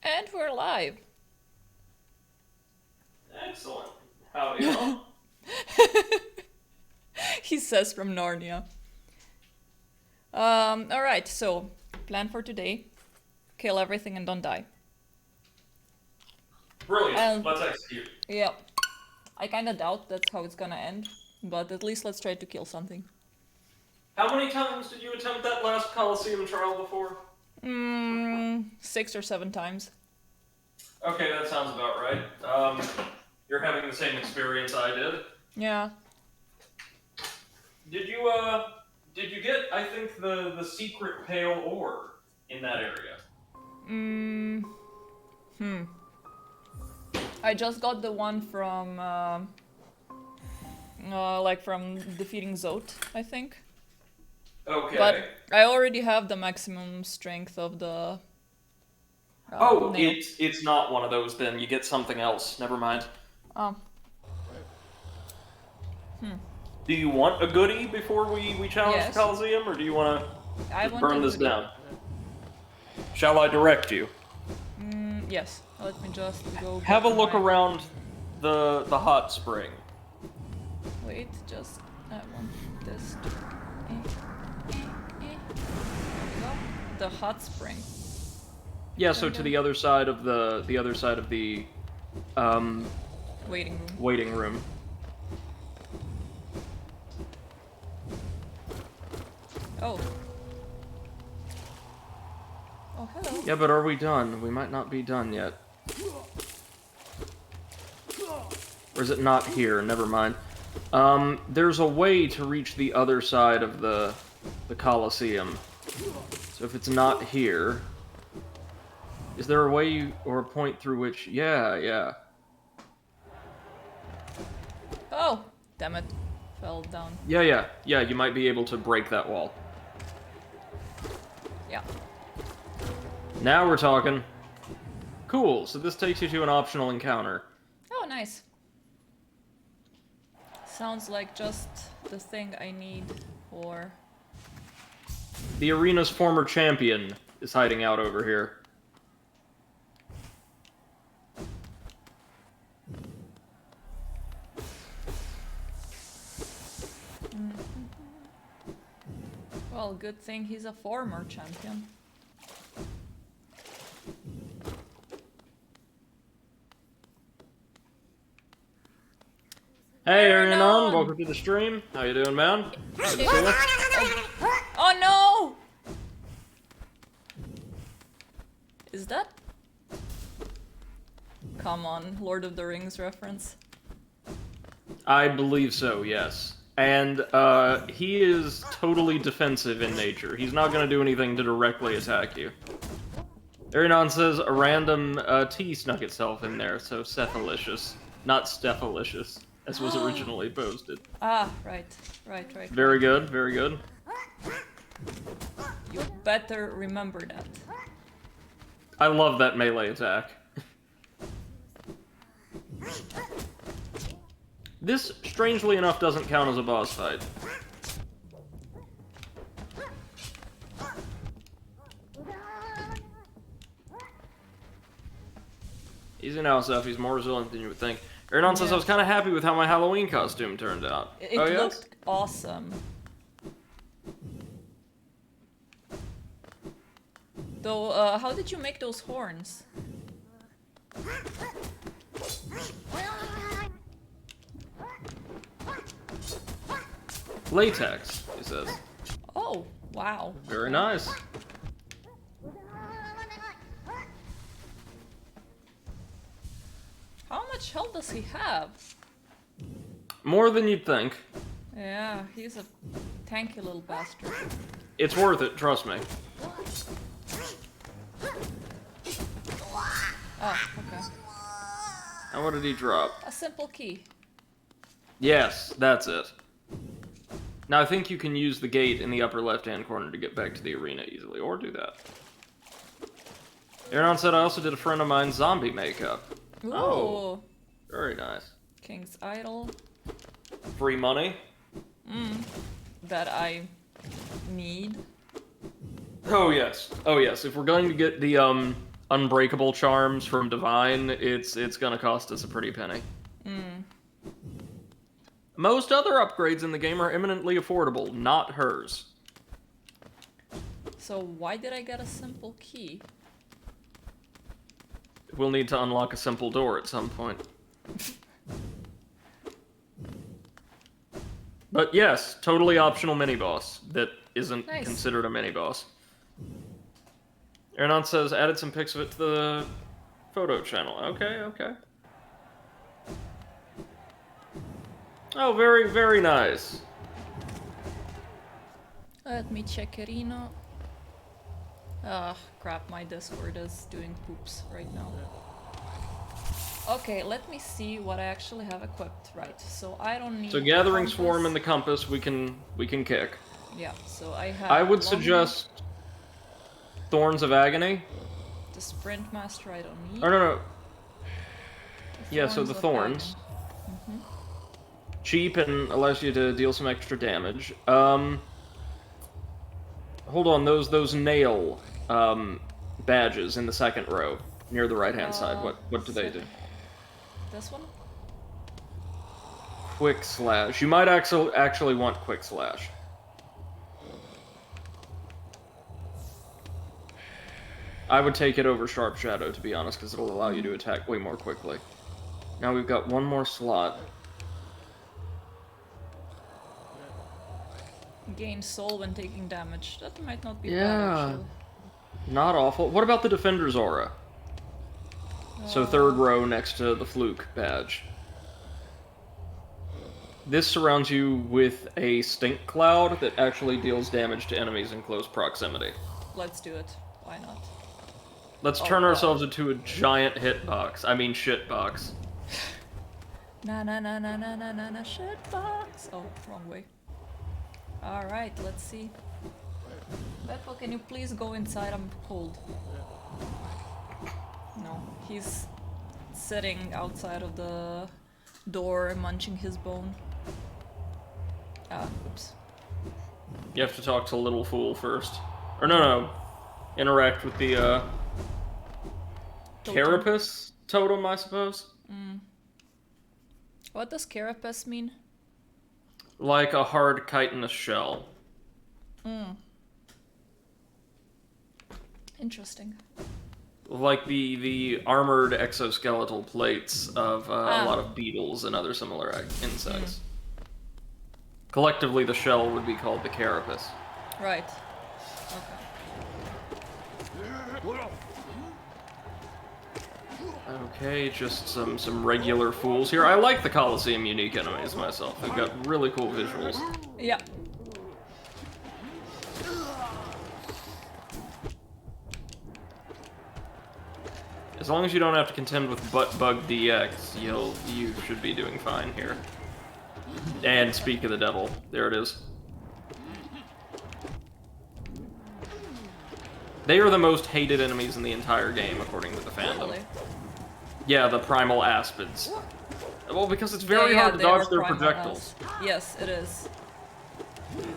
And we're live. Excellent. Howdy, y'all. He says from Narnia. Alright, so, plan for today. Kill everything and don't die. Brilliant. Let's execute. Yeah. I kinda doubt that's how it's gonna end, but at least let's try to kill something. How many times did you attempt that last Colosseum trial before? 6 or 7 times. Okay, that sounds about right. You're having the same experience I did. Yeah. Did you get, I think, the secret pale ore in that area? I just got the one from, like from defeating Zote, I think. Okay. But I already have the maximum strength of the... it's not one of those then. You get something else. Never mind. Oh. Do you want a goodie before we challenge Yes. the Colosseum, or do you want to burn this goodie. down? Shall I direct you? Yes. Let me just go... Have a get look my- around the hot spring. Wait, just... I want this to... There we go. The hot spring. Yeah, so to the other side of the Waiting room. waiting room. Oh. Oh, hello. Yeah, but are we done? We might not be done yet. Or is it not here? Never mind. There's a way to reach the other side of the Colosseum. So if it's not here... Is there a way or a point through which... Yeah. Oh! Damn it. Fell down. Yeah, you might be able to break that wall. Yeah. Now we're talking. Cool, so this takes you to an optional encounter. Oh, nice. Sounds like just the thing I need for... The arena's former champion is hiding out over here. Well, good thing he's a former champion. Hey, Arianon, welcome to the stream. How you doing, man? Good to see ya. Oh no! Is that... Come on, Lord of the Rings reference. I believe so, yes. And, he is totally defensive in nature. He's not gonna do anything to directly attack you. Arianon says a random, T snuck itself in there, so Cephalicious. Not Stephalicious, as was originally posted. Ah, right. Very good, very good. You better remember that. I love that melee attack. This, strangely enough, doesn't count as a boss fight. Easy now, Seth. He's more resilient than you would think. Arianon says I was kind of happy with how my Halloween costume turned out. It Oh, yes? looked awesome. Though, how did you make those horns? Latex, he says. Oh, wow. Very nice. How much health does he have? More than you'd think. Yeah, he's a tanky little bastard. It's worth it, trust me. Oh, okay. And what did he drop? A simple key. Yes, that's it. Now I think you can use the gate in the upper left-hand corner to get back to the arena easily, or do that. Arianon said I also did a friend of mine's zombie makeup. Ooh. Oh, very nice. King's Idol. Free money? That I need. Oh yes. If we're going to get the unbreakable charms from Divine, it's gonna cost us a pretty penny. Most other upgrades in the game are eminently affordable, not hers. So why did I get a simple key? We'll need to unlock a simple door at some point. But yes, totally optional mini-boss that isn't considered a mini-boss. Ernan says, added some pics of it to the photo channel. Okay, okay. Oh, very, very nice. Let me check Irina. Ah, crap, my Discord is doing poops right now. Okay, let me see what I actually have equipped. Right, so I don't need. So Gathering Swarm and the Compass, we can kick. Yeah, so I have. I would suggest Thorns of Agony. The Sprint Master I don't need. Oh no. Yeah, so the Thorns. Cheap and allows you to deal some extra damage. Hold on, those nail badges in the second row near the right hand side. What do they do? This one? Quick Slash. You might actually want Quick Slash. I would take it over Sharp Shadow, to be honest, because it'll allow you to attack way more quickly. Now we've got one more slot. Gain soul when taking damage. That might not be bad, actually. Not awful. What about the Defender's Aura? So third row next to the Fluke badge. This surrounds you with a stink cloud that actually deals damage to enemies in close proximity. Let's do it. Why not? Let's turn ourselves into a giant hitbox. I mean shitbox. Na shitbox. Oh, wrong way. Alright, let's see. Beppo, can you please go inside? I'm cold. No, he's sitting outside of the door, munching his bone. Ah, oops. You have to talk to Little Fool first. Or no. Interact with the, Carapace totem, I suppose? What does Carapace mean? Like a hard chitinous shell. Interesting. Like the armored exoskeletal plates of a lot of beetles and other similar insects. Collectively, the shell would be called the carapace. Right. Okay, just some regular fools here. I like the Colosseum unique enemies myself. They've got really cool visuals. Yeah. As long as you don't have to contend with Butt Bug DX, you should be doing fine here. And speak of the devil, there it is. They are the most hated enemies in the entire game, according to the fandom. Really? Yeah, the primal aspids. Well, because it's very hard to dodge their projectiles. Yes, it is.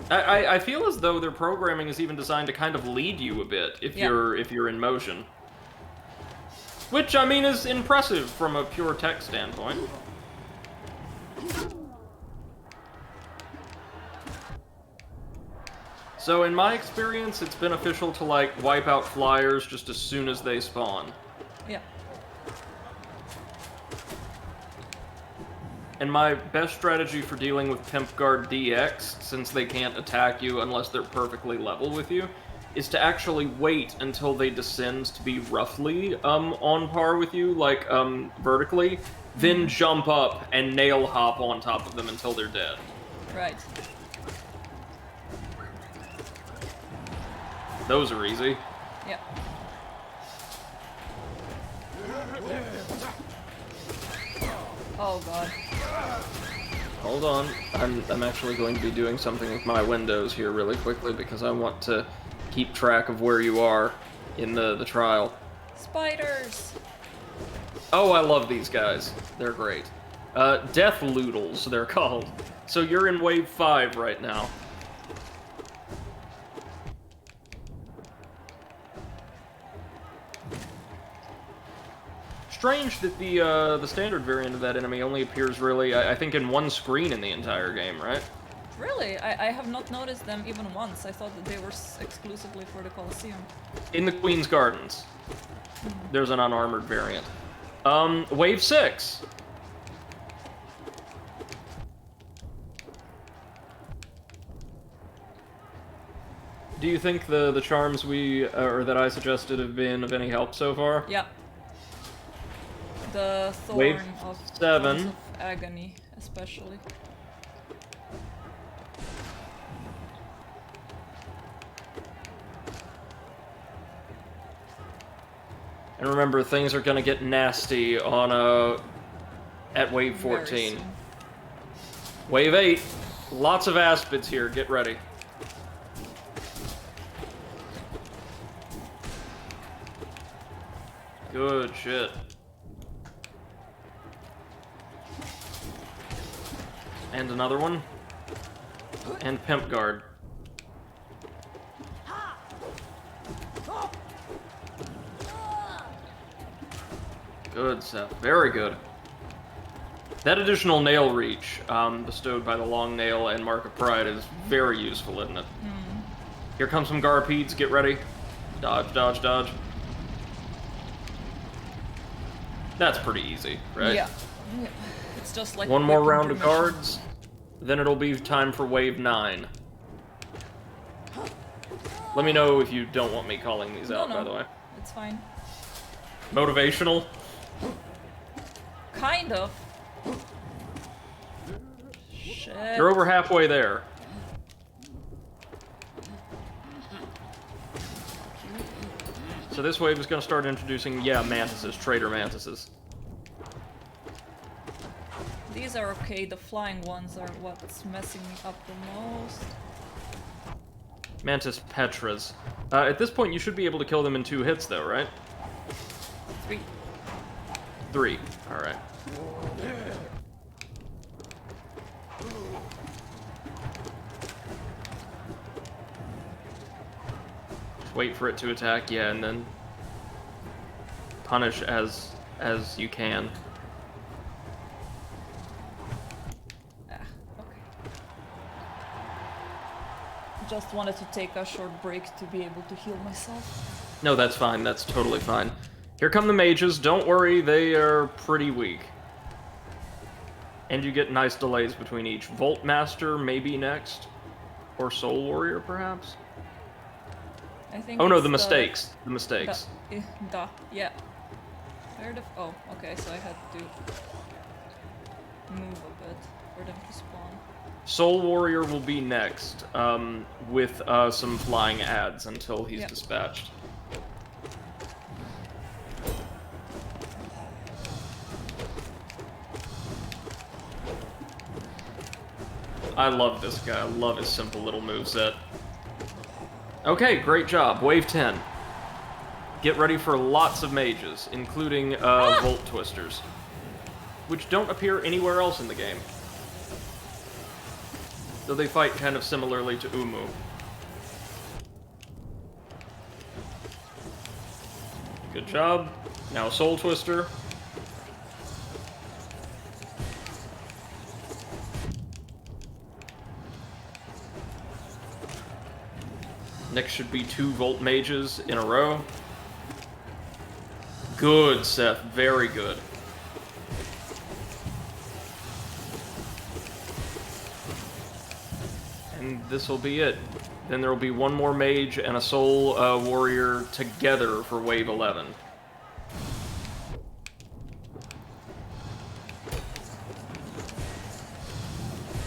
I feel as though their programming is even designed to kind of lead you a bit if you're in motion. Which, I mean, is impressive from a pure tech standpoint. So, in my experience, it's beneficial to, like, wipe out flyers just as soon as they spawn. Yeah. And my best strategy for dealing with Pimp Guard DX, since they can't attack you unless they're perfectly level with you, is to actually wait until they descend to be roughly on par with you, like vertically, then jump up and nail hop on top of them until they're dead. Right. Those are easy. Yeah. Oh god. Hold on. I'm actually going to be doing something with my windows here really quickly because I want to keep track of where you are in the trial. Spiders! Oh, I love these guys. They're great. Death Loodles, they're called. So you're in Wave 5 right now. Strange that the standard variant of that enemy only appears really, I think, in one screen in the entire game, right? Really? I have not noticed them even once. I thought that they were exclusively for the Colosseum. In the Queen's Gardens, there's an unarmored variant. Wave 6. Do you think the charms or that I suggested have been of any help so far? Yeah. The Wave Thorns 7. of Agony, especially. And remember, things are gonna get nasty on at wave 14. Wave 8. Lots of aspids here. Get ready. Good shit. And another one. And Pimp Guard. Good stuff. Very good. That additional nail reach bestowed by the long nail and Mark of Pride is very useful, isn't it? Mm. Here comes some Garpedes. Get ready. Dodge, dodge, dodge. That's pretty easy, right? Yeah. It's just like one more round of guards, then it'll be time for wave 9. Let me know if you don't want me calling these out, by the way. It's fine. Motivational? Kind of. Shit. You're over halfway there. So this wave is going to start introducing, mantises, traitor mantises. These are okay, the flying ones are what's messing me up the most. Mantis Petras. At this point, you should be able to kill them in 2 hits, though, right? 3. 3. Alright. Just wait for it to attack, and then punish as you can. Just wanted to take a short break to be able to heal myself. No, that's fine. That's totally fine. Here come the mages. Don't worry, they are pretty weak. And you get nice delays between each. Volt Master maybe next. Or Soul Warrior, perhaps? I think oh no, the mistakes. The mistakes. Yeah. Where the... Oh, okay, so I had to move a bit for them to spawn. Soul Warrior will be next, with some flying ads until he's dispatched. I love this guy. I love his simple little moveset. Okay, great job. Wave 10. Get ready for lots of mages, including Volt Twisters, which don't appear anywhere else in the game. Though they fight kind of similarly to Umu. Good job. Now Soul Twister. Next should be 2 Volt Mages in a row. Good, Seth. Very good. And this will be it. Then there will be 1 more mage and a soul warrior together for wave 11.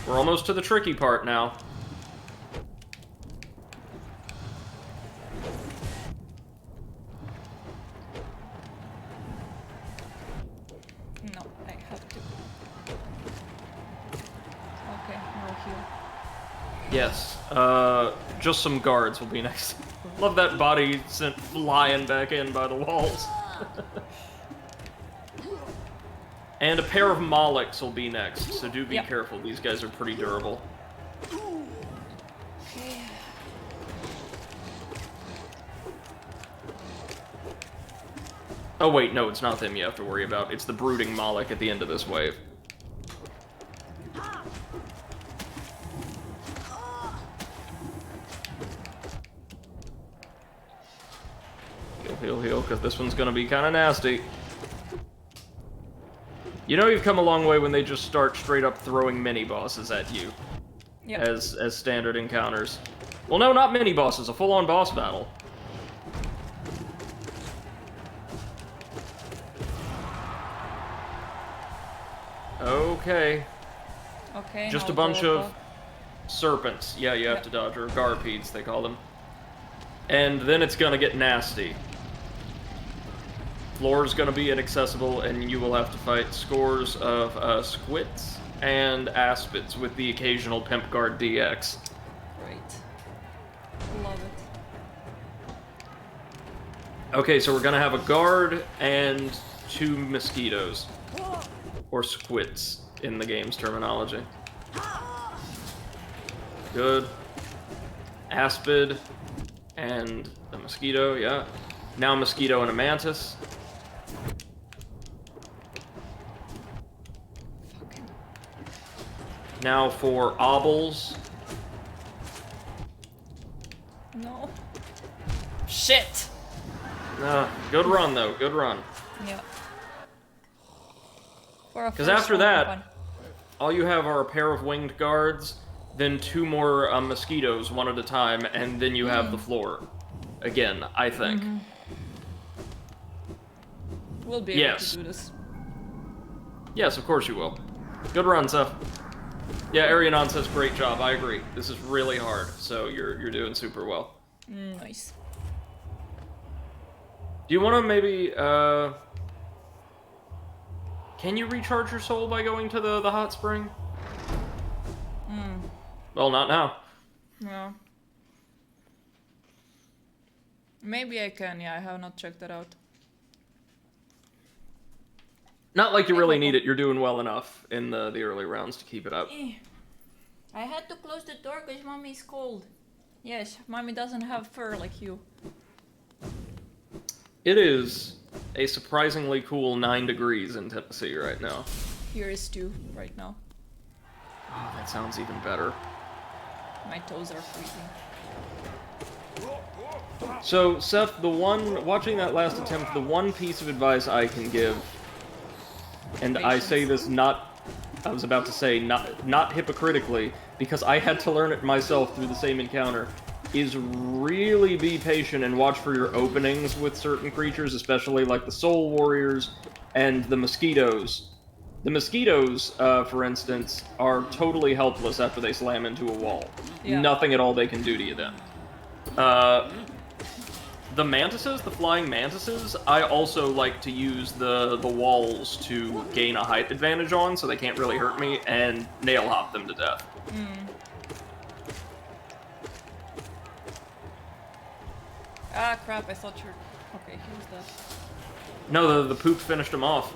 We're almost to the tricky part now. No, I have to. Okay, no heal. Yes, just some guards will be next. Love that body sent flying back in by the walls. And a pair of Molochs will be next, so do be careful. These guys are pretty durable. Okay. Oh wait, no, it's not them you have to worry about. It's the brooding Moloch at the end of this wave. Heal, because this one's gonna be kind of nasty. You know you've come a long way when they just start straight up throwing mini-bosses at you. Yep. As standard encounters. Well, no, not mini-bosses, a full-on boss battle. Okay. Okay. Just now a bunch the- of serpents. Yeah, you have Yep. to dodge, or garpedes, they call them. And then it's gonna get nasty. Floor's gonna be inaccessible, and you will have to fight scores of squits and aspids with the occasional Pimp Guard DX. Great. Love it. Okay, so we're gonna have a guard and 2 mosquitoes. Or squits, in the game's terminology. Good. Aspid and a mosquito, yeah. Now a mosquito and a mantis. Now for obels. No. Shit! Good run, though. Good run. Yeah. Because after that, all you have are a pair of winged guards, then 2 more mosquitoes, one at a time, and then you have the floor. Again, I think. We'll be able to do this. Yes, of course you will. Good run, Seth. Yeah, Arianon says great job. I agree. This is really hard, so you're doing super well. Nice. Do you want to maybe can you recharge your soul by going to the hot spring? Well, not now. Yeah. Maybe I can, yeah, I have not checked that out. Not like you really need it. You're doing well enough in the early rounds to keep it up. I had to close the door because mommy's cold. Yes, mommy doesn't have fur like you. It is a surprisingly cool 9 degrees in Tennessee right now. Here is 2 right now. Oh, that sounds even better. My toes are freezing. So, Seth, watching that last attempt, the one piece of advice I can give, and I say this not hypocritically, because I had to learn it myself through the same encounter, is really be patient and watch for your openings with certain creatures, especially like the Soul Warriors and the mosquitoes. The mosquitoes, for instance, are totally helpless after they slam into a wall. Yeah. Nothing at all they can do to you then. The mantises, the flying mantises, I also like to use the walls to gain a height advantage on, so they can't really hurt me, and nail hop them to death. Ah, crap, I thought you're... Okay, here's that. No, the poop finished him off.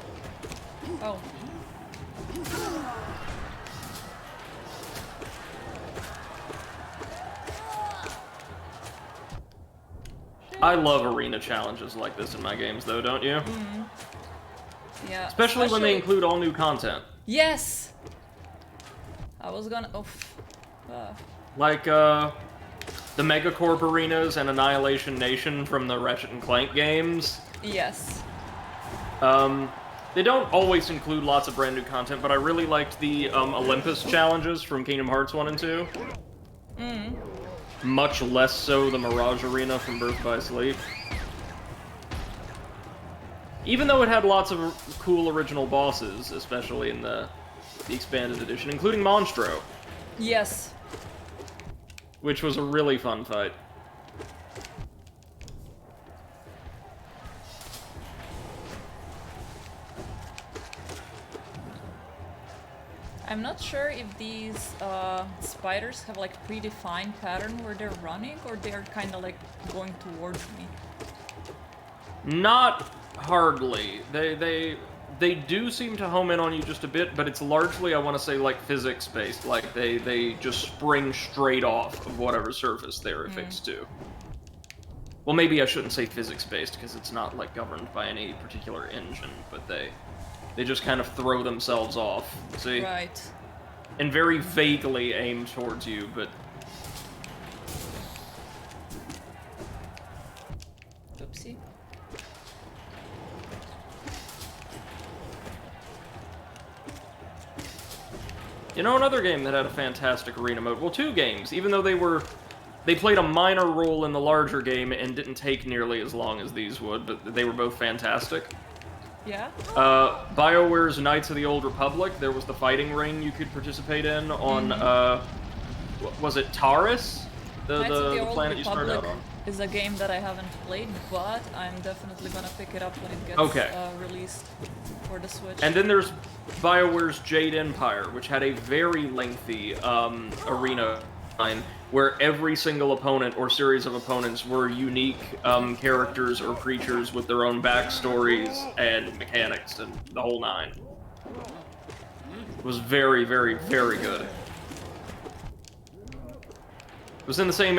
Oh. I love arena challenges like this in my games, though, don't you? Yeah. Especially when they include all new content. Yes! I was gonna... Oh. Like, the Megacorp arenas and Annihilation Nation from the Ratchet and Clank games. Yes. They don't always include lots of brand new content, but I really liked the Olympus challenges from Kingdom Hearts 1 and 2. Much less so the Mirage Arena from Birth by Sleep. Even though it had lots of cool original bosses, especially in the expanded edition, including Monstro. Yes. Which was a really fun fight. I'm not sure if these spiders have like predefined pattern where they're running, or they're kind of like going towards me. Not hardly. They do seem to home in on you just a bit, but it's largely, I want to say, like physics-based. Like they just spring straight off of whatever surface they're affixed to. Well, maybe I shouldn't say physics-based, because it's not, like, governed by any particular engine, but they just kind of throw themselves off, see? Right. And very vaguely aim towards you, but... Oopsie. You know, another game that had a fantastic arena mode, well, two games, even though they played a minor role in the larger game and didn't take nearly as long as these would, but they were both fantastic. Yeah? BioWare's Knights of the Old Republic, there was the fighting ring you could participate in on, was it Taurus? The planet you started out on? Is a game that I haven't played, but I'm definitely gonna pick it up when it gets released for the Switch. And then there's BioWare's Jade Empire, which had a very lengthy arena line where every single opponent or series of opponents were unique characters or creatures with their own backstories and mechanics and the whole nine. It was very, very, very good. It was in the same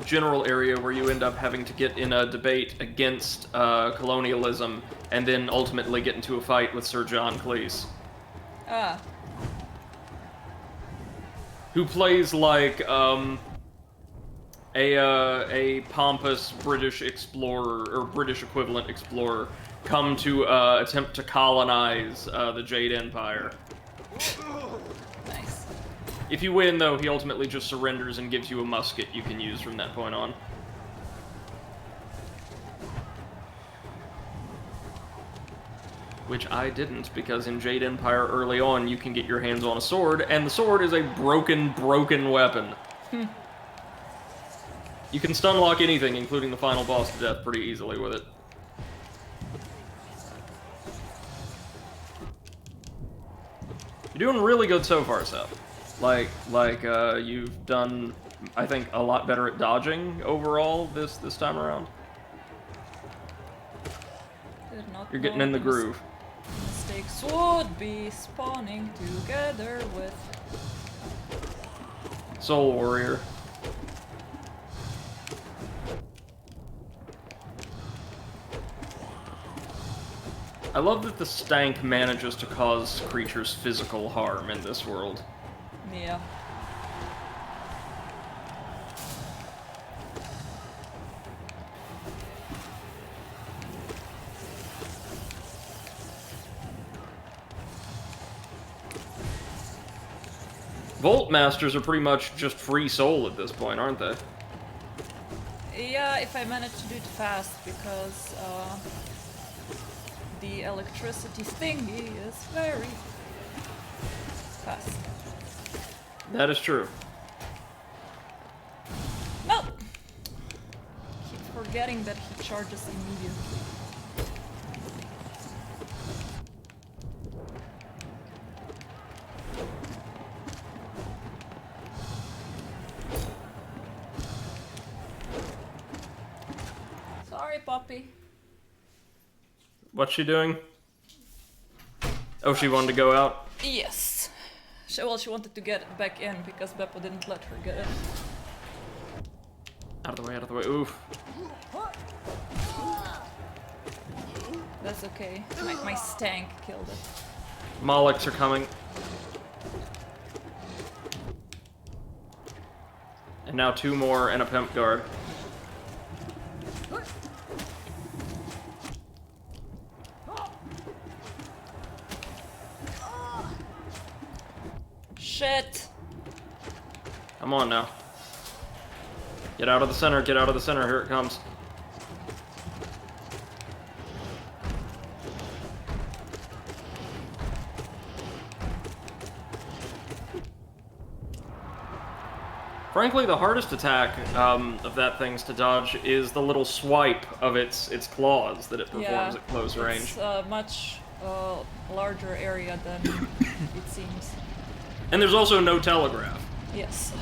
general area where you end up having to get in a debate against colonialism and then ultimately get into a fight with Sir John Cleese. Ah. Who plays like a pompous British explorer or British equivalent explorer come to attempt to colonize the Jade Empire. Nice. If you win, though, he ultimately just surrenders and gives you a musket you can use from that point on. Which I didn't, because in Jade Empire early on you can get your hands on a sword, and the sword is a broken weapon. You can stunlock anything, including the final boss to death, pretty easily with it. You're doing really good so far, Seth. You've done, I think, a lot better at dodging overall this time around. You're getting in the groove. Mistakes would be spawning together with Soul Warrior. I love that the stank manages to cause creatures physical harm in this world. Yeah. Volt Masters are pretty much just free soul at this point, aren't they? Yeah, if I manage to do it fast, because the electricity thingy is very fast. That is true. No! Keep forgetting that he charges immediately. Sorry, puppy. What's she doing? Oh, she wanted to go out? Yes. Well, she wanted to get back in because Beppo didn't let her get in. Out of the way, out of the way. Oof. That's okay. My stank killed it. Molochs are coming. And now two more and a pimp guard. Shit! Come on now. Get out of the center, get out of the center, here it comes. Frankly, the hardest attack of that thing's to dodge is the little swipe of its claws that it performs at close range. It's a much larger area than it seems. And there's also no telegraph. Yes.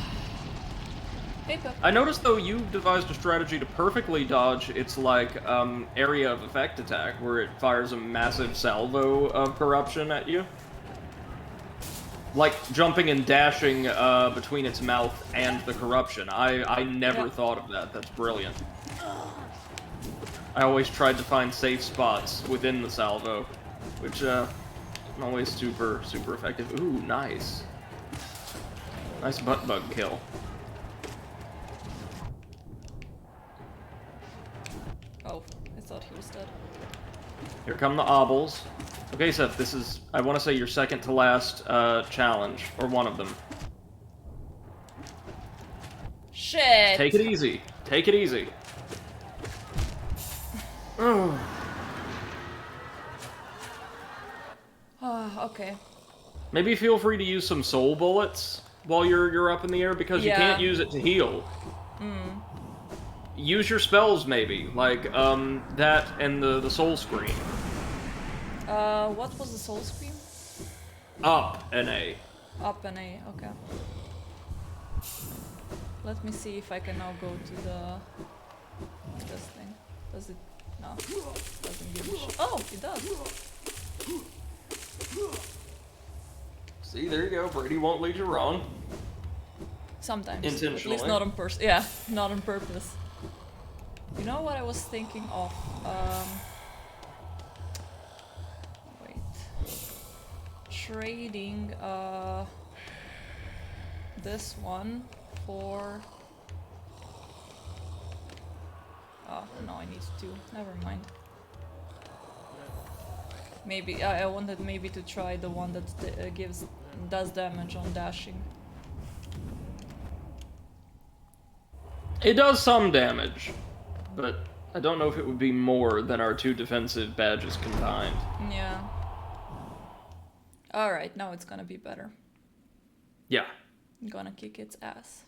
Hey, Pep. I noticed, though, you devised a strategy to perfectly dodge its, area of effect attack, where it fires a massive salvo of corruption at you. Like, jumping and dashing between its mouth and the corruption. I never thought of that. That's brilliant. I always tried to find safe spots within the salvo, which isn't always super effective. Ooh, nice. Nice butt bug kill. Oh, I thought he was dead. Here come the obbles. Okay, Seth, this is, I want to say, your second to last challenge, or one of them. Shit! Take it easy. Take it easy. Oh. Okay. Maybe feel free to use some soul bullets while you're up in the air, because you can't use it to heal. Use your spells, maybe, like that and the soul scream. What was the soul scream? Up and A. Up and A, okay. Let me see if I can now go to this thing. Does it? No. Doesn't give me shit. Oh, it does. See, there you go. Brady won't lead you wrong. Sometimes. Intentionally. At least not on purpose. Yeah, not on purpose. You know what I was thinking of? Wait. Trading this one for... Oh, no, I need two. Never mind. Maybe I wanted maybe to try the one that does damage on dashing. It does some damage, but I don't know if it would be more than our two defensive badges combined. Yeah. Alright, now it's gonna be better. Yeah. I'm gonna kick its ass.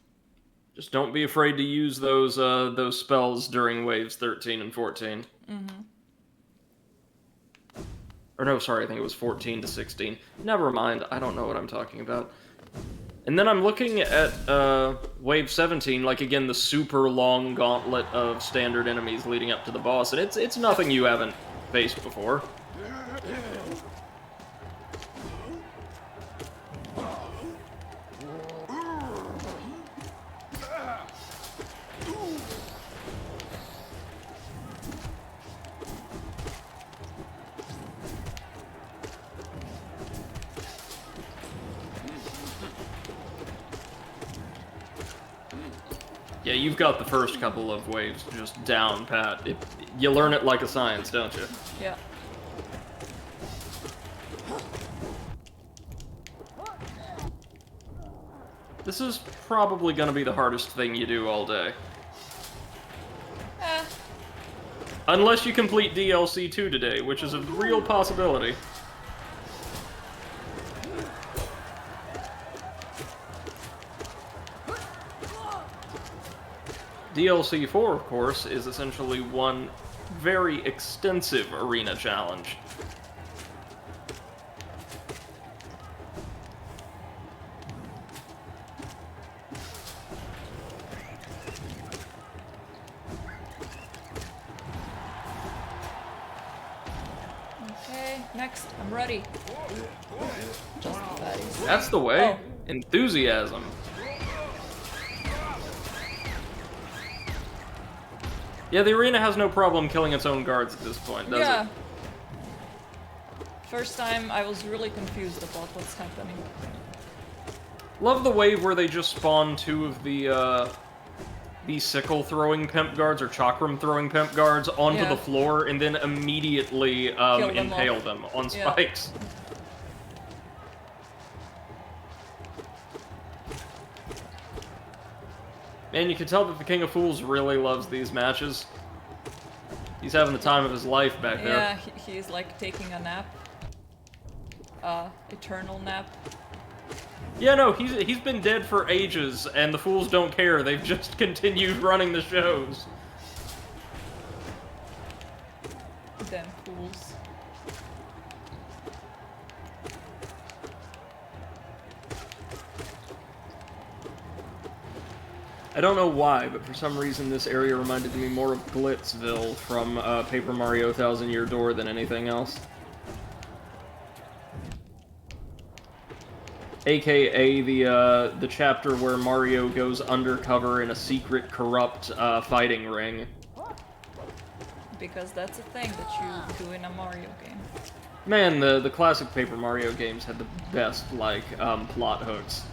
Just don't be afraid to use those spells during waves 13 and 14. Mm-hmm. Or no, sorry, I think it was 14 to 16. Never mind, I don't know what I'm talking about. And then I'm looking at wave 17, like again the super long gauntlet of standard enemies leading up to the boss, and it's nothing you haven't faced before. Yeah, you've got the first couple of waves just down pat. You learn it like a science, don't you? Yeah. This is probably gonna be the hardest thing you do all day. Unless you complete DLC 2 today, which is a real possibility. DLC 4, of course, is essentially one very extensive arena challenge. Okay, next, I'm ready. Just the fatties. That's the way. Oh. Enthusiasm. Yeah, the arena has no problem killing its own guards at this point, does it? First time I was really confused about what's happening. Love the wave where they just spawn two of the sickle-throwing pimp guards, or chakram-throwing pimp guards, onto the floor, and then immediately impale them on spikes. Man, you can tell that the King of Fools really loves these matches. He's having the time of his life back there. Yeah, he's like taking a nap. Eternal nap. Yeah, no, he's been dead for ages, and the Fools don't care. They've just continued running the shows. Damn fools. I don't know why, but for some reason this area reminded me more of Glitzville from Paper Mario Thousand Year Door than anything else. AKA the chapter where Mario goes undercover in a secret, corrupt fighting ring. because that's a thing that you do in a Mario game. Man, the classic Paper Mario games had the best, like, plot hooks.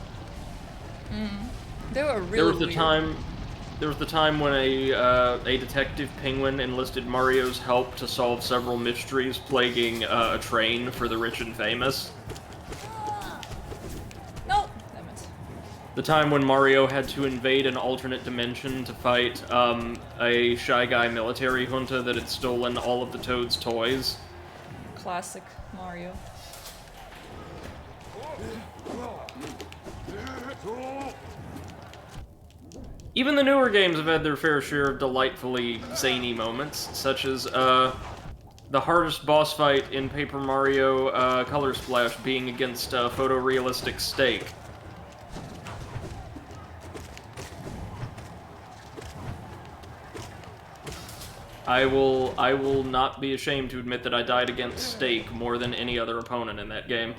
They were really There was the weird. time when a detective penguin enlisted Mario's help to solve several mysteries plaguing a train for the rich and famous. No! Damn it. The time when Mario had to invade an alternate dimension to fight a Shy Guy military junta that had stolen all of the Toad's toys. Classic Mario. Even the newer games have had their fair share of delightfully zany moments, such as the hardest boss fight in Paper Mario Color Splash being against photorealistic steak. I will not be ashamed to admit that I died against steak more than any other opponent in that game.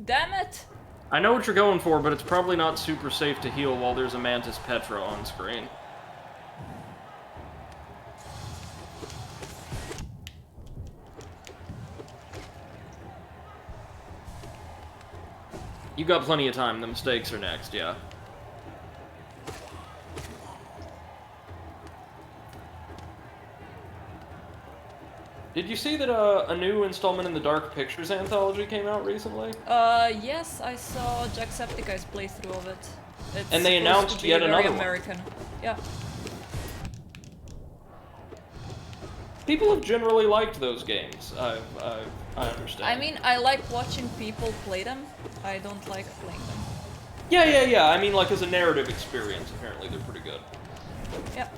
Damn it! I know what you're going for, but it's probably not super safe to heal while there's a Mantis Petra on screen. You got plenty of time, the mistakes are next, yeah. Did you see that a new installment in the Dark Pictures anthology came out recently? Yes, I saw Jacksepticeye's playthrough of it. It's And they supposed announced to be yet very another one. American. Yeah. People have generally liked those games, I understand. I mean, I like watching people play them. I don't like playing them. Yeah. I mean, like, as a narrative experience, apparently they're pretty good. Yeah.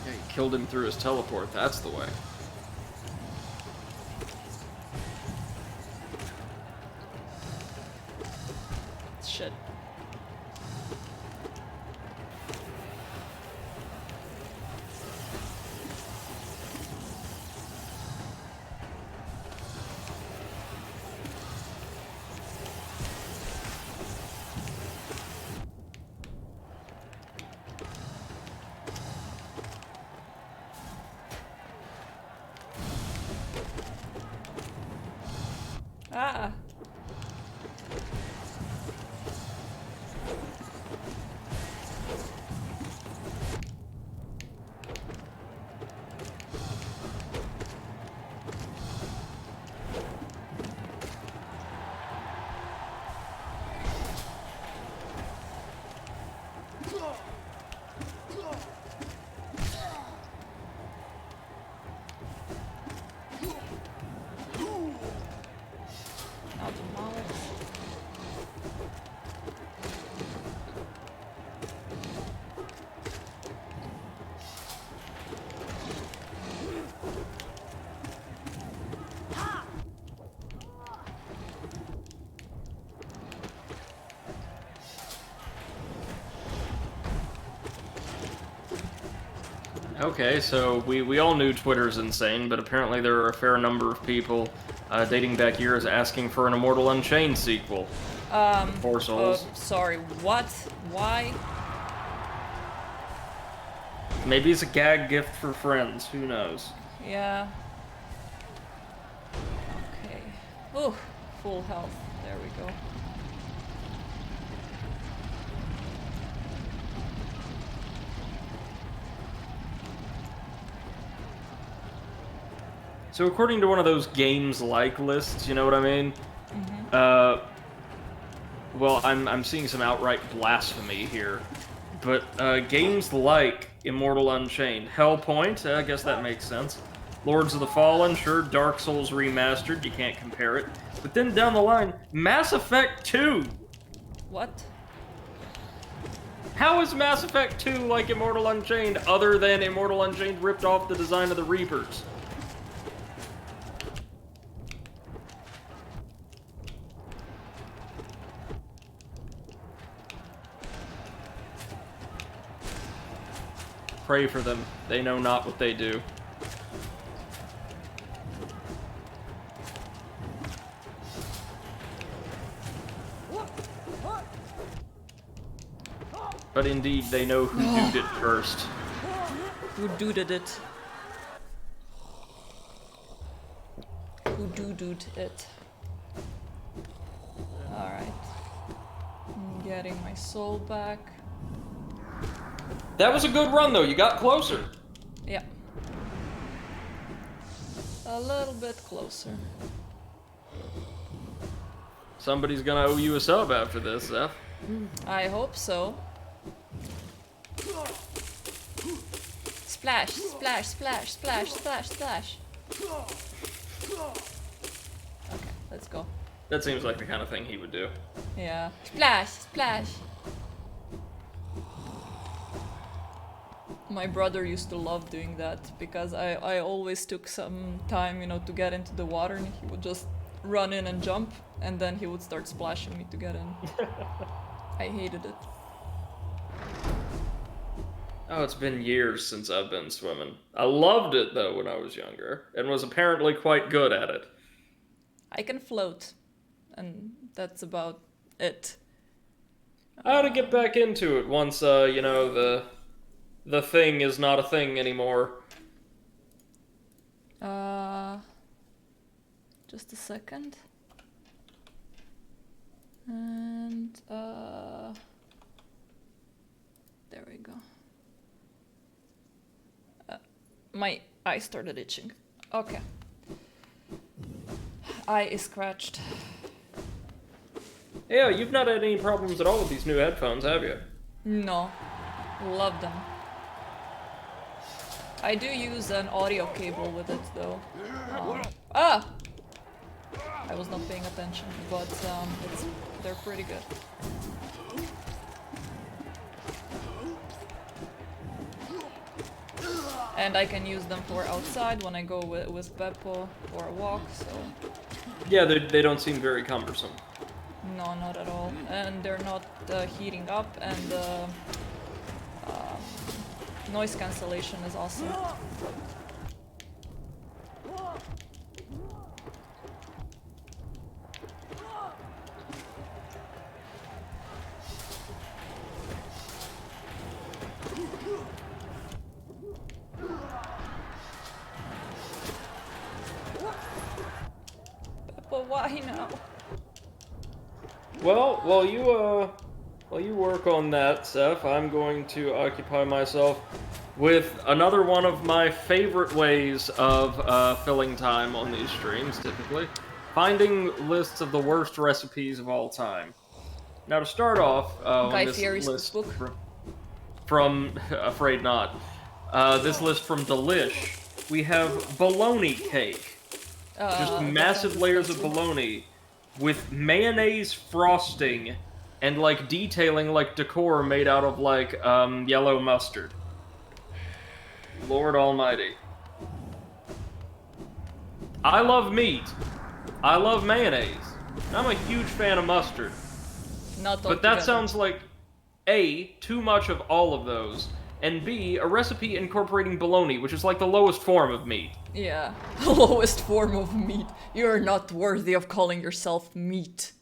Yeah, he killed him through his teleport, that's the way. Shit. Ah. Now demolish. Okay, so we all knew Twitter's insane, but apparently there are a fair number of people dating back years asking for an Immortal Unchained sequel. Poor souls. Sorry, what? Why? Maybe it's a gag gift for friends, who knows? Yeah. Okay. Ooh, full health. There we go. So according to one of those games-like lists, you know what I mean? Well, I'm seeing some outright blasphemy here. But games like Immortal Unchained, Hellpoint, I guess that makes sense. Lords of the Fallen, sure, Dark Souls Remastered, you can't compare it. But then down the line, Mass Effect 2! What? How is Mass Effect 2 like Immortal Unchained, other than Immortal Unchained ripped off the design of the Reapers? Pray for them. They know not what they do. But indeed, they know who did it first. Who duded it? Who duded it? Alright. I'm getting my soul back. That was a good run, though. You got closer. Yeah. A little bit closer. Somebody's gonna owe you a sub after this, Zeph. I hope so. Splash, splash, splash, splash, splash, splash. Okay, let's go. That seems like the kind of thing he would do. Yeah. Splash, splash. My brother used to love doing that because I always took some time, you know, to get into the water, and he would just run in and jump, and then he would start splashing me to get in. I hated it. Oh, it's been years since I've been swimming. I loved it, though, when I was younger, and was apparently quite good at it. I can float, and that's about it. I ought to get back into it once, you know, the thing is not a thing anymore. Just a second. And, there we go. My eye started itching. Okay. Eye is scratched. Yeah, you've not had any problems at all with these new headphones, have you? No. Love them. I do use an audio cable with it, though. I was not paying attention, but they're pretty good. And I can use them for outside when I go with Beppo for a walk, so... Yeah, they don't seem very cumbersome. No, not at all. And they're not heating up, and noise cancellation is awesome. But why now? Well, while you work on that, Seth, I'm going to occupy myself with another one of my favorite ways of filling time on these streams, typically. Finding lists of the worst recipes of all time. Now, to start off, Guy on this Fieri's list cookbook? from Afraid Not, this list from Delish, we have bologna cake. Just massive layers of bologna with mayonnaise frosting and, like, detailing, like, decor made out of, like, yellow mustard. Lord almighty. I love meat. I love mayonnaise. I'm a huge fan of mustard. Not but that sounds like, A, too much of all of those, and B, a recipe incorporating bologna, which is like the lowest form of meat. Yeah, the lowest form of meat. You're not worthy of calling yourself meat.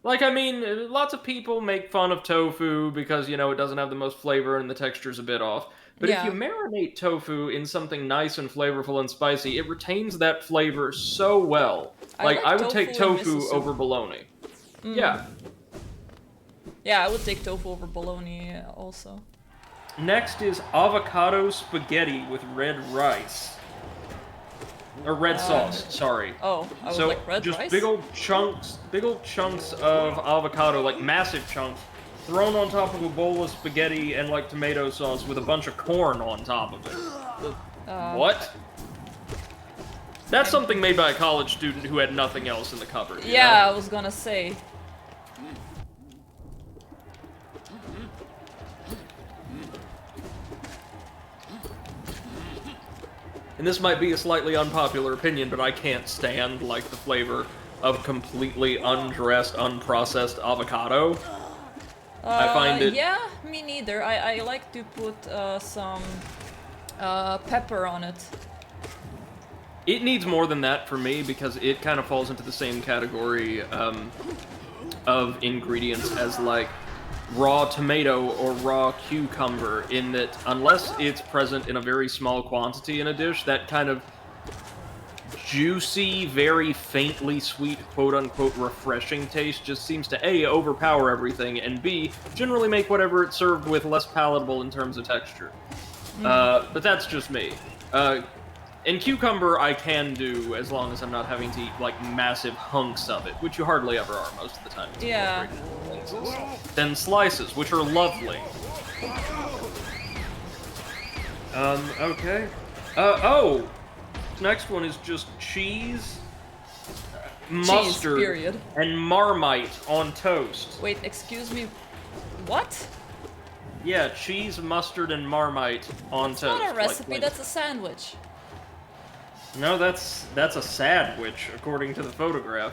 Like, I mean, lots of people make fun of tofu because, you know, it doesn't have the most flavor and the texture's a bit off. But Yeah. if you marinate tofu in something nice and flavorful and spicy, it retains that flavor so well. Like, I would take tofu over bologna. Yeah. Yeah, I would take tofu over bologna also. Next is avocado spaghetti with red rice. Or red sauce, sorry. Oh, I was So, like red just rice? big old chunks of avocado, like massive chunks, thrown on top of a bowl of spaghetti and, like, tomato sauce with a bunch of corn on top of it. What? That's something made by a college student who had nothing else in the cupboard. Yeah, know? I was gonna say. and this might be a slightly unpopular opinion, but I can't stand, like, the flavor of completely undressed, unprocessed avocado. I find it... Yeah, me neither. I like to put some pepper on it. It needs more than that for me, because it kind of falls into the same category of ingredients as, like, raw tomato or raw cucumber, in that unless it's present in a very small quantity in a dish, that kind of juicy, very faintly sweet, quote-unquote refreshing taste just seems to A, overpower everything, and B, generally make whatever it's served with less palatable in terms of texture. But that's just me. And cucumber I can do as long as I'm not having to eat, like, massive hunks of it, which you hardly ever are most of the time. Yeah. Then slices, which are lovely. Okay. Oh! Next one is just cheese, mustard, period. and Marmite on toast. Wait, excuse me. What? Yeah, cheese, mustard, and Marmite on toast. That's not a recipe, like... that's a sandwich. No, that's a sandwich, according to the photograph.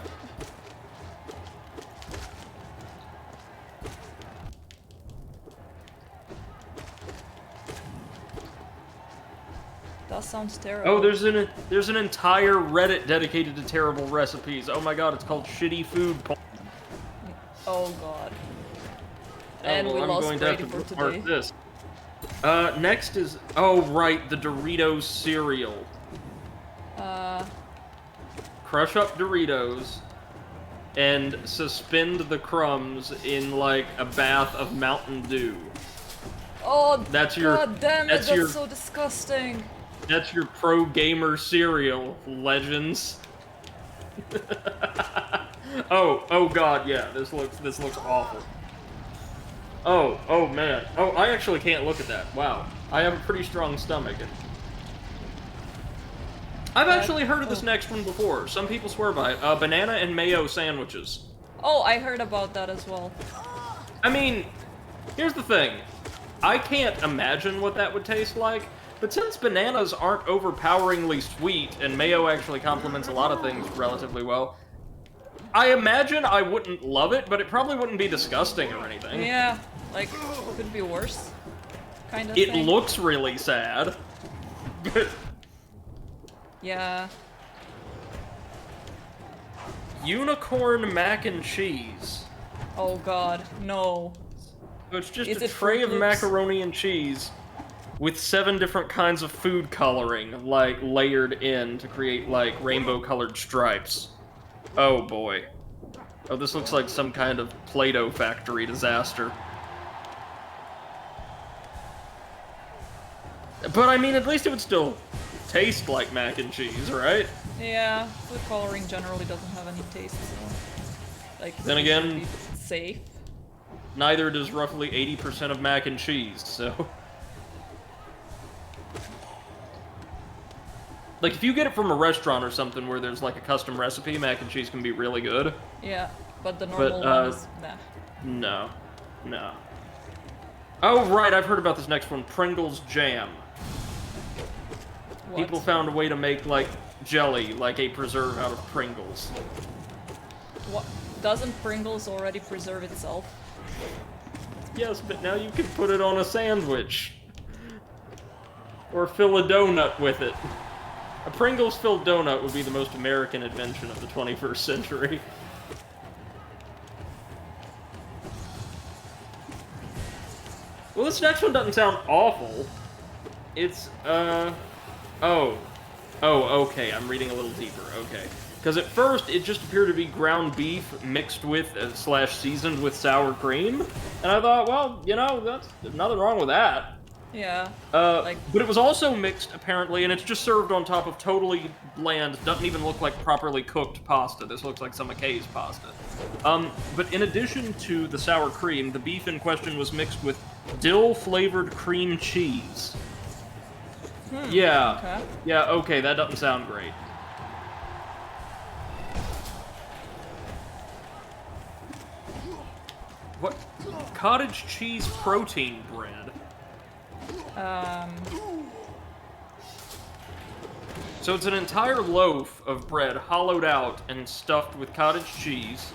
That sounds terrible. Oh, there's an entire Reddit dedicated to terrible recipes. Oh my god, it's called Shitty Food Porn. Oh god. Oh, And well, we I'm lost going to have Brady to for bookmark today. this. Next is... Oh, right, the Doritos Cereal. Crush up Doritos and suspend the crumbs in, like, a bath of Mountain Dew. Oh, That's your... god damn it, that's that's your... so disgusting. That's your pro gamer cereal, legends. oh god, yeah, this looks awful. Oh man. Oh, I actually can't look at that. Wow. I have a pretty strong stomach. I've actually heard of this next one before. Some people swear by it. Banana and mayo sandwiches. Oh, I heard about that as well. I mean, here's the thing. I can't imagine what that would taste like, but since bananas aren't overpoweringly sweet, and mayo actually complements a lot of things relatively well, I imagine I wouldn't love it, but it probably wouldn't be disgusting or anything. Yeah, like, could be worse. Kind of It thing. looks really sad. Yeah. Unicorn mac and cheese. Oh god, no. So it's just Is a it tray Fruit of Loops? macaroni and cheese with 7 different kinds of food coloring, like, layered in to create, like, rainbow-colored stripes. Oh boy. Oh, this looks like some kind of Play-Doh factory disaster. But I mean, at least it would still taste like mac and cheese, right? Yeah, food coloring generally doesn't have any taste, so... Like, Then it again- should be safe. Neither does roughly 80% of mac and cheese, so... Like, if you get it from a restaurant or something where there's, like, a custom recipe, mac and cheese can be really good. Yeah, but the normal one is... nah. No. Oh, right, I've heard about this next one. Pringles Jam. What? People found a way to make, like, jelly, like a preserve out of Pringles. What? Doesn't Pringles already preserve itself? Yes, but now you can put it on a sandwich. Or fill a donut with it. A Pringles-filled donut would be the most American invention of the 21st century. Well, this next one doesn't sound awful. It's, Oh, okay, I'm reading a little deeper, okay. Because at first, it just appeared to be ground beef mixed with, / seasoned with sour cream. And I thought, well, you know, there's nothing wrong with that. Yeah. But it was also mixed, apparently, and it's just served on top of totally bland, doesn't even look like properly cooked pasta. This looks like some McKay's pasta. But in addition to the sour cream, the beef in question was mixed with dill-flavored cream cheese. Yeah. Okay. Yeah, okay, that doesn't sound great. What? Cottage cheese protein bread. So it's an entire loaf of bread hollowed out and stuffed with cottage cheese,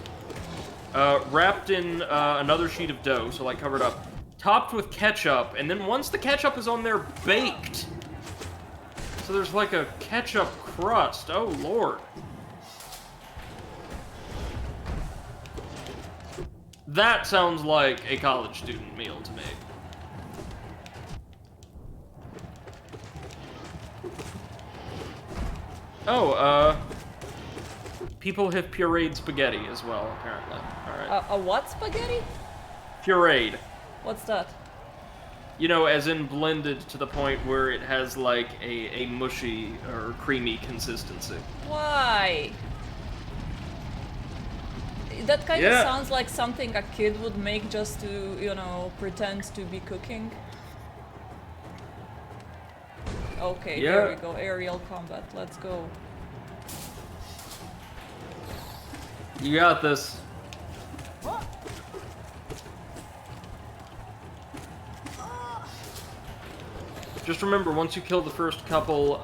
wrapped in another sheet of dough, so like covered up, topped with ketchup, and then once the ketchup is on there, baked. So there's like a ketchup crust. Oh, Lord. That sounds like a college student meal to me. Oh, people have pureed spaghetti as well, apparently. Alright. A what spaghetti? Pureed. What's that? You know, as in blended to the point where it has, like, a mushy or creamy consistency. Why? That kind of sounds like something a kid would make just to, you know, pretend to be cooking. Okay, there we go. Aerial combat. Let's go. You got this. Just remember, once you kill the first couple,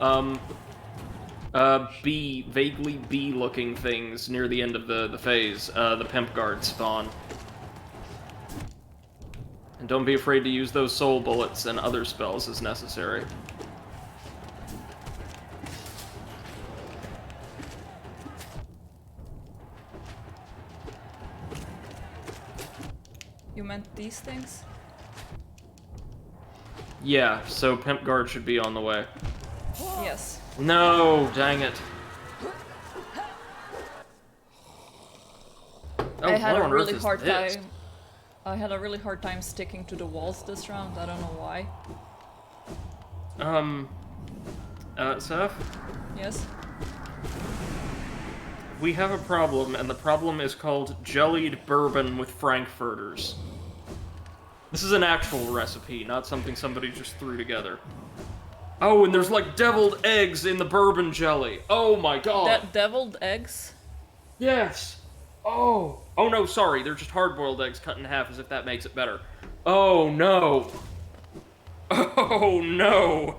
vaguely bee-looking things near the end of the phase, the pimp guards spawn. And don't be afraid to use those soul bullets and other spells as necessary. You meant these things? Yeah, so pimp guard should be on the way. Yes. No, dang it. Oh, I had what a on really earth is hard this? time. I had a really hard time sticking to the walls this round. I don't know why. Seth? Yes? We have a problem, and the problem is called jellied bourbon with frankfurters. This is an actual recipe, not something somebody just threw together. Oh, and there's like deviled eggs in the bourbon jelly. Oh my god. Deviled eggs? Yes. Oh. Oh no, sorry. They're just hard-boiled eggs cut in half as if that makes it better. Oh no. Oh no.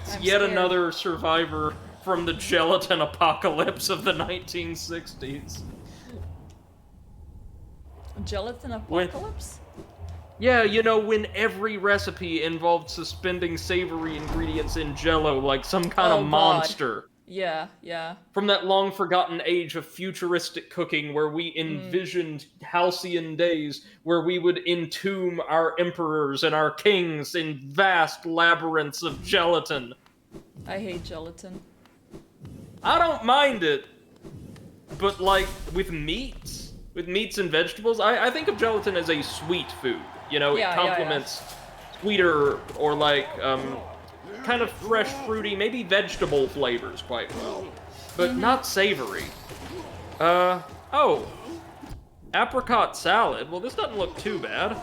It's yet scared. another survivor from the gelatin apocalypse of the 1960s. Gelatin apocalypse? Yeah, you know, when every recipe involved suspending savory ingredients in Jell-O like some kind of monster. God. Yeah, yeah. From that long-forgotten age of futuristic cooking where we envisioned halcyon days where we would entomb our emperors and our kings in vast labyrinths of gelatin. I hate gelatin. I don't mind it, but like, with meats and vegetables, I think of gelatin as a sweet food. You know, it complements sweeter or like, kind of fresh, fruity, maybe vegetable flavors quite well, but not savory. Oh. Apricot salad. Well, this doesn't look too bad.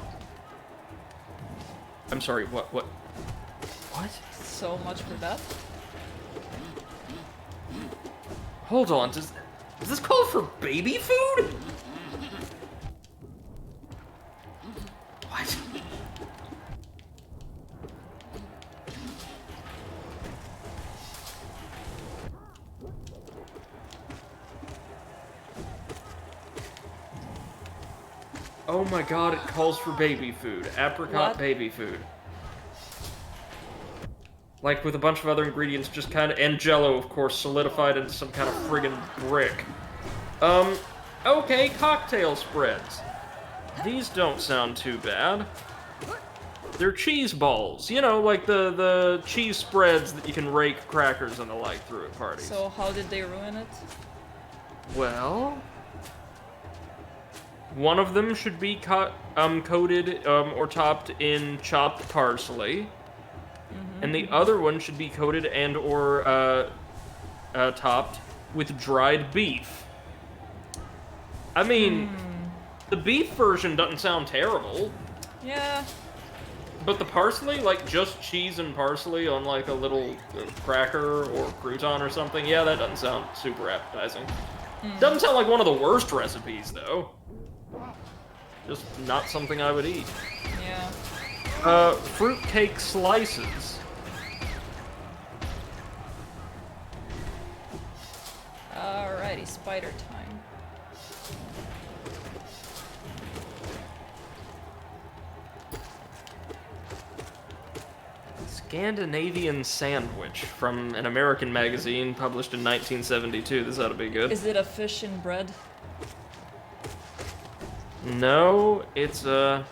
I'm sorry, what? So much for that. Hold on, does this call for baby food? What? Oh my god, it calls for baby food. Apricot baby food. Like, with a bunch of other ingredients just kind of... And Jell-O, of course, solidified into some kind of friggin' brick. Okay, cocktail spreads. These don't sound too bad. They're cheese balls. You know, like the cheese spreads that you can rake crackers and the like through at parties. So how did they ruin it? Well... one of them should be coated or topped in chopped parsley. And the other one should be coated and or topped with dried beef. I mean, the beef version doesn't sound terrible. Yeah. But the parsley, like just cheese and parsley on like a little cracker or crouton or something, yeah, that doesn't sound super appetizing. Doesn't sound like one of the worst recipes, though. Just not something I would eat. Yeah. Fruitcake slices. spider time. Scandinavian Sandwich from an American magazine published in 1972. This ought to be good. Is it a fish in bread? No, it's a...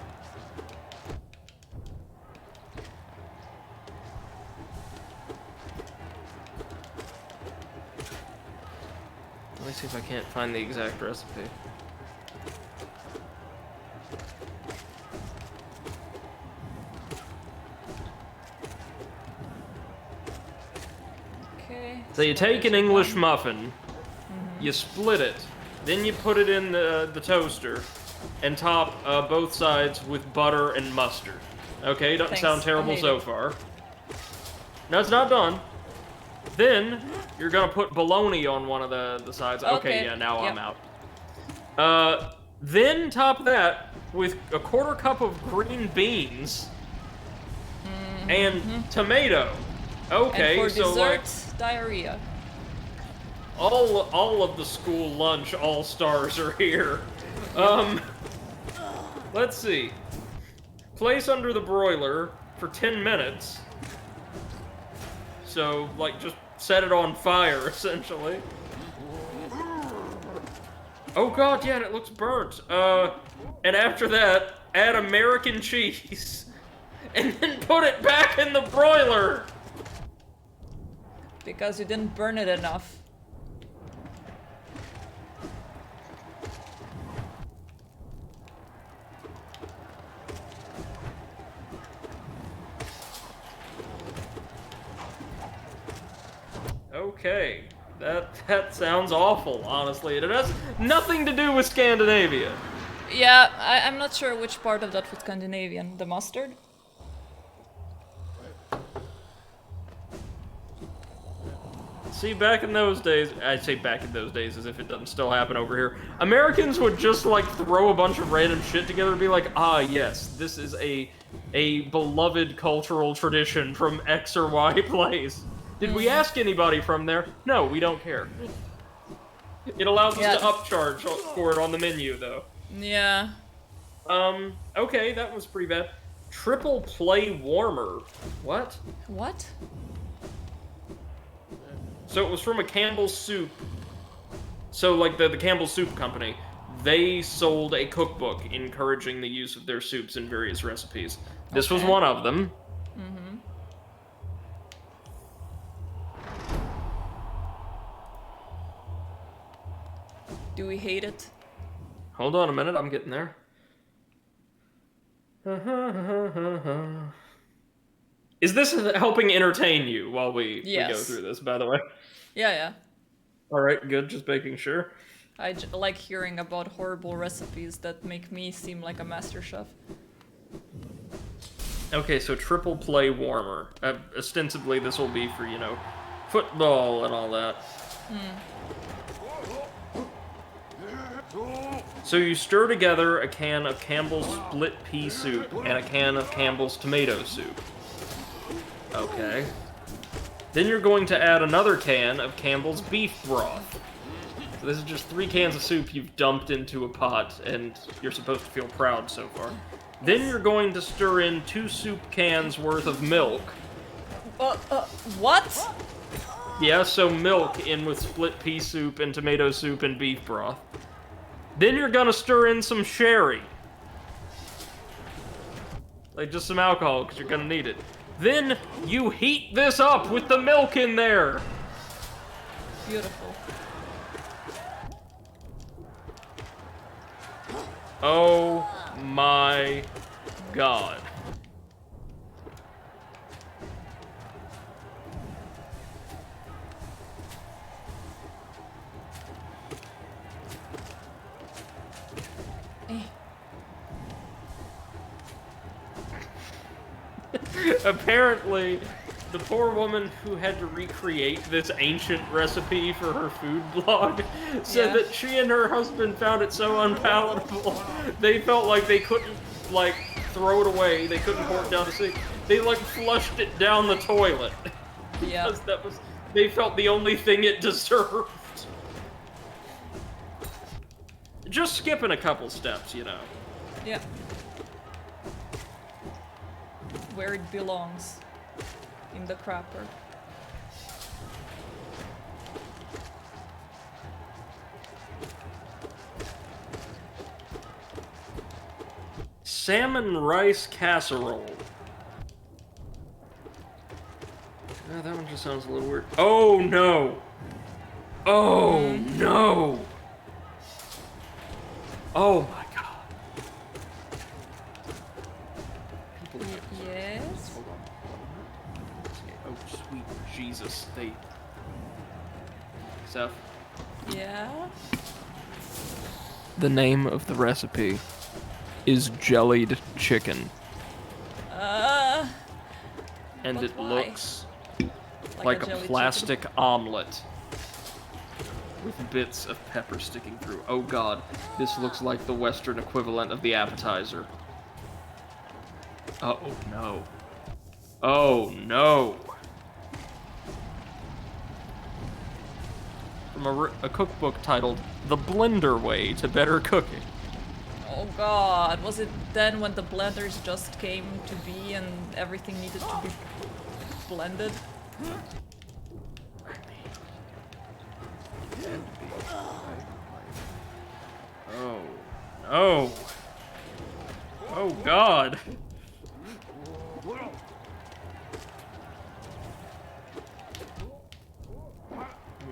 Let me see if I can't find the exact recipe. Okay. So you take an English muffin, you split it, then you put it in the toaster, and top both sides with butter and mustard. Okay, doesn't Thanks. sound terrible I hate so it. far. No, it's not done. Then, you're gonna put bologna on one of the sides. Okay, yeah, now Yep. I'm out. Then top that with a quarter cup of green beans and tomato. Okay, And for so dessert, like diarrhea. all of the school lunch all-stars are here. Let's see. Place under the broiler for 10 minutes. So, like, just set it on fire, essentially. Oh god, yeah, it looks burnt. And after that, add American cheese. And then put it back in the broiler! Because you didn't burn it enough. Okay, that sounds awful, honestly. It has nothing to do with Scandinavia. Yeah, I'm not sure which part of that was Scandinavian. The mustard? See, back in those days, I say back in those days as if it doesn't still happen over here, Americans would just, like, throw a bunch of random shit together and be like, ah, yes, this is a beloved cultural tradition from X or Y place. Did we ask anybody from there? No, we don't care. It allows us to upcharge for it on the menu, though. Yeah. Okay, that was pretty bad. Triple play warmer. What? What? So it was from a Campbell's Soup. So, like, the Campbell's Soup Company, they sold a cookbook encouraging the use of their soups in various recipes. This was one of them. Mm-hmm. Do we hate it? Hold on a minute, I'm getting there. Is this helping entertain you while we go through this, by the way? Yeah, yeah. Alright, good, just making sure. I like hearing about horrible recipes that make me seem like a master chef. Okay, so triple play warmer. Ostensibly, this will be for, you know, football and all that. So you stir together a can of Campbell's split pea soup and a can of Campbell's tomato soup. Okay. Then you're going to add another can of Campbell's beef broth. So this is just 3 cans of soup you've dumped into a pot, and you're supposed to feel proud so far. Then you're going to stir in 2 soup cans worth of milk. What? Yeah, so milk in with split pea soup and tomato soup and beef broth. Then you're gonna stir in some sherry. Like, just some alcohol, because you're gonna need it. Then, you heat this up with the milk in there! Beautiful. Oh my god. Apparently, the poor woman who had to recreate this ancient recipe for her food blog said that she and her husband found it so unpalatable, they felt like they couldn't, like, throw it away, they couldn't pour it down the sink. They, like, flushed it down the toilet. Yeah. Because they felt the only thing it deserved. Just skipping a couple steps, you know. Yeah. Where it belongs. In the crapper. Salmon rice casserole. That one just sounds a little weird. Oh no! Oh no! Oh my god. Yes? Hold on. Oh sweet Jesus. Seth? Yeah? The name of the recipe is jellied chicken. And it why? looks like a plastic omelet with bits of pepper sticking through. Oh god, this looks like the Western equivalent of the appetizer. Oh no. Oh no. From a cookbook titled The Blender Way to Better Cooking. Oh god, was it then when the blenders just came to be and everything needed to be blended? Oh no. Oh god. Let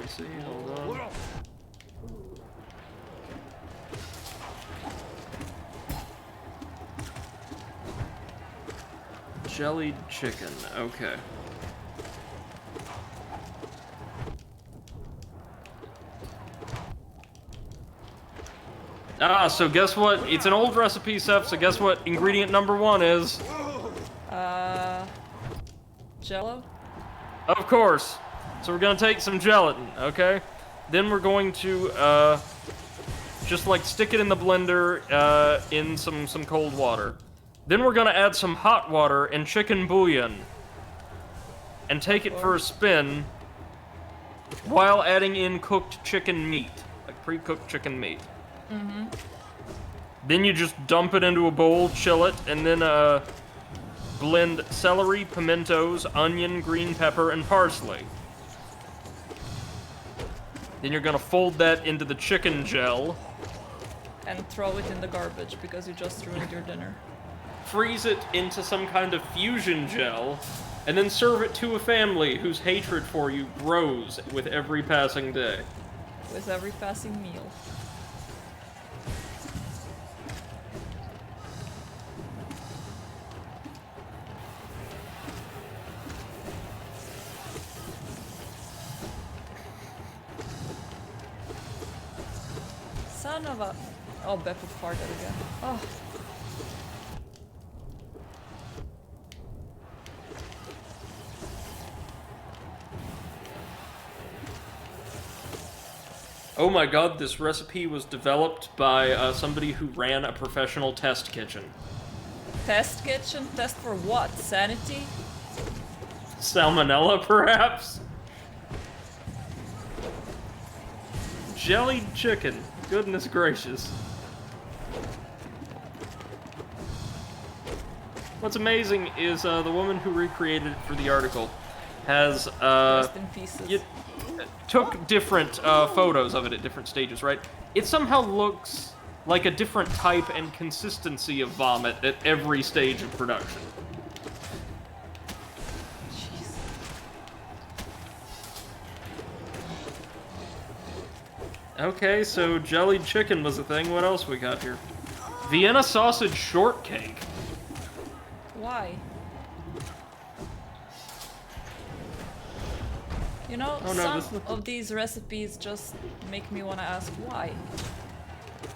me see, hold on. Jellied chicken, okay. Ah, so guess what? It's an old recipe, Seth, so guess what ingredient number 1 is? Jello? Of course. So we're gonna take some gelatin, okay? Then we're going to, just like stick it in the blender, in some cold water. Then we're gonna add some hot water and chicken bouillon. And take it for a spin, while adding in cooked chicken meat. Like pre-cooked chicken meat. Mm-hmm. Then you just dump it into a bowl, chill it, and then, blend celery, pimentos, onion, green pepper, and parsley. Then you're gonna fold that into the chicken gel. And throw it in the garbage because you just ruined your dinner. Freeze it into some kind of fusion gel, and then serve it to a family whose hatred for you grows with every passing day. With every passing meal. Son of a... Oh, Beppo farted again. Oh. Oh my god, this recipe was developed by somebody who ran a professional test kitchen. Test kitchen? Test for what? Sanity? Salmonella, perhaps? Jellied chicken. Goodness gracious. What's amazing is the woman who recreated it for the article has Rest in pieces. took different photos of it at different stages, right? It somehow looks like a different type and consistency of vomit at every stage of production. Jeez. Okay, so jellied chicken was a thing. What else we got here? Vienna sausage shortcake. Why? You know, Oh, no, some of these recipes just make me want to ask why.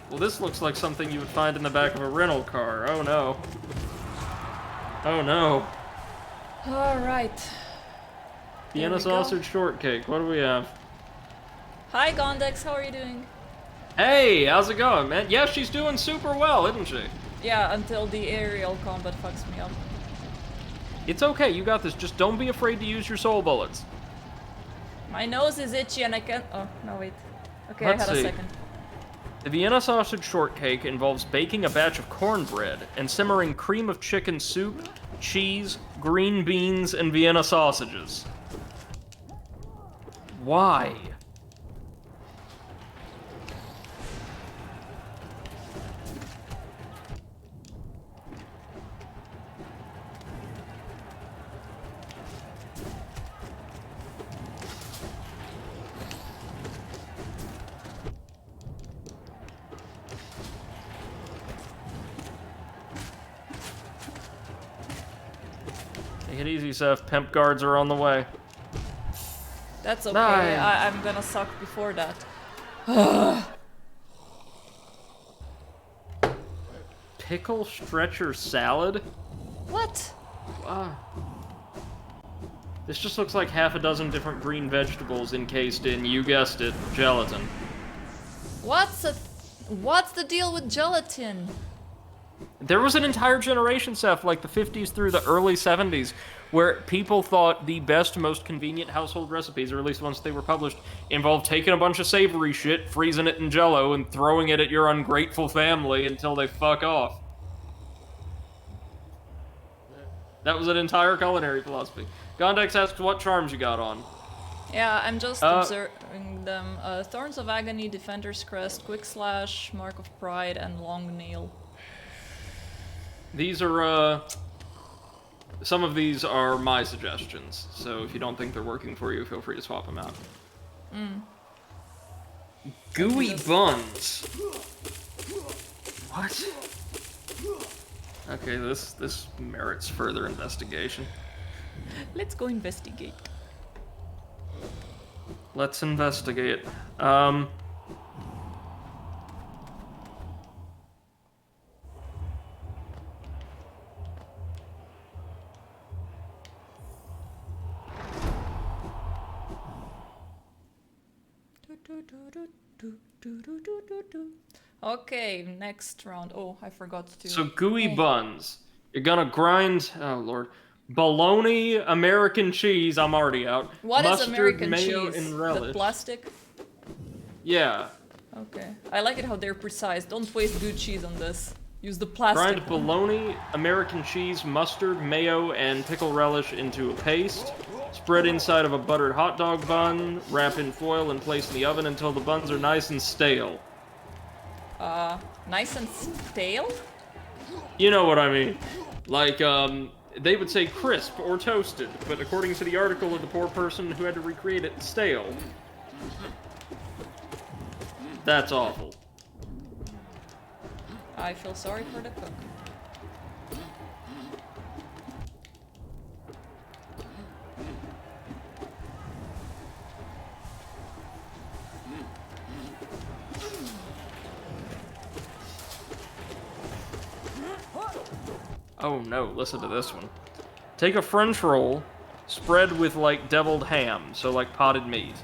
Well, this looks like something you would find in the back of a rental car. Oh no. Oh no. Alright. Vienna sausage shortcake. What do we have? Hi Gondex, how are you doing? Hey, how's it going, man? Yeah, she's doing super well, isn't she? Yeah, until the aerial combat fucks me up. It's okay, you got this. Just don't be afraid to use your soul bullets. My nose is itchy and I can't... Oh, no, wait. Okay, Let's I had see. a second. The Vienna sausage shortcake involves baking a batch of cornbread and simmering cream of chicken soup, cheese, green beans, and Vienna sausages. Why? Take it easy, Seth. Pimp guards are on the way. That's okay. Nine. I'm gonna suck before that. Pickle stretcher salad? What? This just looks like half a dozen different green vegetables encased in, you guessed it, gelatin. What's the deal with gelatin? There was an entire generation, Seth, like the 50s through the early 70s, where people thought the best, most convenient household recipes, or at least once they were published, involved taking a bunch of savory shit, freezing it in Jell-O, and throwing it at your ungrateful family until they fuck off. That was an entire culinary philosophy. Gondex asks what charms you got on. Yeah, I'm just observing them. Thorns of Agony, Defender's Crest, Quick Slash, Mark of Pride, and Long Nail. These are, some of these are my suggestions, so if you don't think they're working for you, feel free to swap them out. Gooey buns. What? Okay, this merits further investigation. Let's go investigate. Let's investigate. Okay, next round. Oh, I forgot to. So gooey buns. You're gonna grind. Oh lord. Bologna, American cheese. I'm already out. What Mustard, is American mayo, cheese? and relish. The plastic? Yeah. Okay. I like it how they're precise. Don't waste good cheese on this. Use the plastic. Grind bologna, American cheese, mustard, mayo, and pickle relish into a paste. Spread inside of a buttered hot dog bun. Wrap in foil and place in the oven until the buns are nice and stale. Nice and stale? You know what I mean. Like, they would say crisp or toasted, but according to the article of the poor person who had to recreate it, stale. That's awful. I feel sorry for the cook. Oh no, listen to this one. Take a French roll, spread with, like, deviled ham, so like potted meat.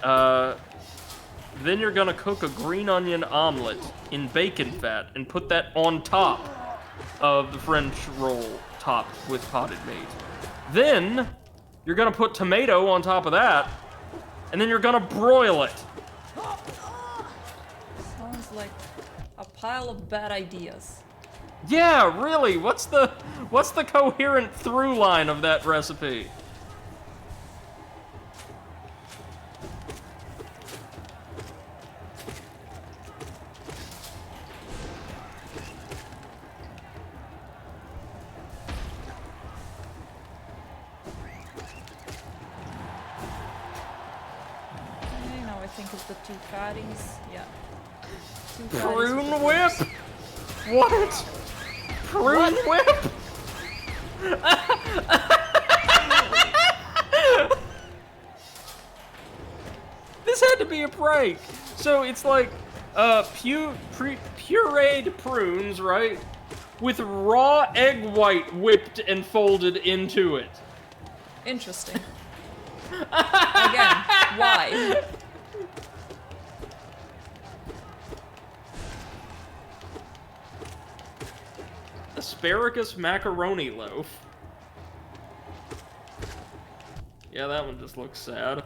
Then you're gonna cook a green onion omelet in bacon fat and put that on top of the French roll topped with potted meat. Then you're gonna put tomato on top of that, and then you're gonna broil it. Sounds like a pile of bad ideas. Yeah, really, what's the coherent through line of that recipe? Okay, now I think it's the two fatties. Yeah. Two fatties Prune with whip? What? Prune whip? This had to be a prank. So it's like pureed prunes, right? With raw egg white whipped and folded into it. Interesting. Again, why? Asparagus macaroni loaf. Yeah, that one just looks sad.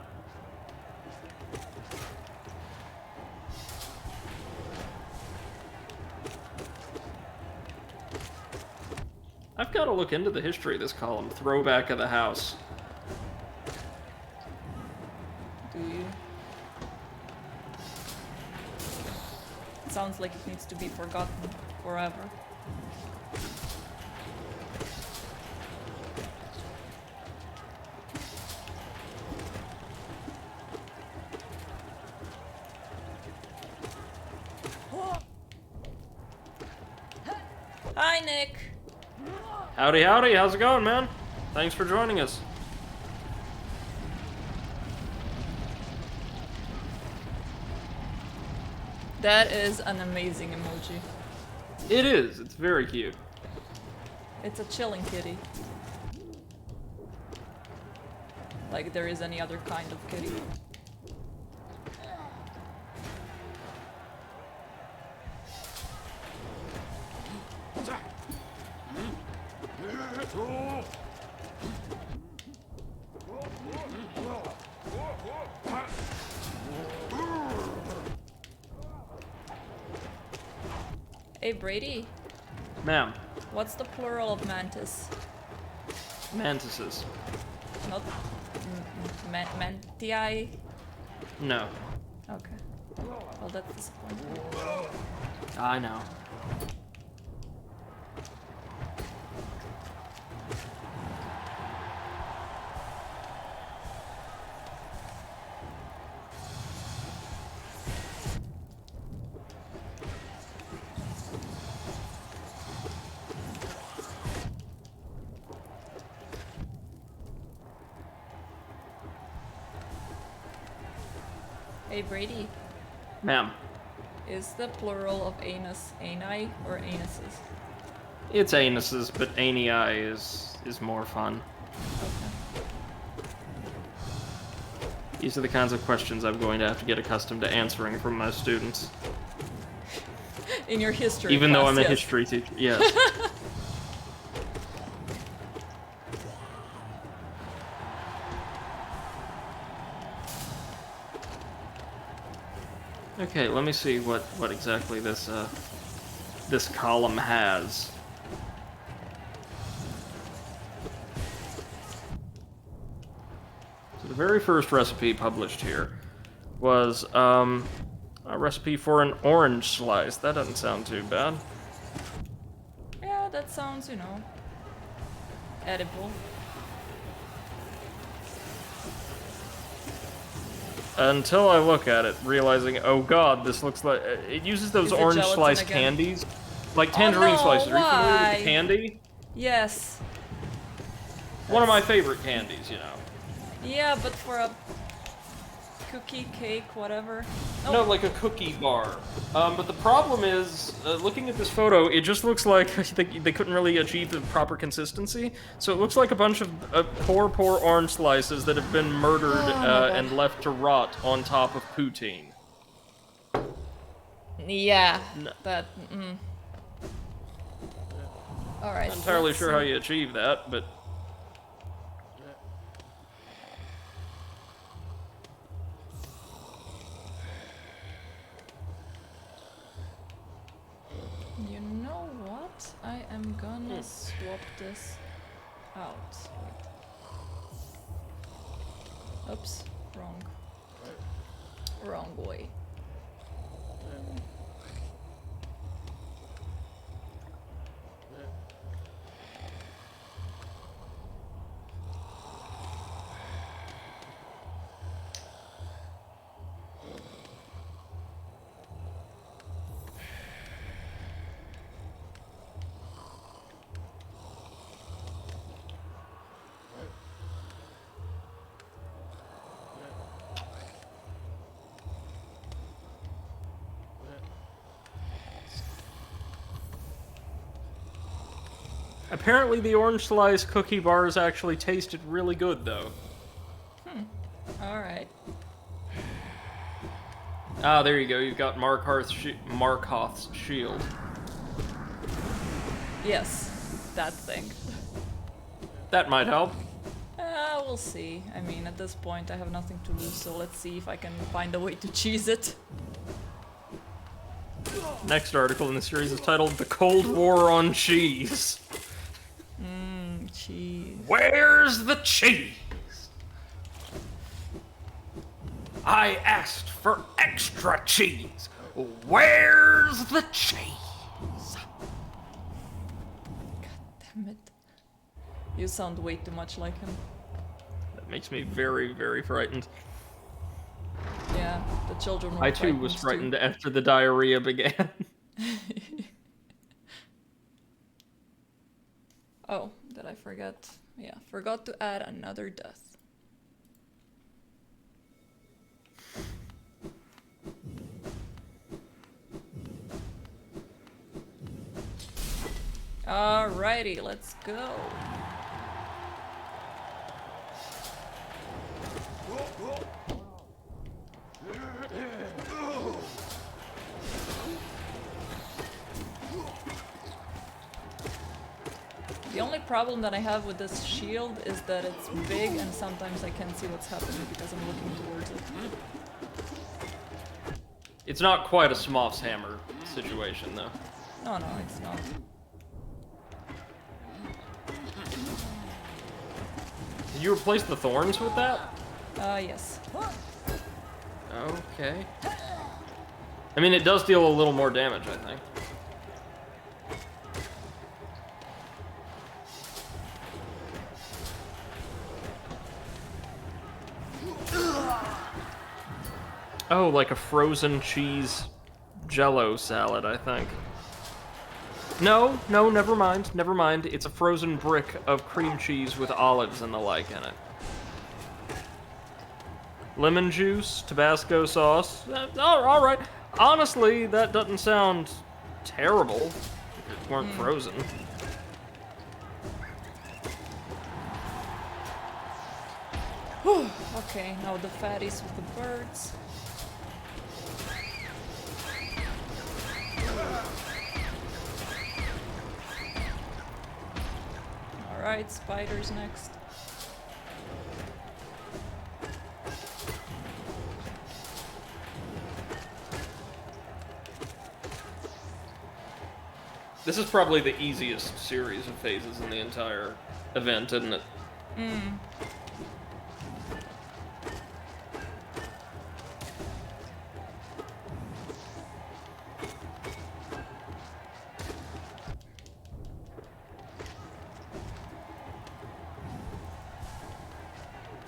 I've got to look into the history of this column. Throwback of the house. Do you? It sounds like it needs to be forgotten forever. Hi, Nick. Howdy, howdy. How's it going, man? Thanks for joining us. That is an amazing emoji. It is. It's very cute. It's a chilling kitty. Like there is any other kind of kitty. Hey Brady, Ma'am. what's the plural of mantis? Mantises. Not mantii? No. Okay. Well, that's disappointing. I know. Hey Brady, Ma'am. is the plural of anus ani or anuses? It's anuses, but anii is more fun. Okay. These are the kinds of questions I'm going to have to get accustomed to answering from my students. In your history Even class, though I'm a yes. history teacher. Yes. Okay, let me see what exactly this this column has. So the very first recipe published here was a recipe for an orange slice. That doesn't sound too bad. Yeah, that sounds, edible. Until I look at it, realizing, oh god, this looks like... It uses those Is it orange gelatin slice again? candies. Like tangerine no, slices. Are you familiar with why? the candy? Yes. One of my favorite candies, Yeah, but for a cookie, cake, whatever. Oh, No, like a cookie bar. But the problem is, looking at this photo, it just looks like they couldn't really achieve the proper consistency. So it looks like a bunch of poor orange slices that have been murdered God. and left to rot on top of poutine. Yeah. No. That. All right. Not entirely let's sure see. how you achieve that, but... You know what? I am gonna swap this out. Wait. Oops. Wrong way. Apparently the orange slice cookie bars actually tasted really good, though. Alright. Ah, there you go. You've got Markarth's shield. Yes. That thing. That might help. We'll see. I mean, at this point I have nothing to lose, so let's see if I can find a way to cheese it. Next article in the series is titled "The Cold War on Cheese." Where's the cheese? I asked for extra cheese. Where's the cheese? Damn it. You sound way too much like him. That makes me very, very frightened. Yeah, the children were I too was frightened after the diarrhea began. Oh, did I forget? Yeah, forgot to add another death. Alrighty, let's go. The only problem that I have with this shield is that it's big and sometimes I can't see what's happening because I'm looking towards it. It's not quite a Smoth's hammer situation, though. No, no, it's not. Did you replace the thorns with that? Yes. Okay. I mean, it does deal a little more damage, I think. Oh, like a frozen cheese jello salad, I think. No, never mind, never mind. It's a frozen brick of cream cheese with olives and the like in it. Lemon juice, Tabasco sauce. All right. Honestly, that doesn't sound terrible if it weren't frozen. Okay, now the fatties with the birds. Alright, spiders next. This is probably the easiest series of phases in the entire event, isn't it?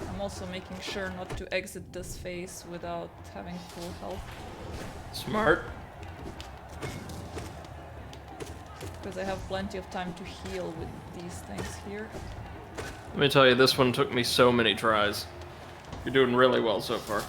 I'm also making sure not to exit this phase without having full health. Smart. Because I have plenty of time to heal with these things here. Let me tell you, this one took me so many tries. You're doing really well so far.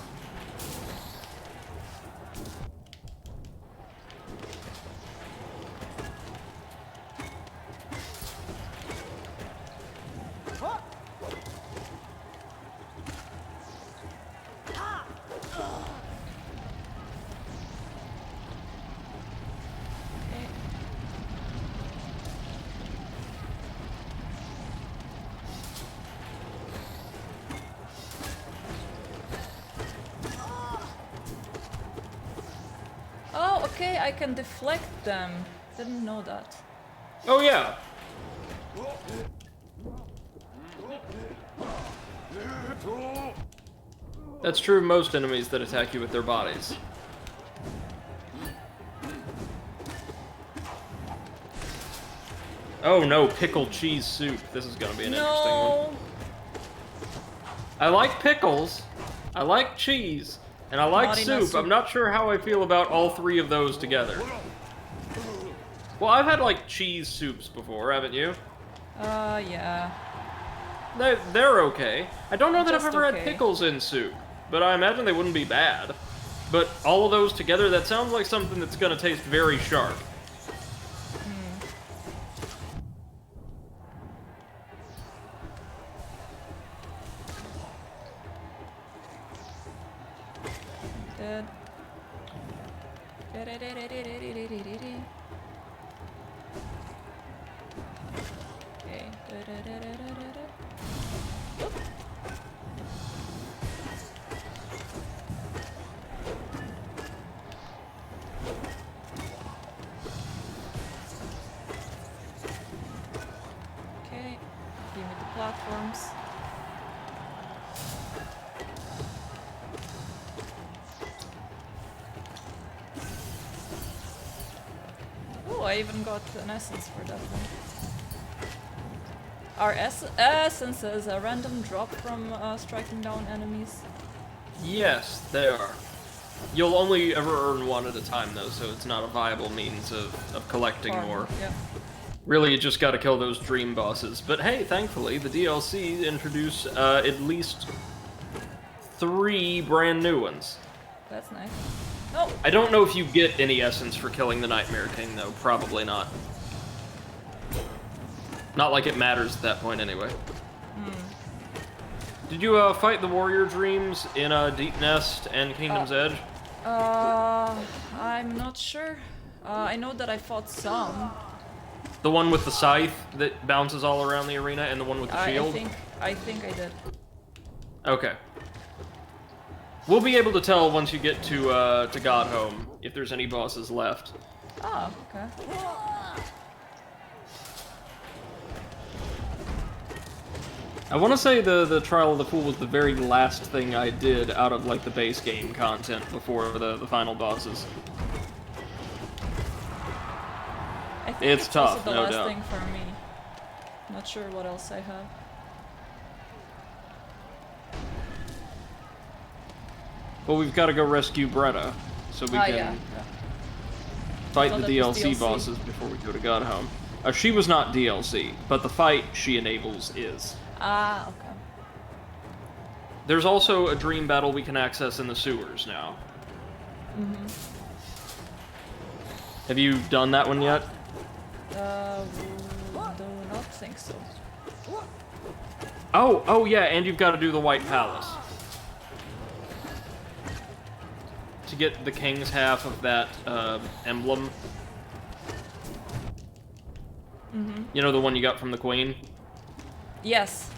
Oh, okay, I can deflect them. Didn't know that. Oh yeah. That's true of most enemies that attack you with their bodies. Oh no, pickled cheese soup. This is gonna be an interesting one. I like pickles, I like cheese, and I like soup. I'm not sure how I feel about all three of those together. Well, I've had like cheese soups before, haven't you? Yeah. They're okay. I don't know that I've Just ever okay. had pickles in soup, but I imagine they wouldn't be bad. But all of those together, that sounds like something that's gonna taste very sharp. Dead. Okay. Oop. Okay, give me the platform. Oh, I even got an essence for that one. Are essences a random drop from striking down enemies? Yes, they are. You'll only ever earn one at a time, though, so it's not a viable means of collecting more. Yeah. Really, you just gotta kill those dream bosses. But hey, thankfully, the DLC introduced at least 3 brand new ones. That's nice. No! I don't know if you get any essence for killing the Nightmare King, though. Probably not. Not like it matters at that point, anyway. Did you fight the Warrior Dreams in Deep Nest and Kingdom's Edge? I'm not sure. I know that I fought some. The one with the scythe that bounces all around the arena, and the one with the shield? I think I did. Okay. We'll be able to tell once you get to Godhome if there's any bosses left. Oh, okay. I want to say the Trial of the Fool was the very last thing I did out of like the base game content before the final bosses. I think It's tough, also the no last doubt. thing for me. Not sure what else I have. Well, we've got to go rescue Bretta, so we can Yeah. fight So the that was DLC DLC. bosses before we go to Godhome. She was not DLC, but the fight she enables is. Ah, okay. There's also a dream battle we can access in the sewers now. Mm-hmm. Have you done that one yet? Do not think so. Oh yeah, and you've got to do the White Palace. To get the king's half of that emblem. Mm-hmm. You know, the one you got from the queen? Yes.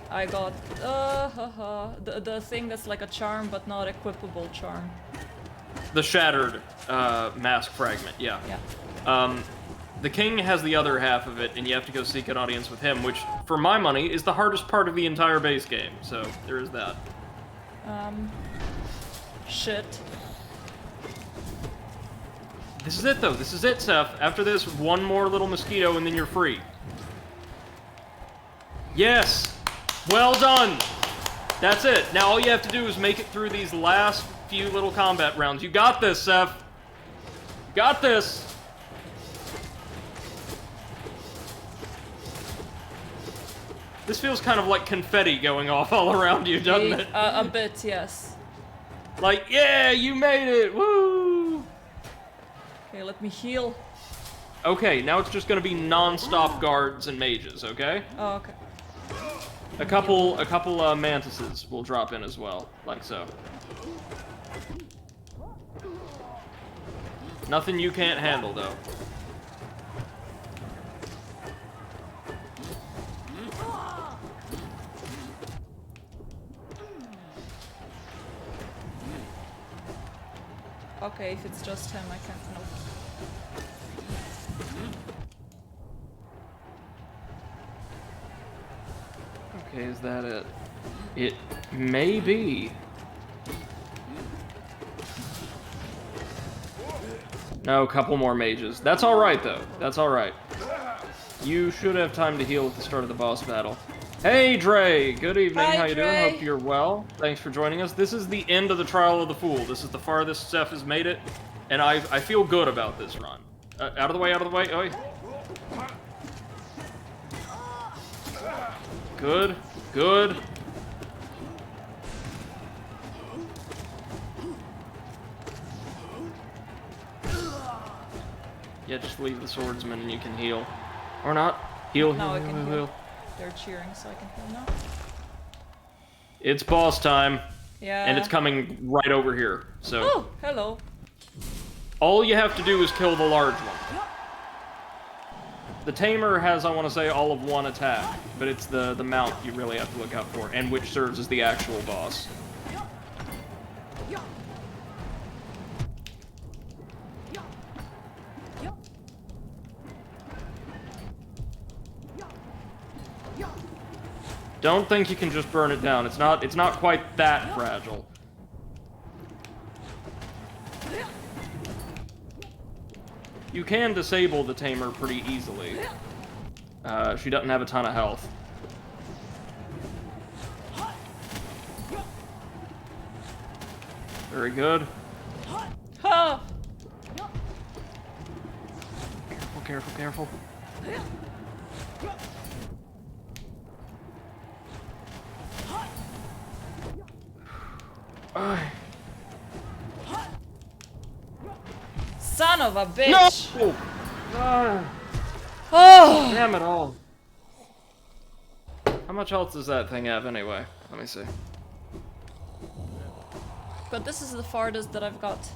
I got the thing that's like a charm but not equipable charm. The shattered mask fragment, yeah. Yeah. The king has the other half of it, and you have to go seek an audience with him, which, for my money, is the hardest part of the entire base game, so there is that. Shit. This is it, though. This is it, Seth. After this, one more little mosquito, and then you're free. Yes! Well done! That's it. Now all you have to do is make it through these last few little combat rounds. You got this, Seth. You got this. This feels kind of like confetti going off all around you, doesn't it? A bit, yes. Like, yeah, you made it! Woo! Okay, let me heal. Okay, now it's just gonna be non-stop guards and mages, okay? Oh, okay. A couple mantises will drop in as well, like so. Nothing you can't handle, though. Okay, if it's just him, I can't. No. Okay, is that it? It may be. No, a couple more mages. That's alright, though. That's alright. You should have time to heal at the start of the boss battle. Hey, Dre! Good evening. Hi, How you Dre. doing? Hope you're well. Thanks for joining us. This is the end of the Trial of the Fool. This is the farthest Seth has made it, and I feel good about this run. Out of the way, out of the way. Oi. Good. Good. Yeah, just leave the swordsman and you can heal. Or not. Heal, Now I heal, can heal, heal. heal. They're cheering, so I can heal now. It's boss time. Yeah. And it's coming right over here. So Oh, hello. all you have to do is kill the large one. The tamer has, I want to say, all of one attack, but it's the mount you really have to look out for, and which serves as the actual boss. Don't think you can just burn it down. It's not quite that fragile. You can disable the tamer pretty easily. She doesn't have a ton of health. Very good. Ha! Careful, careful, careful. Son of a bitch! No! Oh! Damn it all. How much health does that thing have anyway? Let me see. But this is the farthest that I've got.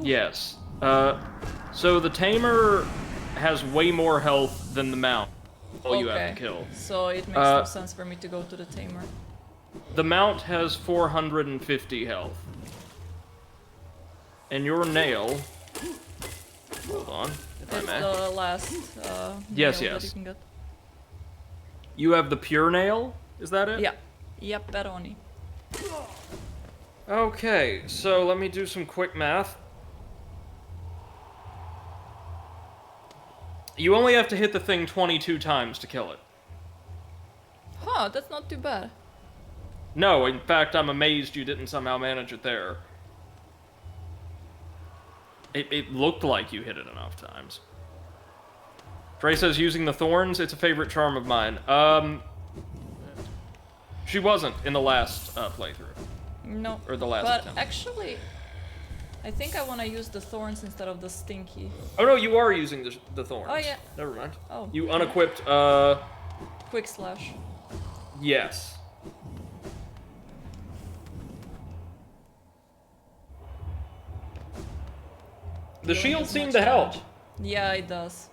Yes. So the tamer has way more health than the mount. All you have to kill. So it makes no sense for me to go to the tamer. The mount has 450 health. And your nail... Hold on, if I It's may. the last Yes, nail yes. that you can get. You have the pure nail? Is that it? Yeah. Yep, Peroni. Okay, so let me do some quick math. You only have to hit the thing 22 times to kill it. Huh, that's not too bad. No, in fact, I'm amazed you didn't somehow manage it there. It looked like you hit it enough times. Trey says, using the thorns, it's a favorite charm of mine. She wasn't in the last playthrough. No. Or the last But attempt. actually, I think I want to use the thorns instead of the stinky. Oh no, you are using the thorns. Oh, yeah. Never mind. Oh. You unequipped, Quick slash. yes. The Doing shield as seemed much to help. damage. Yeah, it does.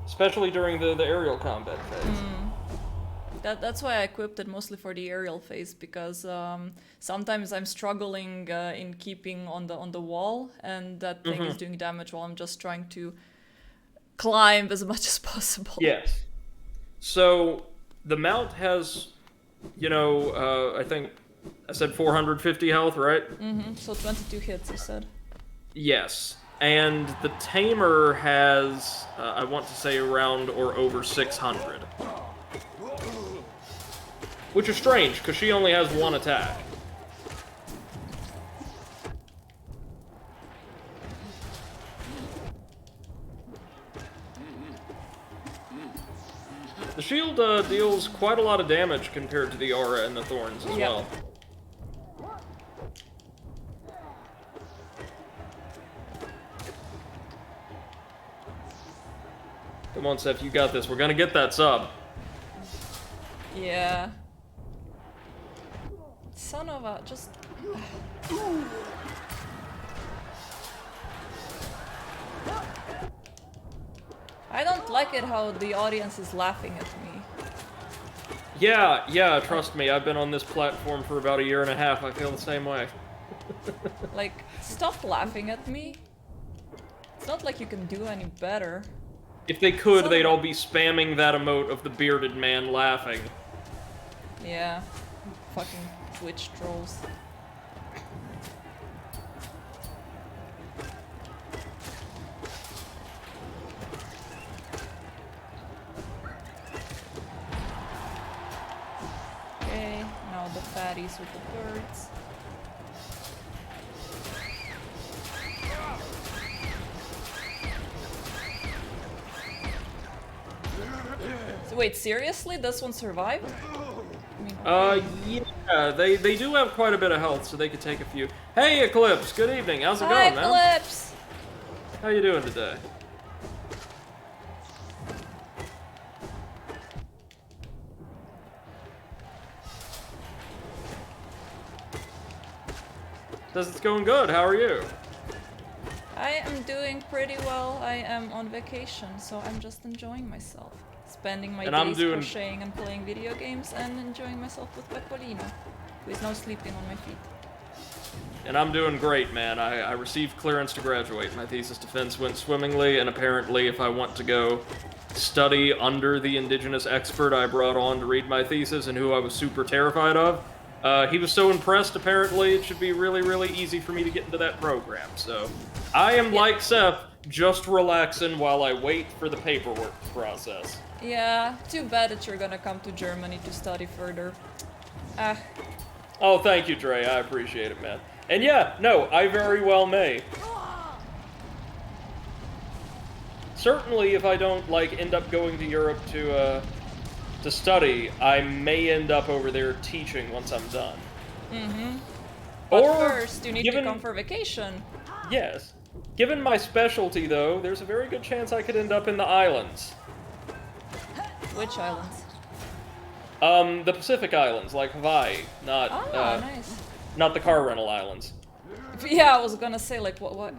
Especially during the aerial combat phase. That's why I equipped it mostly for the aerial phase, because sometimes I'm struggling in keeping on the wall, and that thing is doing damage while I'm just trying to climb as much as possible. Yes. So, the mount has, I think I said 450 health, right? So 22 hits, you said. Yes. And the tamer has, I want to say around or over 600. Which is strange, because she only has one attack. The shield deals quite a lot of damage compared to the aura and the thorns as well. Come on, Seth, you got this. We're gonna get that sub. Yeah. Son of a... just... I don't like it how the audience is laughing at me. Yeah, trust me, I've been on this platform for about a year and a half. I feel the same way. Like, stop laughing at me. It's not like you can do any better. If they could, they'd all be spamming that emote of the bearded man laughing. Yeah. Fucking Twitch trolls. Okay, now the fatties with the birds. So wait, seriously? This one survived? I mean, Yeah, they do have quite a bit of health, so they could take a few. Hey, Eclipse, good evening. How's it going, man? Hi, Eclipse! How you doing today? Says it's going good. How are you? I am doing pretty well. I am on vacation, so I'm just enjoying myself. Spending my days crocheting and playing video games and enjoying myself with Pecolino, who is now sleeping on my feet. And I'm doing great, man. I received clearance to graduate. My thesis defense went swimmingly, and apparently if I want to go study under the indigenous expert I brought on to read my thesis and who I was super terrified of, he was so impressed, apparently it should be really, really easy for me to get into that program. So, I am like Seth, just relaxing while I wait for the paperwork process. Yeah, too bad that you're gonna come to Germany to study further. Ah. Oh, thank you, Dre. I appreciate it, man. And yeah, no, I very well may. Certainly, if I don't, like, end up going to Europe to study, I may end up over there teaching once I'm done. Mm-hmm. But Or, first, you need to come for vacation. Yes. Given my specialty, though, there's a very good chance I could end up in the islands. Which islands? The Pacific Islands, like Hawaii, not, nice. not the car rental islands. Yeah, I was gonna say, like, what?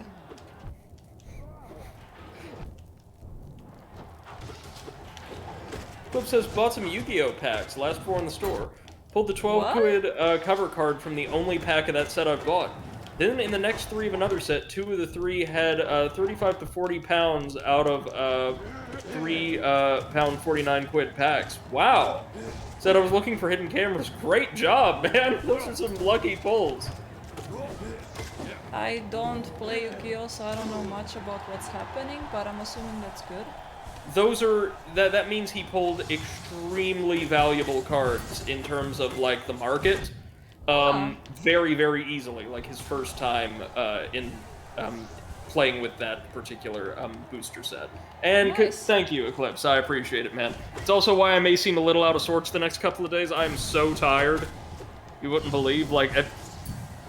Flip says, bought some Yu-Gi-Oh packs, last 4 in the store. Pulled the 12 What? quid cover card from the only pack of that set I've bought. Then in the next 3 of another set, 2 of the 3 had 35 to 40 pounds out of 3 pound 49 quid packs. Wow. Said I was looking for hidden cameras. Great job, man. Those are some lucky pulls. I don't play Yu-Gi-Oh, so I don't know much about what's happening, but I'm assuming that's good. Those are that means he pulled extremely valuable cards in terms of like the market. Very, very easily, like his first time in playing with that particular booster set. And Nice. thank you, Eclipse. I appreciate it, man. It's also why I may seem a little out of sorts the next couple of days. I'm so tired. You wouldn't believe, like,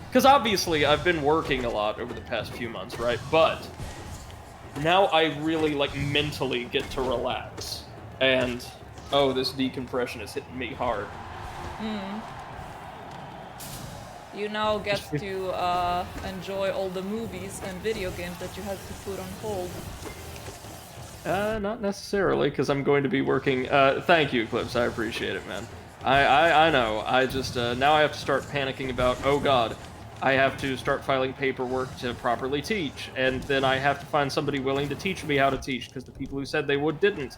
because obviously I've been working a lot over the past few months, right? But now I really, like, mentally get to relax. And, oh, this decompression is hitting me hard. You now get to enjoy all the movies and video games that you had to put on hold. Not necessarily, because I'm going to be working. Thank you, Eclipse. I appreciate it, man. I know. I just now I have to start panicking about. Oh God, I have to start filing paperwork to properly teach, and then I have to find somebody willing to teach me how to teach, because the people who said they would didn't.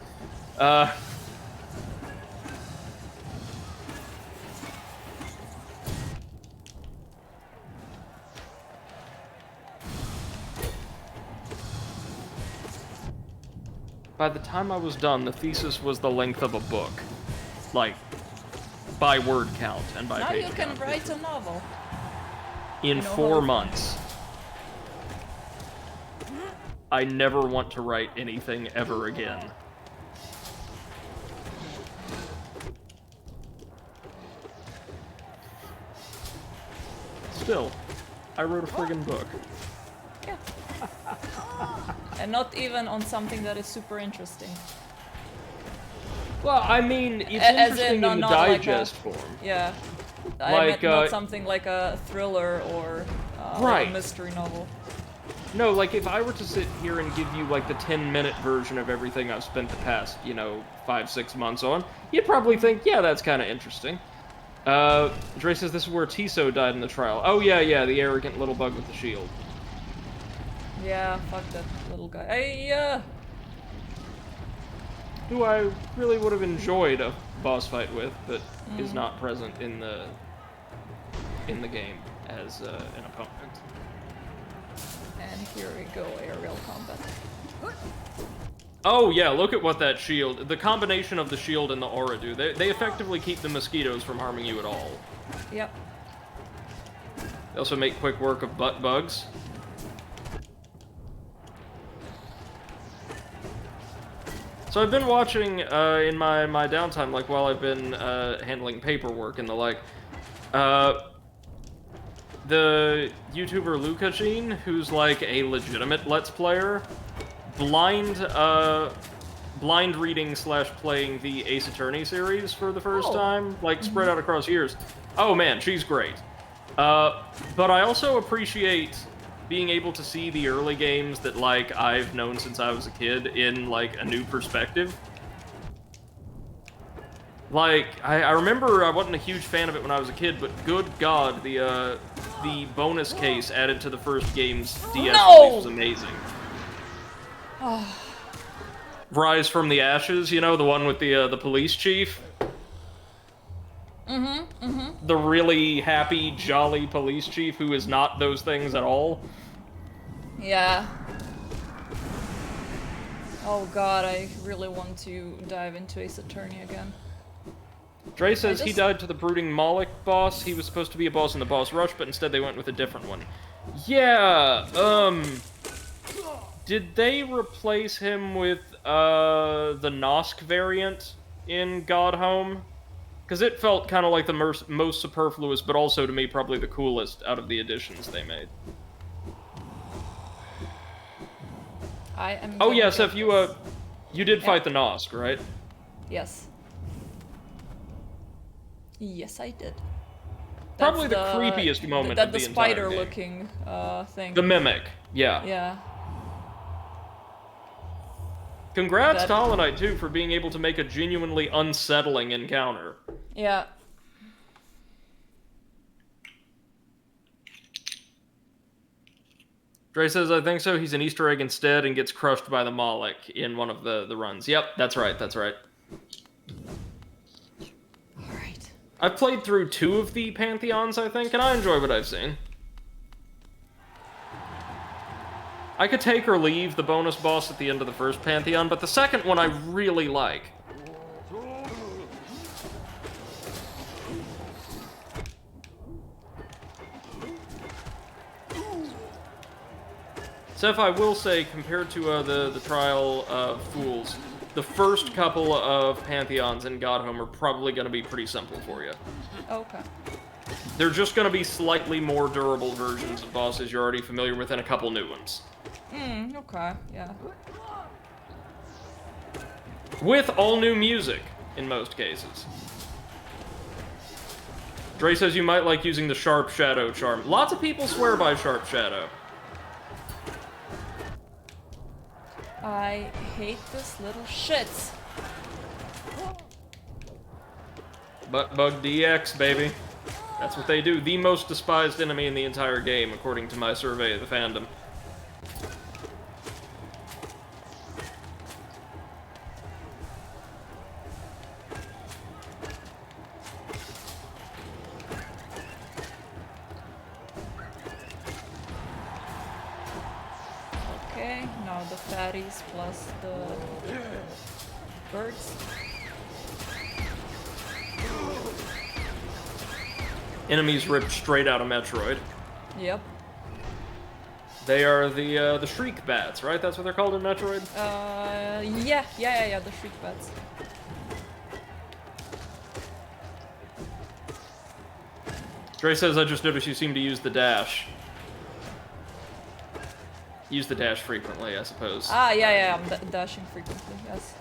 By the time I was done, the thesis was the length of a book. Like, by word count and by Now page you can count. write a novel. In You know 4 how- months. I never want to write anything ever again. Still, I wrote a friggin' book. Yeah. And not even on something that is super interesting. Well, I mean, it's As interesting in, in the not like digest form. Yeah. I Like, meant not something like a thriller or like Right. a mystery novel. No, like, if I were to sit here and give you, like, the 10-minute version of everything I've spent the past, 5-6 months on, you'd probably think, yeah, that's kind of interesting. Dre says this is where Tiso died in the trial. Oh, yeah, the arrogant little bug with the shield. Yeah, fuck that little guy. Who I really would have enjoyed a boss fight with, but is not present in the game as an opponent. And here we go, aerial combat. Oh yeah, look at what that shield, the combination of the shield and the aura do. They effectively keep the mosquitoes from harming you at all. Yep. They also make quick work of butt bugs. So I've been watching in my downtime, like while I've been handling paperwork and the like, the YouTuber Lucachine, who's like a legitimate Let's Player, blind reading / playing the Ace Attorney series for the first time, like spread out across years. Oh man, she's great. But I also appreciate being able to see the early games that, like, I've known since I was a kid in, like, a new perspective. Like, I remember I wasn't a huge fan of it when I was a kid, but good God, the bonus case added to the first game's DS release was amazing. Rise from the Ashes, the one with the police chief? The really happy, jolly police chief who is not those things at all. Yeah. Oh god, I really want to dive into Ace Attorney again. Dre says he died to the Brooding Moloch boss. He was supposed to be a boss in the boss rush, but instead they went with a different one. Yeah, did they replace him with, the Nosk variant in God Home? Because it felt kind of like the most superfluous, but also, to me, probably the coolest out of the additions they made. Oh yeah, Seth, you did fight the Nosk, right? Yes. Yes, I did. Probably the creepiest moment of the entire game. The spider-looking thing. The Mimic, yeah. Yeah. Congrats to Hollow Knight, too, for being able to make a genuinely unsettling encounter. Yeah. Dre says, I think so. He's an Easter egg instead and gets crushed by the Moloch in one of the runs. Yep, that's right, that's right. Alright. I've played through 2 of the Pantheons, I think, and I enjoy what I've seen. I could take or leave the bonus boss at the end of the first Pantheon, but the second one I really like. Seth, I will say, compared to the Trial of Fools, the first couple of Pantheons in God Home are probably going to be pretty simple for you. Okay. They're just going to be slightly more durable versions of bosses you're already familiar with and a couple new ones. Okay, yeah. With all new music, in most cases. Dre says you might like using the Sharp Shadow charm. Lots of people swear by Sharp Shadow. I hate this little shit. Buttbug DX, baby. That's what they do. The most despised enemy in the entire game, according to my survey of the fandom. Okay, now the fatties plus the birds. Enemies ripped straight out of Metroid. Yep. They are the Shriek Bats, right? That's what they're called in Metroid? Yeah, the Shriek Bats. Dre says, I just noticed you seem to use the dash. Use the dash frequently, I suppose. Yeah, I'm dashing frequently, yes.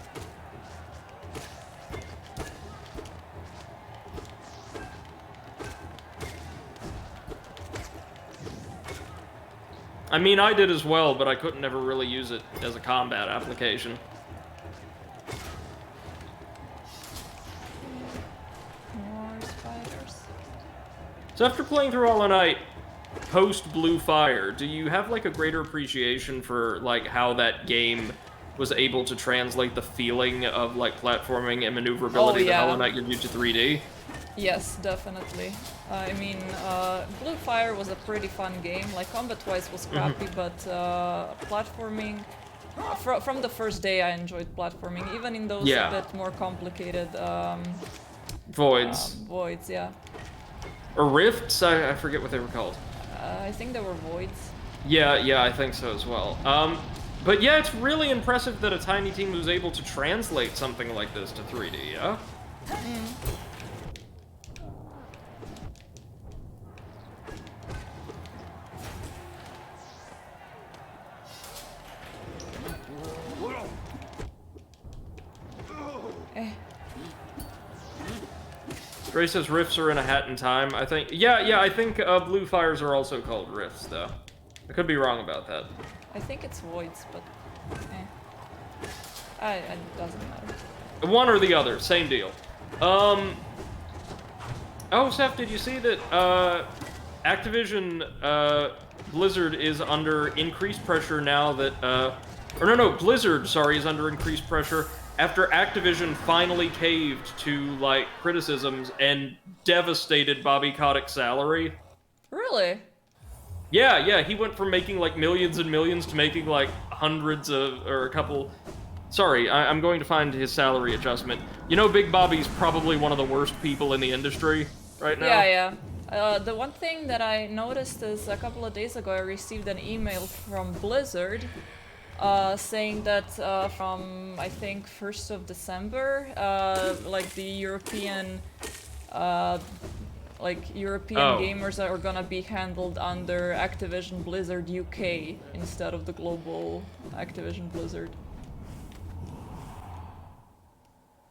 I mean, I did as well, but I couldn't ever really use it as a combat application. More spiders. So after playing through Hollow Knight, post Blue Fire, do you have, like, a greater appreciation for, like, how that game was able to translate the feeling of, like, platforming and maneuverability that Hollow Knight gives you to 3D? Yes, definitely. I mean, Blue Fire was a pretty fun game. Like, combat-wise was crappy, but platforming... From the first day I enjoyed platforming, even in those a bit more complicated... Voids. Voids, yeah. Or rifts? I forget what they were called. I think they were voids. Yeah, I think so as well. But yeah, it's really impressive that a tiny team was able to translate something like this to 3D, yeah? Ray says rifts are in a hat in time. I think, yeah, I think blue fires are also called rifts, though. I could be wrong about that. I think it's voids, but it doesn't matter. One or the other, same deal. Oh, Seth, did you see that Activision Blizzard is under increased pressure now that Blizzard, sorry, is under increased pressure after Activision finally caved to, like, criticisms and devastated Bobby Kotick's salary? Really? Yeah, he went from making, like, millions and millions to making, like, hundreds of, or a couple, Sorry, I'm going to find his salary adjustment. You know, Big Bobby's probably one of the worst people in the industry right now. Yeah, yeah. The one thing that I noticed is a couple of days ago I received an email from Blizzard saying that from, I think, 1st of December, like the European gamers are gonna be handled under Activision Blizzard UK instead of the global Activision Blizzard.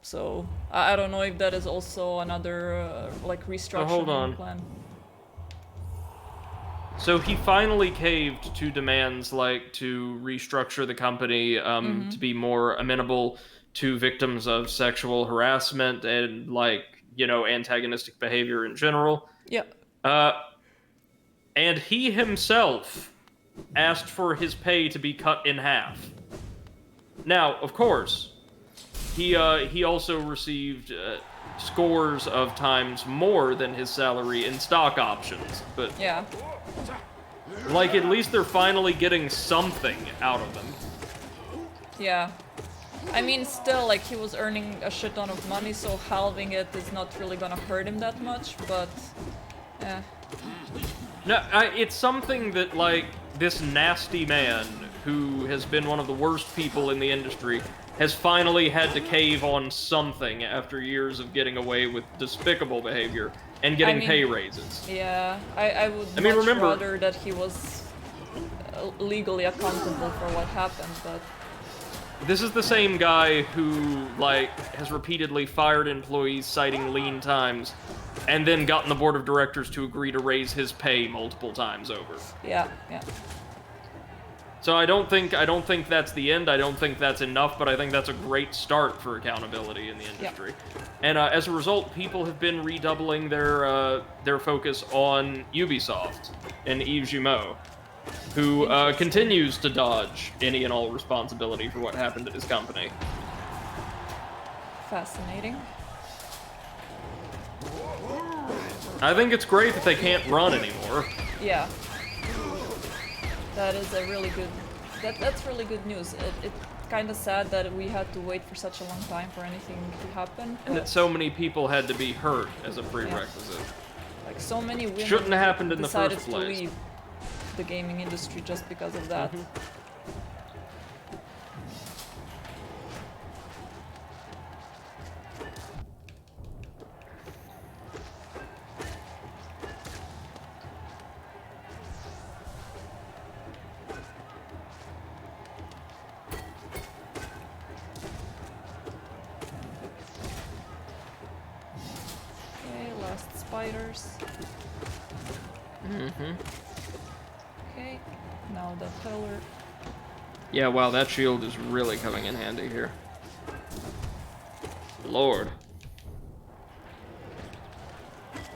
So I don't know if that is also another like restructuring plan. So he finally caved to demands like to restructure the company to be more amenable to victims of sexual harassment and like, you know, antagonistic behavior in general. Yeah. And he himself asked for his pay to be cut in half. Now, of course, he also received scores of times more than his salary in stock options, but yeah, like at least they're finally getting something out of them. Yeah. I mean, still, like, he was earning a shit ton of money, so halving it is not really gonna hurt him that much, but yeah. No, it's something that, like, this nasty man, who has been one of the worst people in the industry, has finally had to cave on something after years of getting away with despicable behavior and getting pay raises. Yeah, I would much rather that he was legally accountable for what happened, but... This is the same guy who, like, has repeatedly fired employees citing lean times, and then gotten the board of directors to agree to raise his pay multiple times over. Yeah, yeah. So I don't think that's the end. I don't think that's enough, but I think that's a great start for accountability in the industry. Yeah. And as a result, people have been redoubling their focus on Ubisoft and Yves Guillemot, who continues to dodge any and all responsibility for what happened at his company. Fascinating. I think it's great that they can't run anymore. Yeah. That is a really good... That's really good news. It's kind of sad that we had to wait for such a long time for anything to happen. And that so many people had to be hurt as a prerequisite. Yeah. Like, so many women shouldn't have happened in the first place. Decided to leave the gaming industry just because of that. Mm-hmm. Spiders. Mm-hmm. Okay, now the pillar. Yeah, wow, that shield is really coming in handy here. Lord.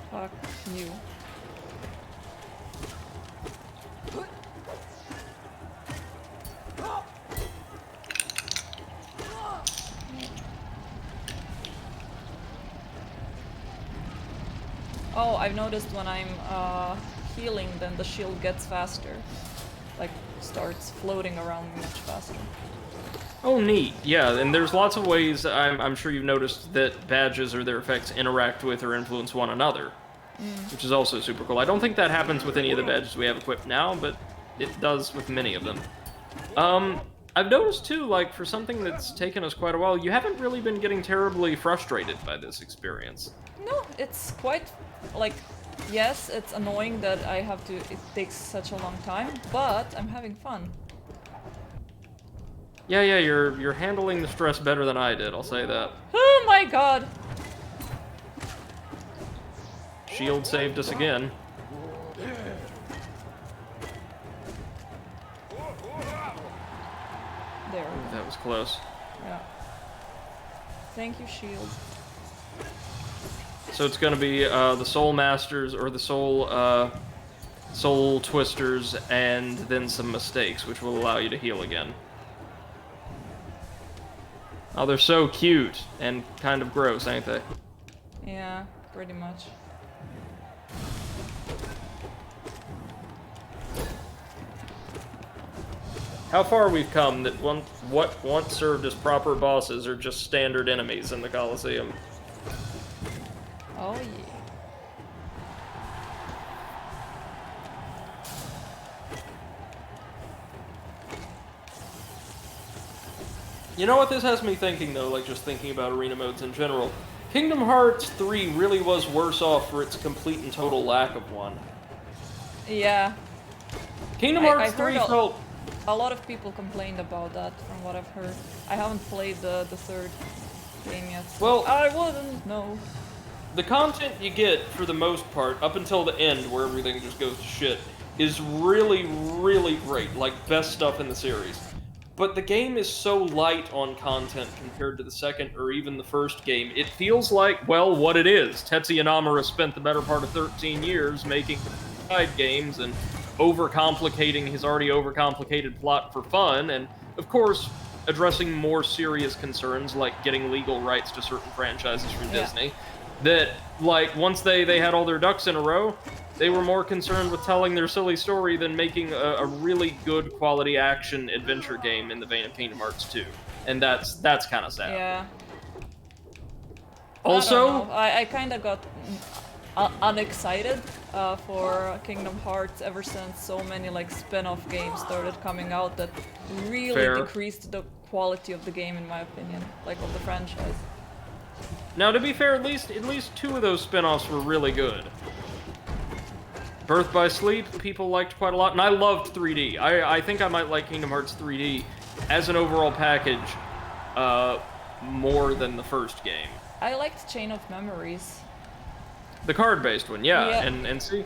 Fuck you. Oh, I've noticed when I'm healing, then the shield gets faster. Like, starts floating around much faster. Oh, neat. Yeah, and there's lots of ways, I'm sure you've noticed, that badges or their effects interact with or influence one another. Which is also super cool. I don't think that happens with any of the badges we have equipped now, but it does with many of them. I've noticed, too, like, for something that's taken us quite a while, you haven't really been getting terribly frustrated by this experience. No, it's quite... like, yes, it's annoying that it takes such a long time, but I'm having fun. Yeah, you're handling the stress better than I did, I'll say that. Oh my god! Shield saved us again. There. Ooh, that was close. Yeah. Thank you, shield. So it's going to be the Soul Masters, or the Soul Twisters, and then some mistakes, which will allow you to heal again. Oh, they're so cute, and kind of gross, ain't they? Yeah, pretty much. How far we've come that what once served as proper bosses are just standard enemies in the Colosseum. Oh yeah. You know what this has me thinking, though, like just thinking about arena modes in general? Kingdom Hearts 3 really was worse off for its complete and total lack of one. Yeah. Kingdom Hearts I 3 heard felt... a lot of people complained about that, from what I've heard. I haven't played the third game yet, so Well, I wouldn't know. The content you get, for the most part, up until the end, where everything just goes to shit, is really, really great. Like, best stuff in the series. But the game is so light on content compared to the second or even the first game. It feels like, well, what it is. Tetsuya Nomura spent the better part of 13 years making side games and overcomplicating his already overcomplicated plot for fun, and, of course, addressing more serious concerns like getting legal rights to certain franchises from Disney. That, like, once they had all their ducks in a row, they were more concerned with telling their silly story than making a really good quality action adventure game in the vein of Kingdom Hearts 2. And that's kind of sad. Yeah. Also, I kind of got unexcited for Kingdom Hearts ever since so many like spin-off games started coming out that really decreased the quality of the game, in my opinion, like of the franchise. Now, to be fair, at least two of those spin-offs were really good. Birth by Sleep, people liked quite a lot, and I loved 3D. I think I might like Kingdom Hearts 3D as an overall package more than the first game. I liked Chain of Memories. The card-based one, yeah. And see,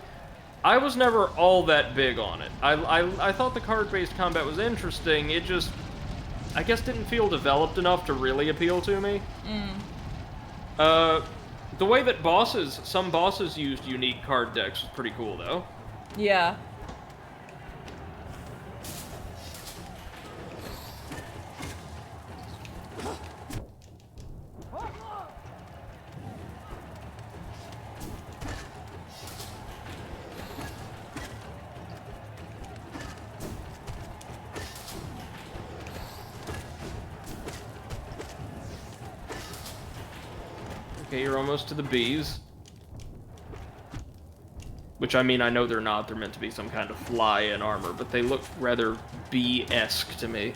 I was never all that big on it. I thought the card-based combat was interesting, it just, I guess, didn't feel developed enough to really appeal to me. The way that some bosses used unique card decks was pretty cool, though. Yeah. Okay, you're almost to the bees. Which, I mean, I know they're not. They're meant to be some kind of fly in armor, but they look rather bee-esque to me.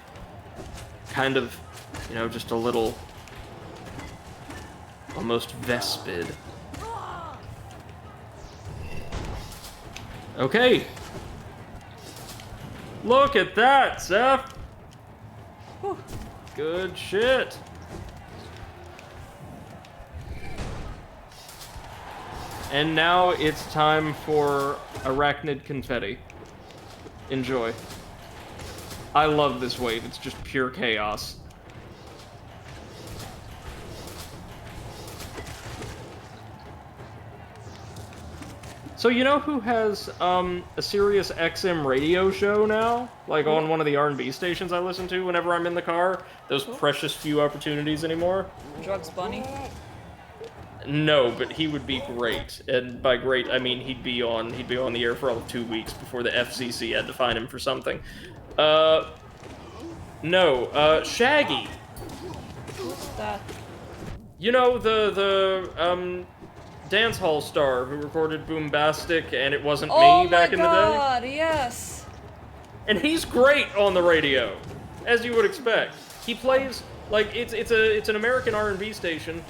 Kind of, you know, just a little... almost vespid. Okay. Look at that, Zeph! Whew. Good shit. And now it's time for arachnid confetti. Enjoy. I love this wave, it's just pure chaos. So you know who has a Sirius XM radio show now? Like on one of the R&B stations I listen to whenever I'm in the car? Those precious few opportunities anymore? Drugs Bunny. No, but he would be great, and by great I mean he'd be on the air for all of 2 weeks before the FCC had to fine him for something. No, Shaggy. What's that? You know the dance hall star who recorded Boombastic and It Wasn't Me back in the day? Oh my god, yes. And he's great on the radio, as you would expect. He plays like it's an American R&B station.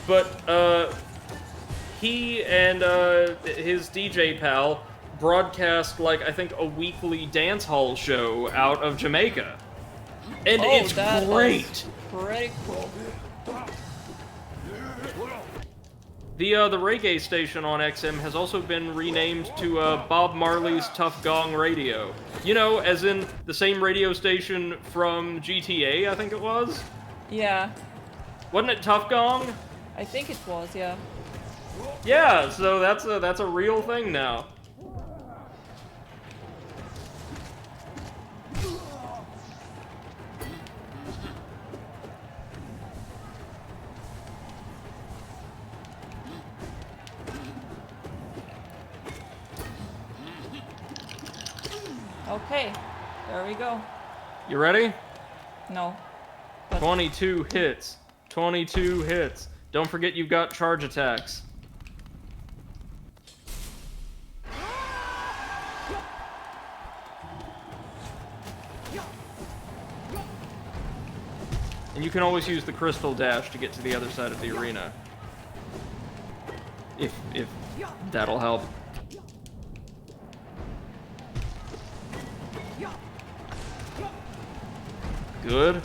But, he and, his DJ pal broadcast, like, I think a weekly dance hall show out of Jamaica. And it's great! Pretty cool. The reggae station on XM has also been renamed to, Bob Marley's Tough Gong Radio. You know, as in the same radio station from GTA, I think it was? Yeah. Wasn't it Tough Gong? I think it was, yeah. Yeah, so that's a real thing now. Okay, there we go. You ready? No. But 22 hits. 22 hits. Don't forget you've got charge attacks. And you can always use the crystal dash to get to the other side of the arena. If that'll help. Good.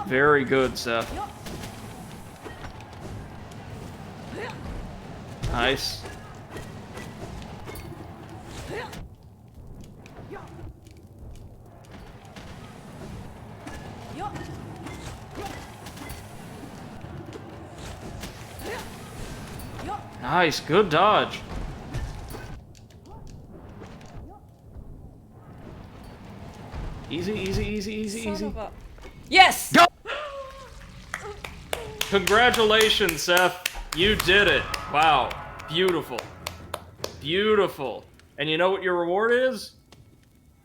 Very good, Seth. Nice. Nice, good dodge. Easy, easy, easy, easy, easy. Yes! Go! Congratulations, Seth. You did it. Wow. Beautiful. Beautiful. And you know what your reward is?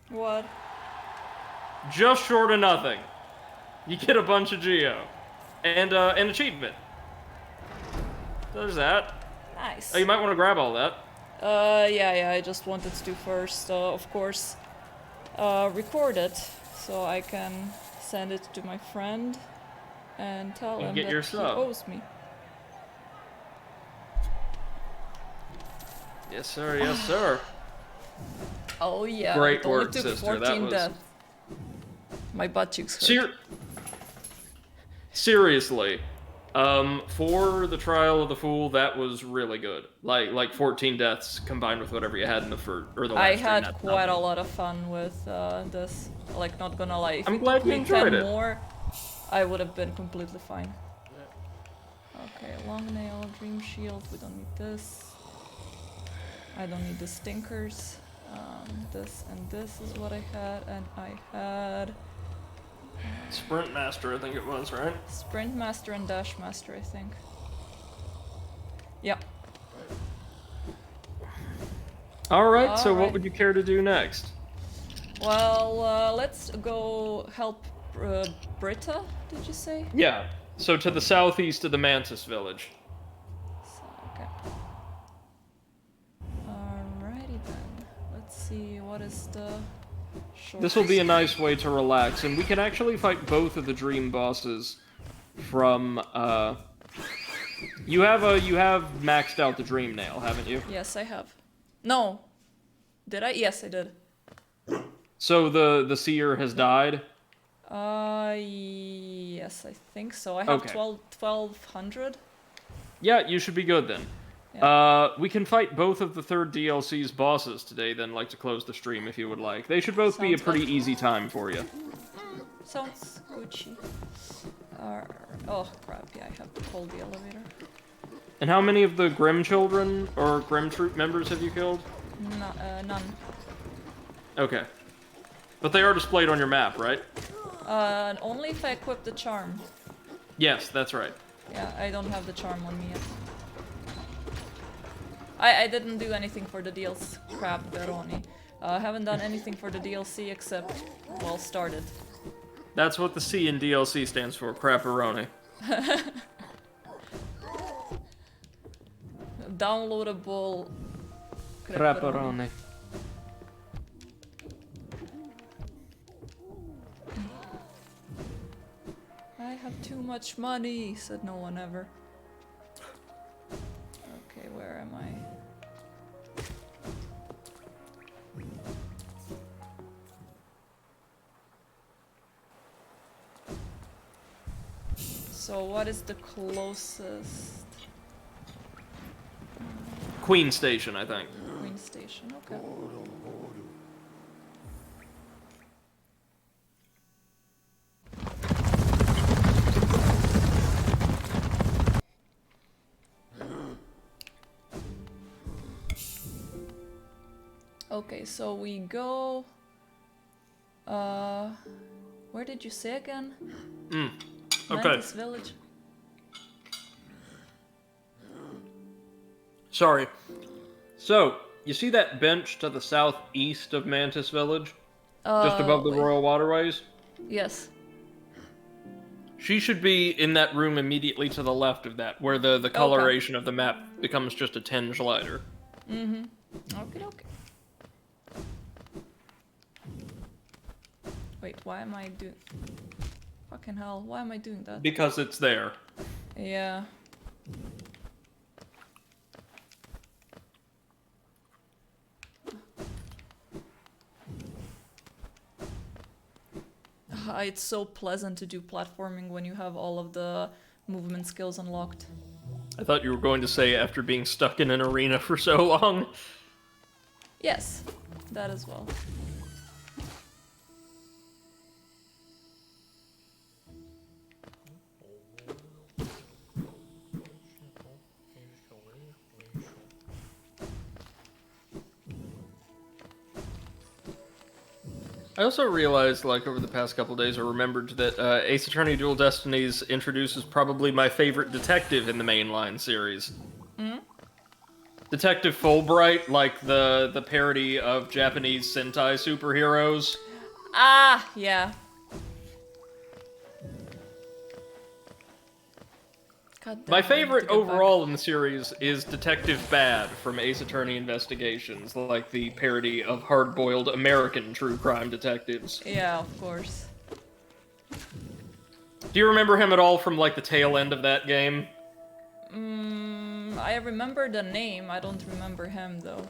What? Just short of nothing. You get a bunch of Geo. And an achievement. There's that. Nice. Oh, you might want to grab all that. Yeah, I just wanted to first, of course, record it so I can send it to my friend and tell him get that your he sub. owes me. Yes, sir, yes, sir. Oh yeah, Great it only work, took sister. 14 That was... deaths. My butt cheeks hurt. Seriously. For the Trial of the Fool, that was really good. Like 14 deaths combined with whatever you had in the first or the last I stream, had that's quite a nothing. lot of fun with this. Like, not gonna lie, if I'm it glad took you me enjoyed 10 it. more, I would have been completely fine. Okay, long nail, dream shield. We don't need this. I don't need the stinkers. This and this is what I had, and I had Sprint Master, I think it was, right? Sprint Master and Dash Master, I think. Yeah. Alright, so Alright. what would you care to do next? Well, let's go help Britta, did you say? Yeah, so to the southeast of the Mantis Village. So, okay. Alrighty then. Let's see, what is the short... This will be a nice way to relax, and we can actually fight both of the dream bosses from, You have maxed out the dream nail, haven't you? Yes, I have. No. Did I? Yes, I did. So the seer has died? Yes, I think so. I have Okay. 1200. Yeah, you should be good then. Yeah. We can fight both of the third DLC's bosses today, then, like, to close the stream if you would like. They should both be a Sounds pretty good. easy time for you. Sounds Gucci. Oh crap, yeah, I have to hold the elevator. And how many of the Grim children, or Grim troop members have you killed? No, none. Okay. But they are displayed on your map, right? Only if I equip the charm. Yes, that's right. Yeah, I don't have the charm on me yet. I didn't do anything for the DLC. Crap, Veroni. I haven't done anything for the DLC except, well, started. That's what the C in DLC stands for, crapperoni. Downloadable... Crapperoni. I have too much money, said no one ever. Okay, where am I? So what is the closest? Queen Station, I think. Queen Station, okay. Okay, so we go... where did you say again? Okay. Mantis Village? Sorry. So, you see that bench to the southeast of Mantis Village? Just above the Wait. Royal Waterways? Yes. She should be in that room immediately to the left of that, where the coloration of the map becomes just a tinge lighter. Mm-hmm. Okay, okay. Wait, why am I doing... Fucking hell, why am I doing that? Because it's there. Yeah. It's so pleasant to do platforming when you have all of the movement skills unlocked. I thought you were going to say after being stuck in an arena for so long. Yes, that as well. I also realized, like, over the past couple days, I remembered that Ace Attorney Dual Destinies introduces probably my favorite detective in the mainline series. Mm-hmm. Detective Fulbright, like the parody of Japanese Sentai superheroes. Ah, yeah. God damn, My I need favorite to get overall in the series is Detective Bad from Ace Attorney Investigations, like the parody of hard-boiled American true crime detectives. back. Yeah, of course. Do you remember him at all from, like, the tail end of that game? I remember the name, I don't remember him though.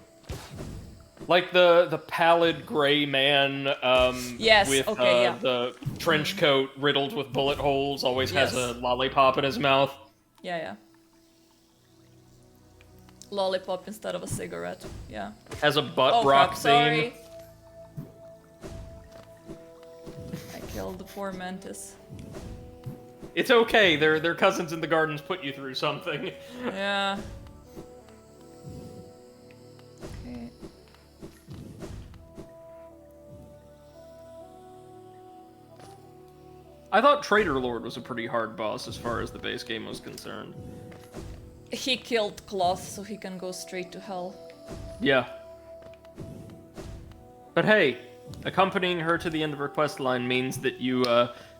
Like the pallid gray man Yes, with okay, yeah. the trench coat riddled with bullet holes, always has Yes. a lollipop in his mouth. Yeah, yeah. Lollipop instead of a cigarette. Yeah. Has a butt Oh rock crap, theme. sorry. I killed the poor mantis. It's okay, their cousins in the gardens put you through something. Yeah. Okay. I thought Traitor Lord was a pretty hard boss as far as the base game was concerned. He killed Cloth so he can go straight to hell. Yeah. But hey, accompanying her to the end of her quest line means that you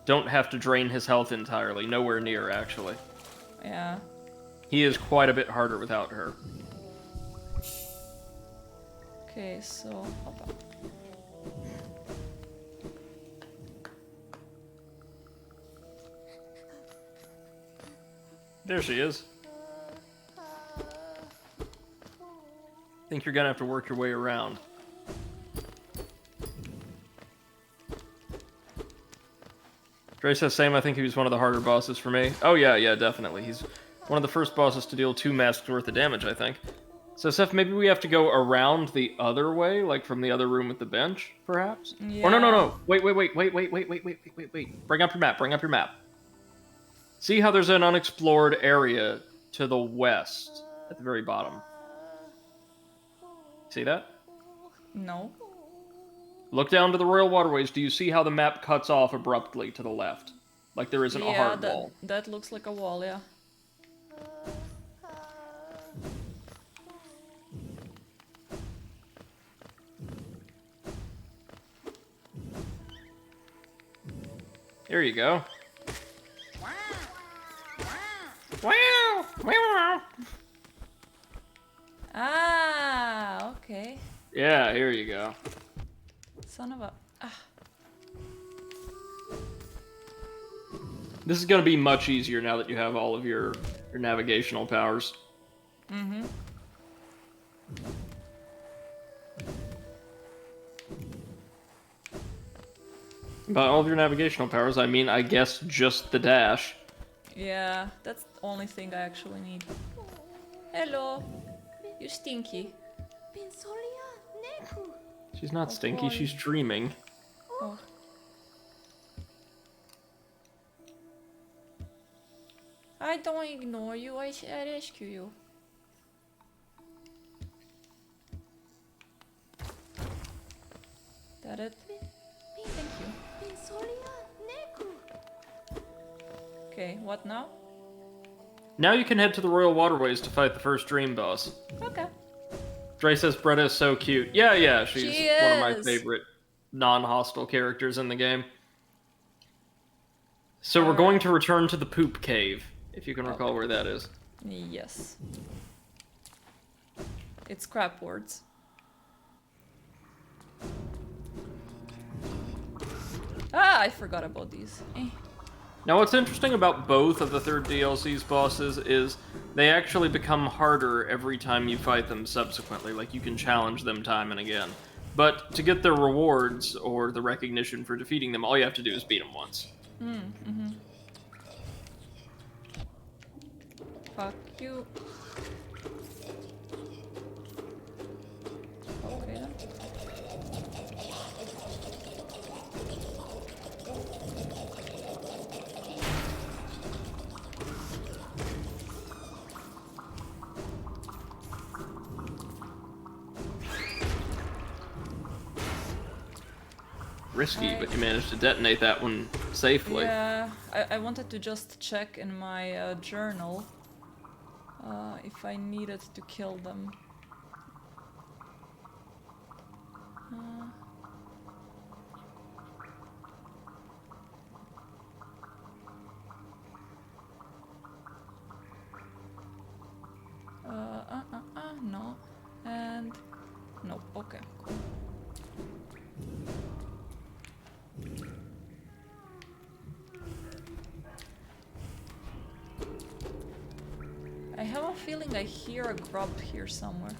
don't have to drain his health entirely. Nowhere near, actually. Yeah. He is quite a bit harder without her. Okay, so... Hoppa. There she is. Think you're gonna have to work your way around. Dre says same, I think he was one of the harder bosses for me. Oh yeah, definitely. He's one of the first bosses to deal 2 masks worth of damage, I think. So Seth, maybe we have to go around the other way, like from the other room with the bench, perhaps? Yeah. Or no. Wait. Bring up your map. See how there's an unexplored area to the west, at the very bottom. See that? No. Look down to the Royal Waterways. Do you see how the map cuts off abruptly to the left? Like there isn't a hard wall. That looks like a wall, yeah. There you go. Wow. Ah, okay. Yeah, here you go. Son of a... Ah. This is gonna be much easier now that you have all of your navigational powers. Mm-hmm. By all of your navigational powers, I mean, I guess, just the dash. Yeah, that's the only thing I actually need. Hello. You stinky. She's not stinky, boy. she's dreaming. Oh. I don't ignore you, I rescue you. That it? Thank you. Okay, what now? Now you can head to the Royal Waterways to fight the first dream boss. Okay. Dre says Bretta is so cute. Yeah, she's She one of my is. favorite non-hostile characters in the game. So we're Alright. going to return to the poop cave, if you can recall where that is. Yes. It's crap words. Ah, I forgot about these. Now what's interesting about both of the third DLC's bosses is they actually become harder every time you fight them subsequently, like you can challenge them time and again. But to get their rewards, or the recognition for defeating them, all you have to do is beat them once. Fuck you. Okay then. Risky, but you managed to detonate that one safely. Yeah, I wanted to just check in my journal if I needed to kill them. No. And... Nope, okay, cool. I have a feeling I hear a grub here somewhere.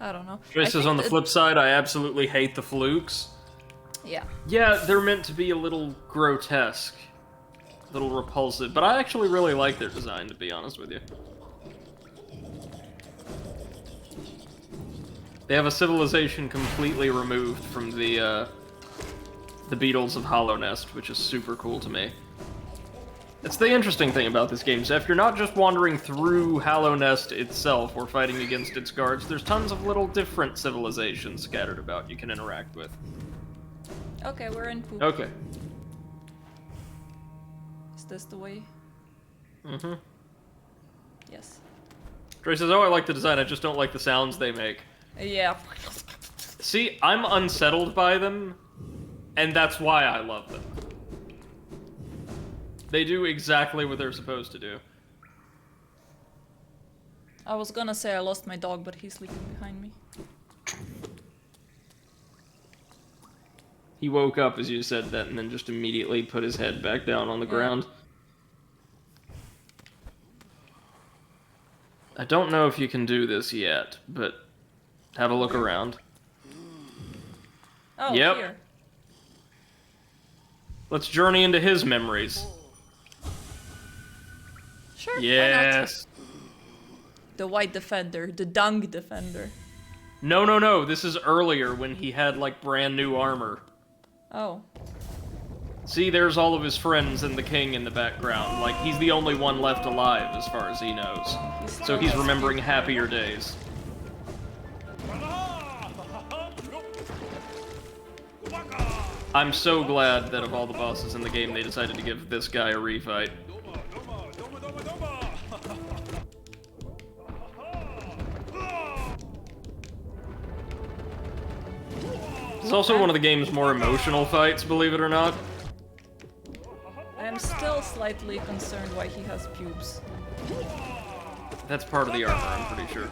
I don't know. This is on the flip side, I absolutely hate the flukes. Yeah. Yeah, they're meant to be a little grotesque, a little repulsive, but I actually really like their design, to be honest with you. They have a civilization completely removed from the beetles of Hollow Nest, which is super cool to me. It's the interesting thing about this game, Zeph. You're not just wandering through Hollow Nest itself or fighting against its guards. There's tons of little different civilizations scattered about you can interact with. Okay, we're in poop. Okay. Is this the way? Mm-hmm. Yes. Dre says, oh, I like the design, I just don't like the sounds they make. Yeah. See, I'm unsettled by them, and that's why I love them. They do exactly what they're supposed to do. I was gonna say I lost my dog, but he's sleeping behind me. He woke up as you said that and then just immediately put his head back down on the ground. I don't know if you can do this yet, but have a look around. Oh, yep. Here. Let's journey into his memories. Sure. Yes. The white defender, the dung defender. No. This is earlier when he had like brand new armor. Oh. See, there's all of his friends and the king in the background. Like, he's the only one left alive as far as he knows. So he's remembering happier days. I'm so glad that of all the bosses in the game, they decided to give this guy a refight. It's also one of the game's more emotional fights, believe it or not. I am still slightly concerned why he has pubes. That's part of the armor, I'm pretty sure.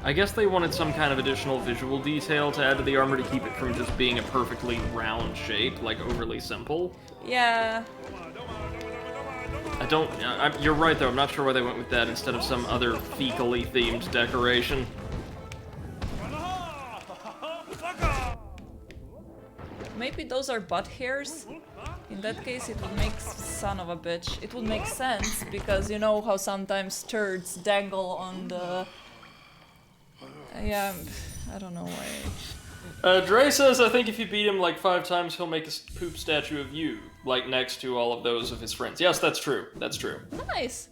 I guess they wanted some kind of additional visual detail to add to the armor to keep it from just being a perfectly round shape, like overly simple. Yeah. You're right though, I'm not sure why they went with that instead of some other fecally themed decoration. Maybe those are butt hairs? In that case, it would make son of a bitch. It would make sense, because you know how sometimes turds dangle on the... Yeah, I don't know why. Dre says, I think if you beat him like 5 times, he'll make a poop statue of you, like next to all of those of his friends. Yes, that's true. That's true. Nice!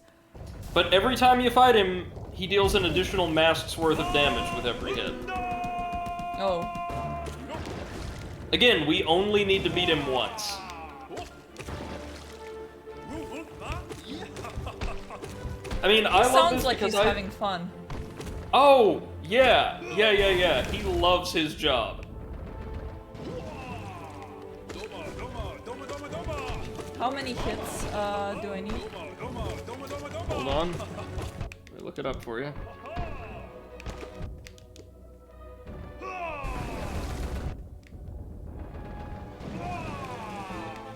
But every time you fight him, he deals an additional mask's worth of damage with every hit. Oh. Again, we only need to beat him once. I mean, I love this Sounds like because he's having fun. Oh, yeah. He loves his job. How many hits do I need? Hold on. Let me look it up for you.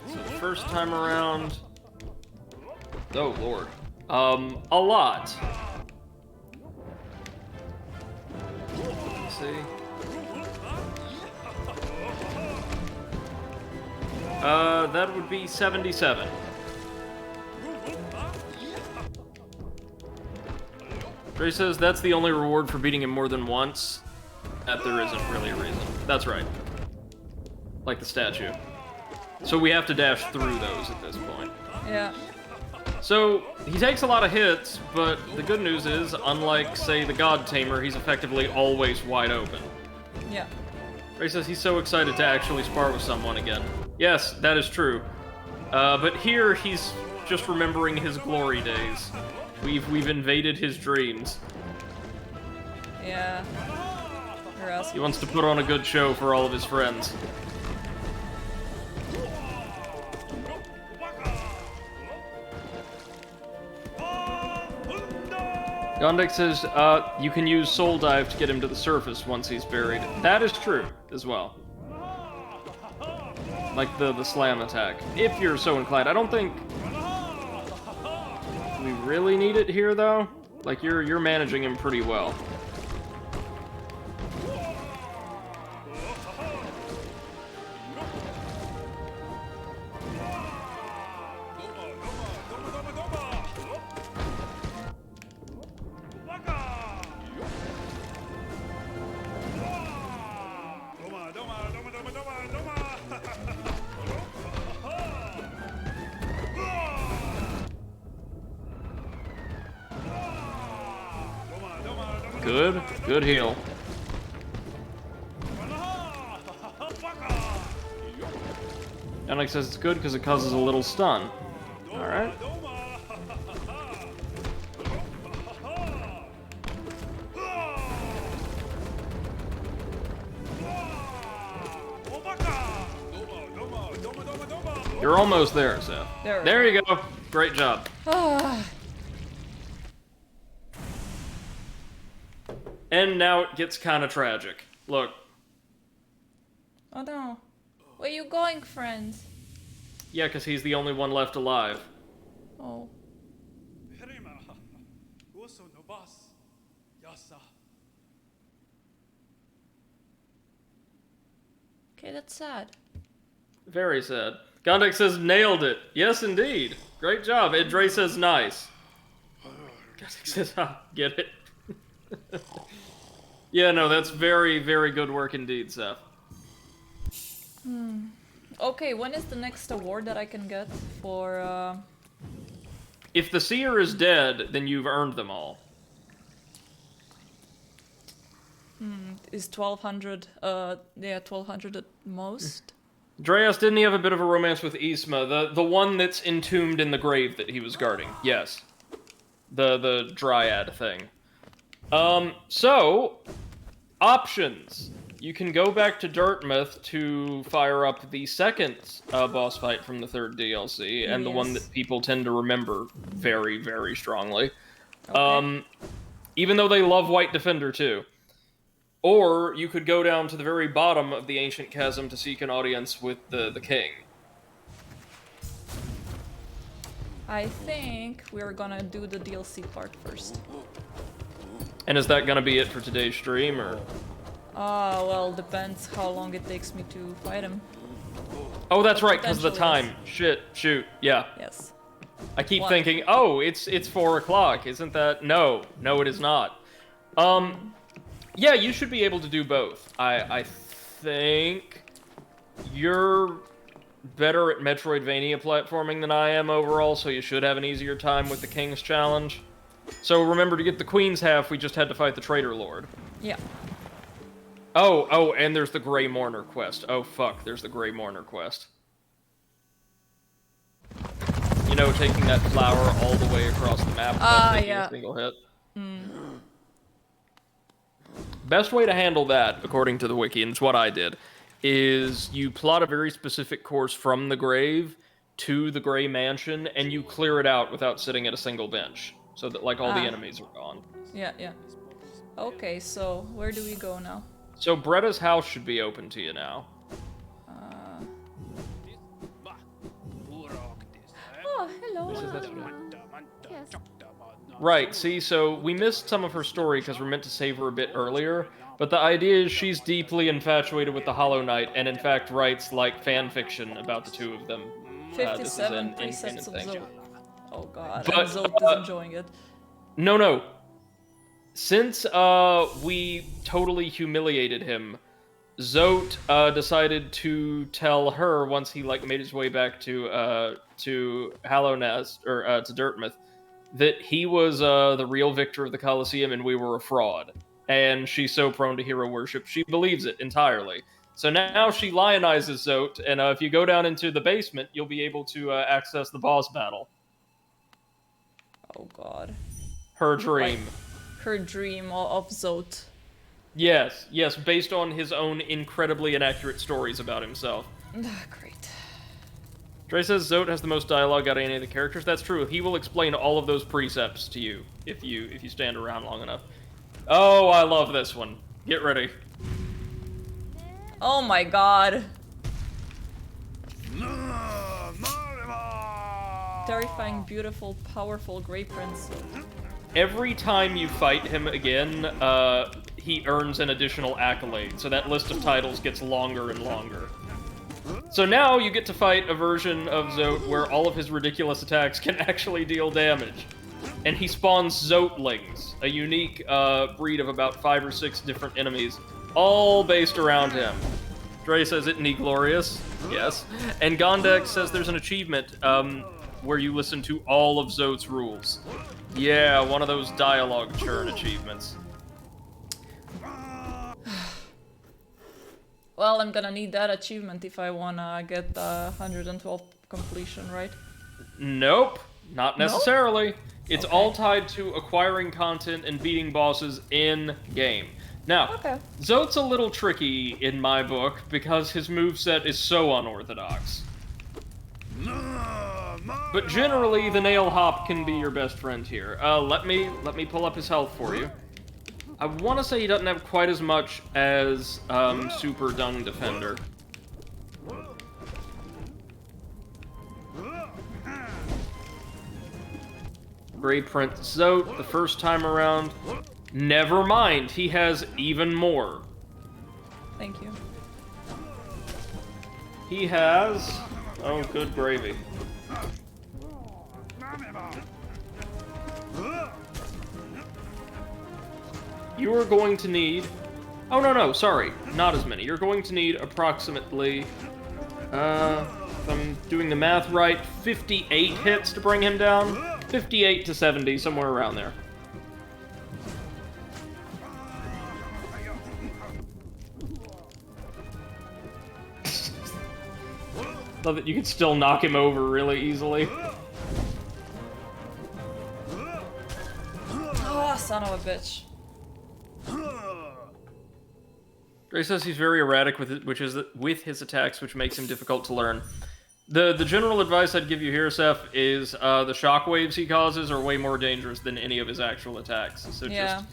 So the first time around... Oh, Lord. A lot. Let's see. That would be 77. Dre says that's the only reward for beating him more than once. That there isn't really a reason. That's right. Like the statue. So we have to dash through those at this point. Yeah. So, he takes a lot of hits, but the good news is, unlike, say, the God Tamer, he's effectively always wide open. Yeah. Ray says he's so excited to actually spar with someone again. Yes, that is true. But here, he's just remembering his glory days. We've invaded his dreams. Yeah. Or else He wants to put on a good show for all of his friends. Gondek says, you can use Soul Dive to get him to the surface once he's buried. That is true, as well. Like the slam attack, if you're so inclined. I don't think we really need it here, though. Like, you're managing him pretty well. Good heal. Yannick says it's good because it causes a little stun. Alright. You're almost there, Seth. There you go. Great job. And now it gets kind of tragic. Look. Oh no. Where you going, friends? Yeah, because he's the only one left alive. Oh. Okay, that's sad. Very sad. Gondek says, nailed it. Yes, indeed. Great job. Ed Dre says, nice. Gondek says, get it. Yeah, no, that's very, very good work indeed, Seth. Okay, when is the next award that I can get for, If the seer is dead, then you've earned them all. Is 1200, 1200 at most? Dreas, didn't he have a bit of a romance with Isma? The one that's entombed in the grave that he was guarding. Yes. The dryad thing. So, options. You can go back to Dartmouth to fire up the second boss fight from the third DLC, and the one that people tend to remember very, very strongly. Okay. Even though they love White Defender too. Or you could go down to the very bottom of the Ancient Chasm to seek an audience with the king. I think we're gonna do the DLC part first. And is that gonna be it for today's stream, or? Well, depends how long it takes me to fight him. Oh, that's right, because of the time. Shoot, yeah. Yes. I keep thinking, oh, it's 4 o'clock, isn't that? No, it is not. Yeah, you should be able to do both. I think you're better at Metroidvania platforming than I am overall, so you should have an easier time with the King's Challenge. So remember, to get the Queen's half, we just had to fight the Traitor Lord. Yeah. Oh, and there's the Grey Mourner quest. Oh, fuck, there's the Grey Mourner quest. You know, taking that flower all the way across the map without taking a single hit. Best way to handle that, according to the wiki, and it's what I did, is you plot a very specific course from the grave to the Grey Mansion, and you clear it out without sitting at a single bench, so that, like, all the enemies are gone. Yeah, yeah. Okay, so where do we go now? So Bretta's house should be open to you now. Oh, hello. Yes. Right, see, so we missed some of her story because we're meant to save her a bit earlier, but the idea is she's deeply infatuated with the Hollow Knight, and in fact writes, like, fan fiction about the two of them. 57 precepts of thing. Zote. Oh god, But, and Zote is enjoying it. No. Since, we totally humiliated him, Zote, decided to tell her, once he, like, made his way back to Hallownest, or, to Dirtmouth, that he was, the real victor of the Colosseum and we were a fraud. And she's so prone to hero worship, she believes it entirely. So now she lionizes Zote, and, if you go down into the basement, you'll be able to, access the boss battle. Oh god. Her dream. Her dream of Zote. Yes, based on his own incredibly inaccurate stories about himself. Great. Dre says Zote has the most dialogue out of any of the characters. That's true. He will explain all of those precepts to you if you stand around long enough. Oh, I love this one. Get ready. Oh my god. Terrifying, beautiful, powerful Grey Prince. Every time you fight him again, he earns an additional accolade, so that list of titles gets longer and longer. So now you get to fight a version of Zote where all of his ridiculous attacks can actually deal damage. And he spawns Zotelings, a unique breed of about 5 or 6 different enemies, all based around him. Dre says, isn't he glorious? Yes. And Gondek says there's an achievement where you listen to all of Zote's rules. Yeah, one of those dialogue churn achievements. Well, I'm gonna need that achievement if I wanna get 112 completion, right? Nope, not necessarily. Nope? It's okay. all tied to acquiring content and beating bosses in-game. Now, Zote's a little tricky in my book because his moveset is so unorthodox. But generally, the nail hop can be your best friend here. Let me pull up his health for you. I want to say he doesn't have quite as much as Super Dung Defender. Grey Prince Zote, the first time around. Never mind, he has even more. Thank you. He has... oh, good gravy. You are going to need... oh, no, sorry. Not as many. You're going to need approximately... if I'm doing the math right, 58 hits to bring him down. 58 to 70, somewhere around there. Love that you can still knock him over really easily. Oh, son of a bitch. Gray says he's very erratic with his attacks, which makes him difficult to learn. The general advice I'd give you here, Seth, is the shockwaves he causes are way more dangerous than any of his actual attacks. So just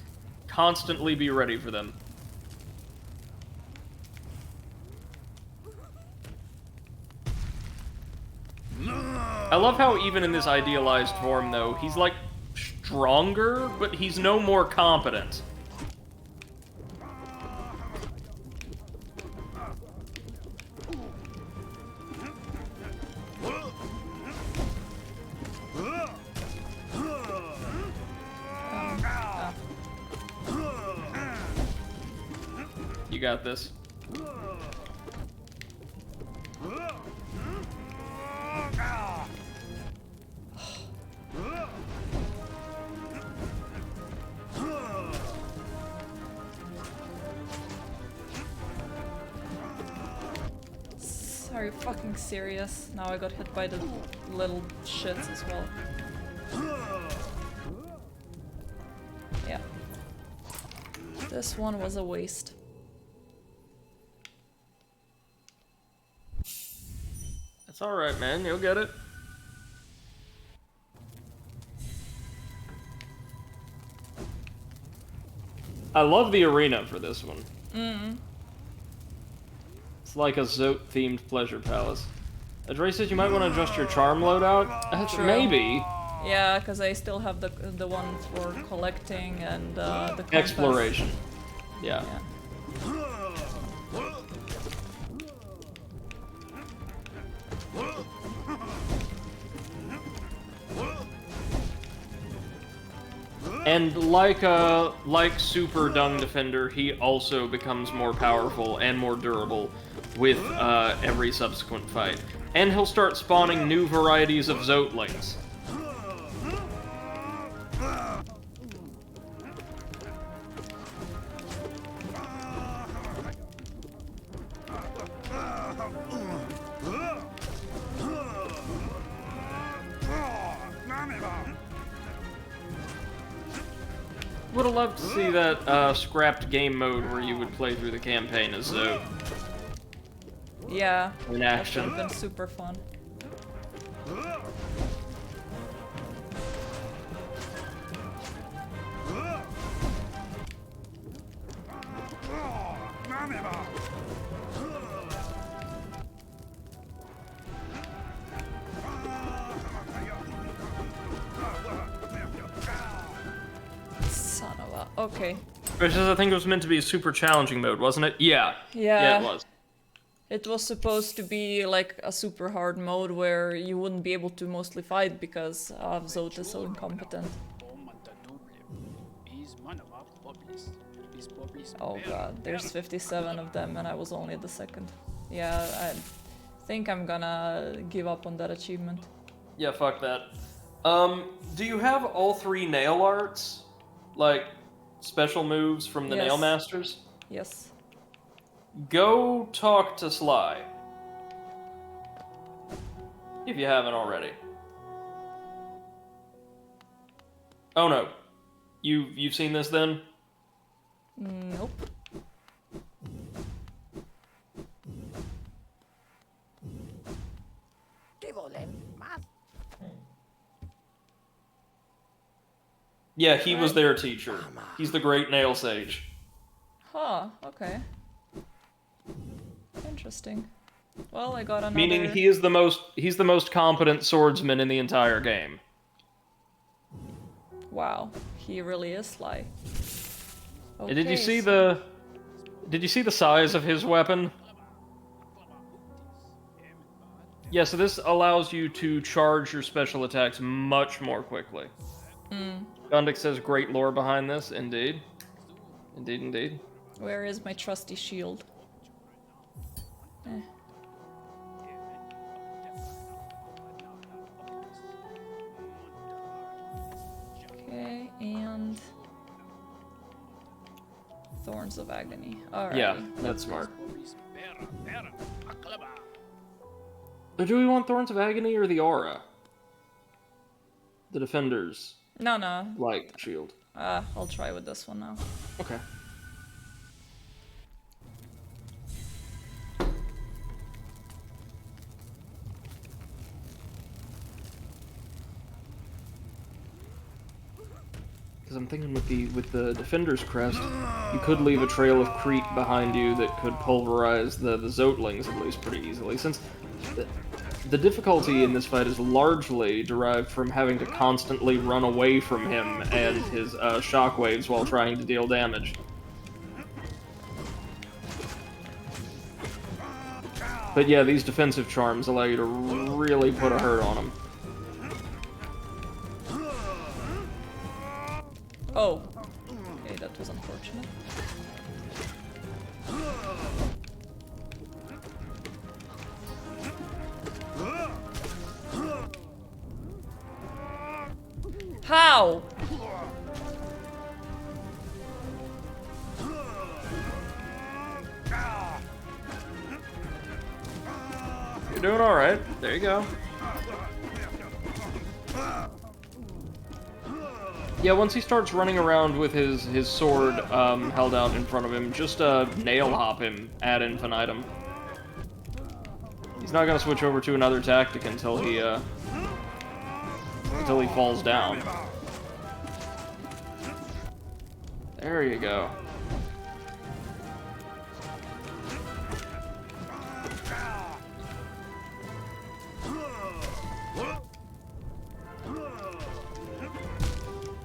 constantly be ready for them. I love how even in this idealized form, though, he's, like, stronger, but he's no more competent. You got this. Are you fucking serious? Now I got hit by the little shits as well. Yeah. This one was a waste. It's alright, man. You'll get it. I love the arena for this one. It's like a Zote-themed pleasure palace. Dre says you might want to adjust your charm loadout. True. Maybe. Yeah, because I still have the one for collecting and the compass. Exploration. Yeah. And like Super Dung Defender, he also becomes more powerful and more durable with every subsequent fight. And he'll start spawning new varieties of Zotelings. Would have loved to see that scrapped game mode where you would play through the campaign as Zote. Yeah, In that action. would have been super fun. Son of a... Okay. Which is, I think it was meant to be a super challenging mode, wasn't it? Yeah. Yeah. Yeah, it was. It was supposed to be like a super hard mode where you wouldn't be able to mostly fight because Zote is so incompetent. Oh god, there's 57 of them and I was only the second. Yeah, I think I'm gonna give up on that achievement. Yeah, fuck that. Do you have all 3 nail arts? Like, special moves from the Yes. nail masters? Yes. Go talk to Sly. If you haven't already. Oh no. You've seen this then? Nope. Yeah, he was their teacher. He's the great nail sage. Huh, okay. Interesting. Well, I got another... Meaning he's the most competent swordsman in the entire game. Wow, he really is Sly. Did you Okay, see so- Did you see the size of his weapon? Yeah, so this allows you to charge your special attacks much more quickly. Gondik says great lore behind this, indeed. Indeed, indeed. Where is my trusty shield? Eh. Okay, and... Thorns of Agony. Alright. Yeah, that's smart. Or do we want Thorns of Agony or the Aura? The Defender's, No. like, shield. I'll try with this one now. Okay. Because I'm thinking with the Defender's Crest, you could leave a trail of Crete behind you that could pulverize the Zotelings at least pretty easily, since the difficulty in this fight is largely derived from having to constantly run away from him and his shockwaves while trying to deal damage. But yeah, these defensive charms allow you to really put a hurt on him. Oh. Okay, that was unfortunate. How? You're doing alright. There you go. Yeah, once he starts running around with his sword held out in front of him, just nail hop him ad infinitum. He's not gonna switch over to another tactic until he falls down. There you go.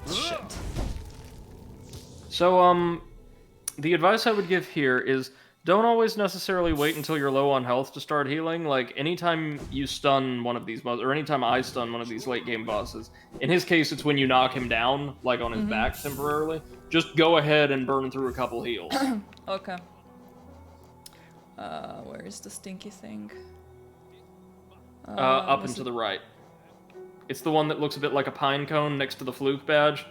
Shit. So, the advice I would give here is don't always necessarily wait until you're low on health to start healing. Like, anytime you stun one of these bosses, or anytime I stun one of these late game bosses, in his case, it's when you knock him down, like on his back temporarily, just go ahead and burn through a couple heals. Okay. Where is the stinky thing? Up and to the right. It's the one that looks a bit like a pine cone next to the fluke badge.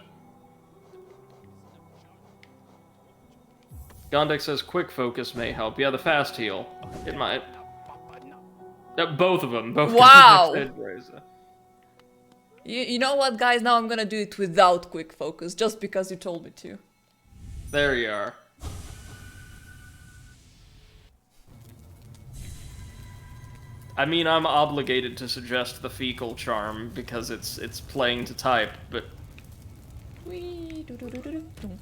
Gondek says quick focus may help. Yeah, the fast heal. It might. Both of them. Both. Wow! You know what, guys? Now I'm gonna do it without quick focus, just because you told me to. There you are. I mean, I'm obligated to suggest the fecal charm because it's playing to type, but Wee, do do do do do. Dunk.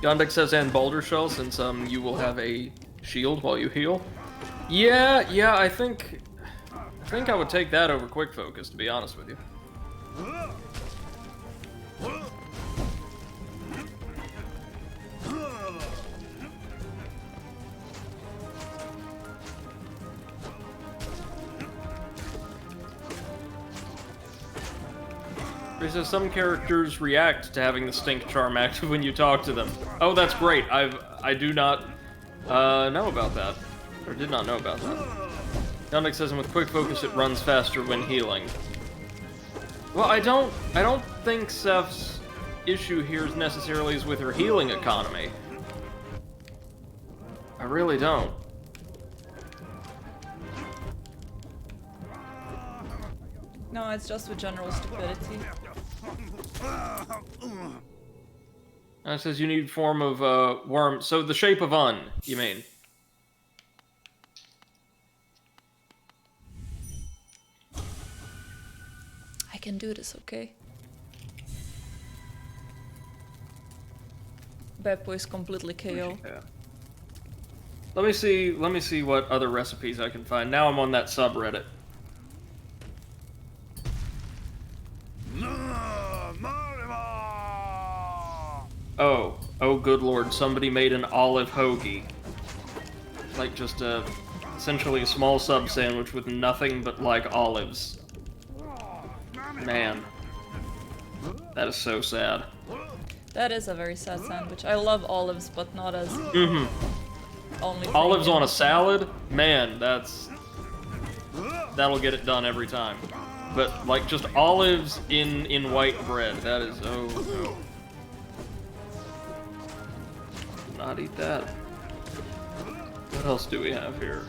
Gondek says and Boulder Shell, since you will have a shield while you heal. Yeah, I think I would take that over quick focus, to be honest with you. He says some characters react to having the stink charm active when you talk to them. Oh, that's great. I do not know about that, or did not know about that. Gondek says, and with quick focus, it runs faster when healing. Well, I don't think Seph's issue here is necessarily with her healing economy. I really don't. No, it's just with general stupidity. It says you need form of worm. So the shape of Un, you mean? I can do this, okay? Beppo is completely KO. Yeah. Let me see what other recipes I can find. Now I'm on that subreddit. Oh good lord, somebody made an olive hoagie. Like just essentially a small sub sandwich with nothing but like olives. Man. That is so sad. That is a very sad sandwich. I love olives, but not as only thing Olives in on a the salad? Man, that'll get it done every time. But like just olives in white bread, that is oh no. Not eat that. What else do we have here?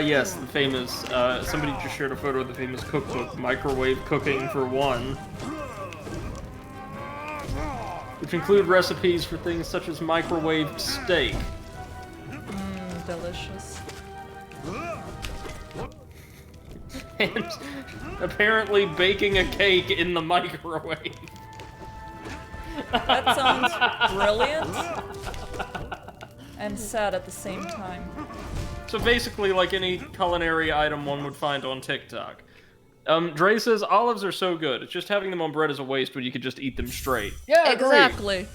Yes, the famous, somebody just shared a photo of the famous cookbook, Microwave Cooking for One, which include recipes for things such as microwaved steak. delicious. And apparently baking a cake in the microwave. That sounds brilliant and sad at the same time. So basically like any culinary item one would find on TikTok. Dre says olives are so good. It's just having them on bread is a waste when you could just eat them straight. Yeah, Exactly.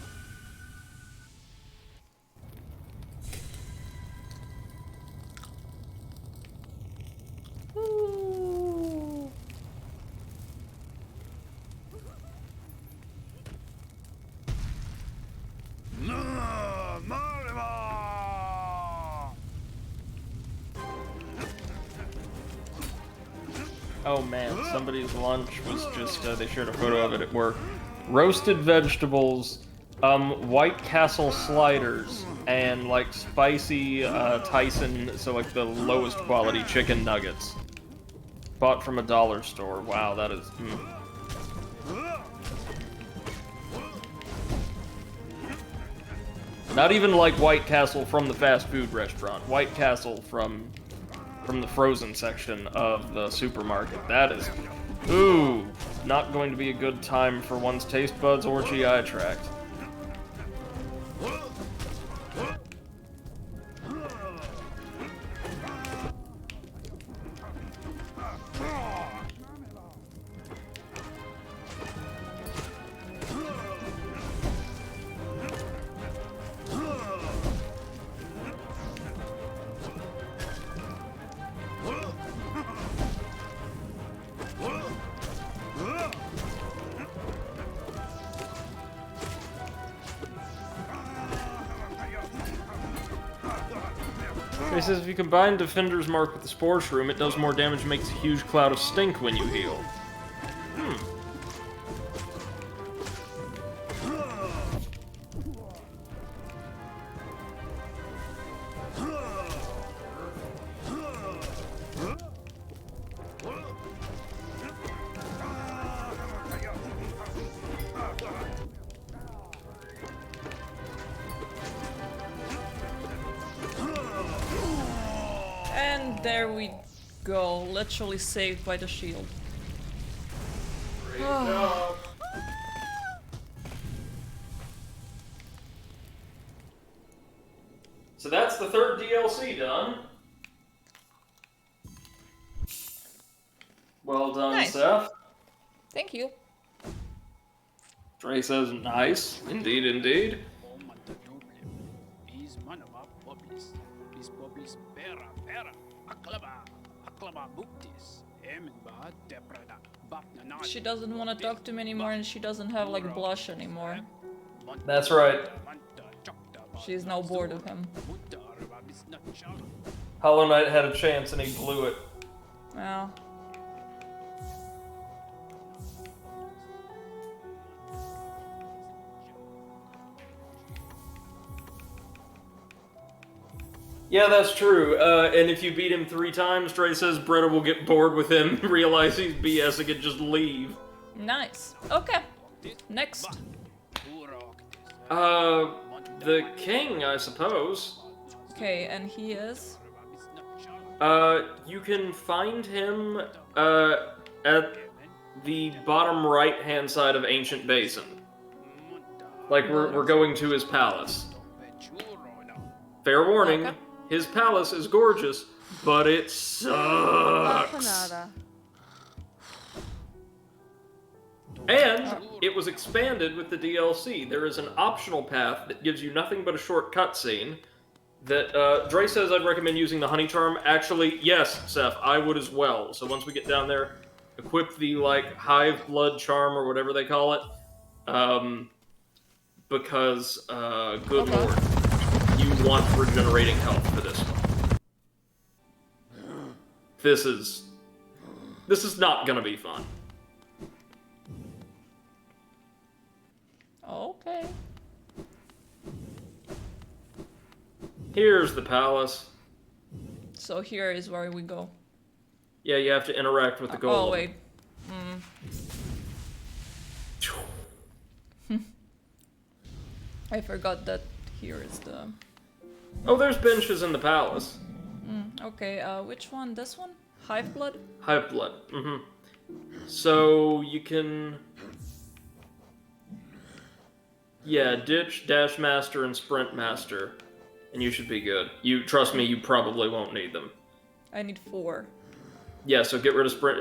Ooh. Oh man, somebody's lunch was just, they shared a photo of it at work. Roasted vegetables, White Castle sliders, and like spicy Tyson, so like the lowest quality chicken nuggets. Bought from a dollar store. Wow, that is... Not even like White Castle from the fast food restaurant. White Castle from the frozen section of the supermarket. That is... Ooh, not going to be a good time for one's taste buds or GI tract. He says if you combine Defender's Mark with the Spore Shroom, it does more damage and makes a huge cloud of stink when you heal. And there we go, literally saved by the shield. Great job. So that's the third DLC done. Well done, Nice. Seth. Thank you. Dre says nice. Indeed, indeed. She doesn't want to talk to me anymore and she doesn't have like blush anymore. That's right. She's now bored of him. Hollow Knight had a chance and he blew it. Well. Yeah, that's true. And if you beat him 3 times, Dre says Bretta will get bored with him, realize he's BSing and just leave. Nice. Okay. Next. The king, I suppose. Okay, and he is? You can find him, at the bottom right-hand side of Ancient Basin. Like, we're going to his palace. Fair warning, Okay. his palace is gorgeous, but it sucks. And it was expanded with the DLC. There is an optional path that gives you nothing but a short cutscene that, Dre says I'd recommend using the honey charm. Actually, yes, Seth, I would as well. So once we get down there, equip the, like, hive blood charm or whatever they call it. Because, good Okay. lord, you want regenerating health for this one. This is not gonna be fun. Okay. Here's the palace. So here is where we go. Yeah, you have to interact with the golem. Oh, wait. I forgot that here is the... Oh, there's benches in the palace. Okay, which one? This one? Hive blood? Hive blood. So you can... Yeah, ditch, dash master, and sprint master. And you should be good. Trust me, you probably won't need them. I need 4. Yeah, so get rid of sprint.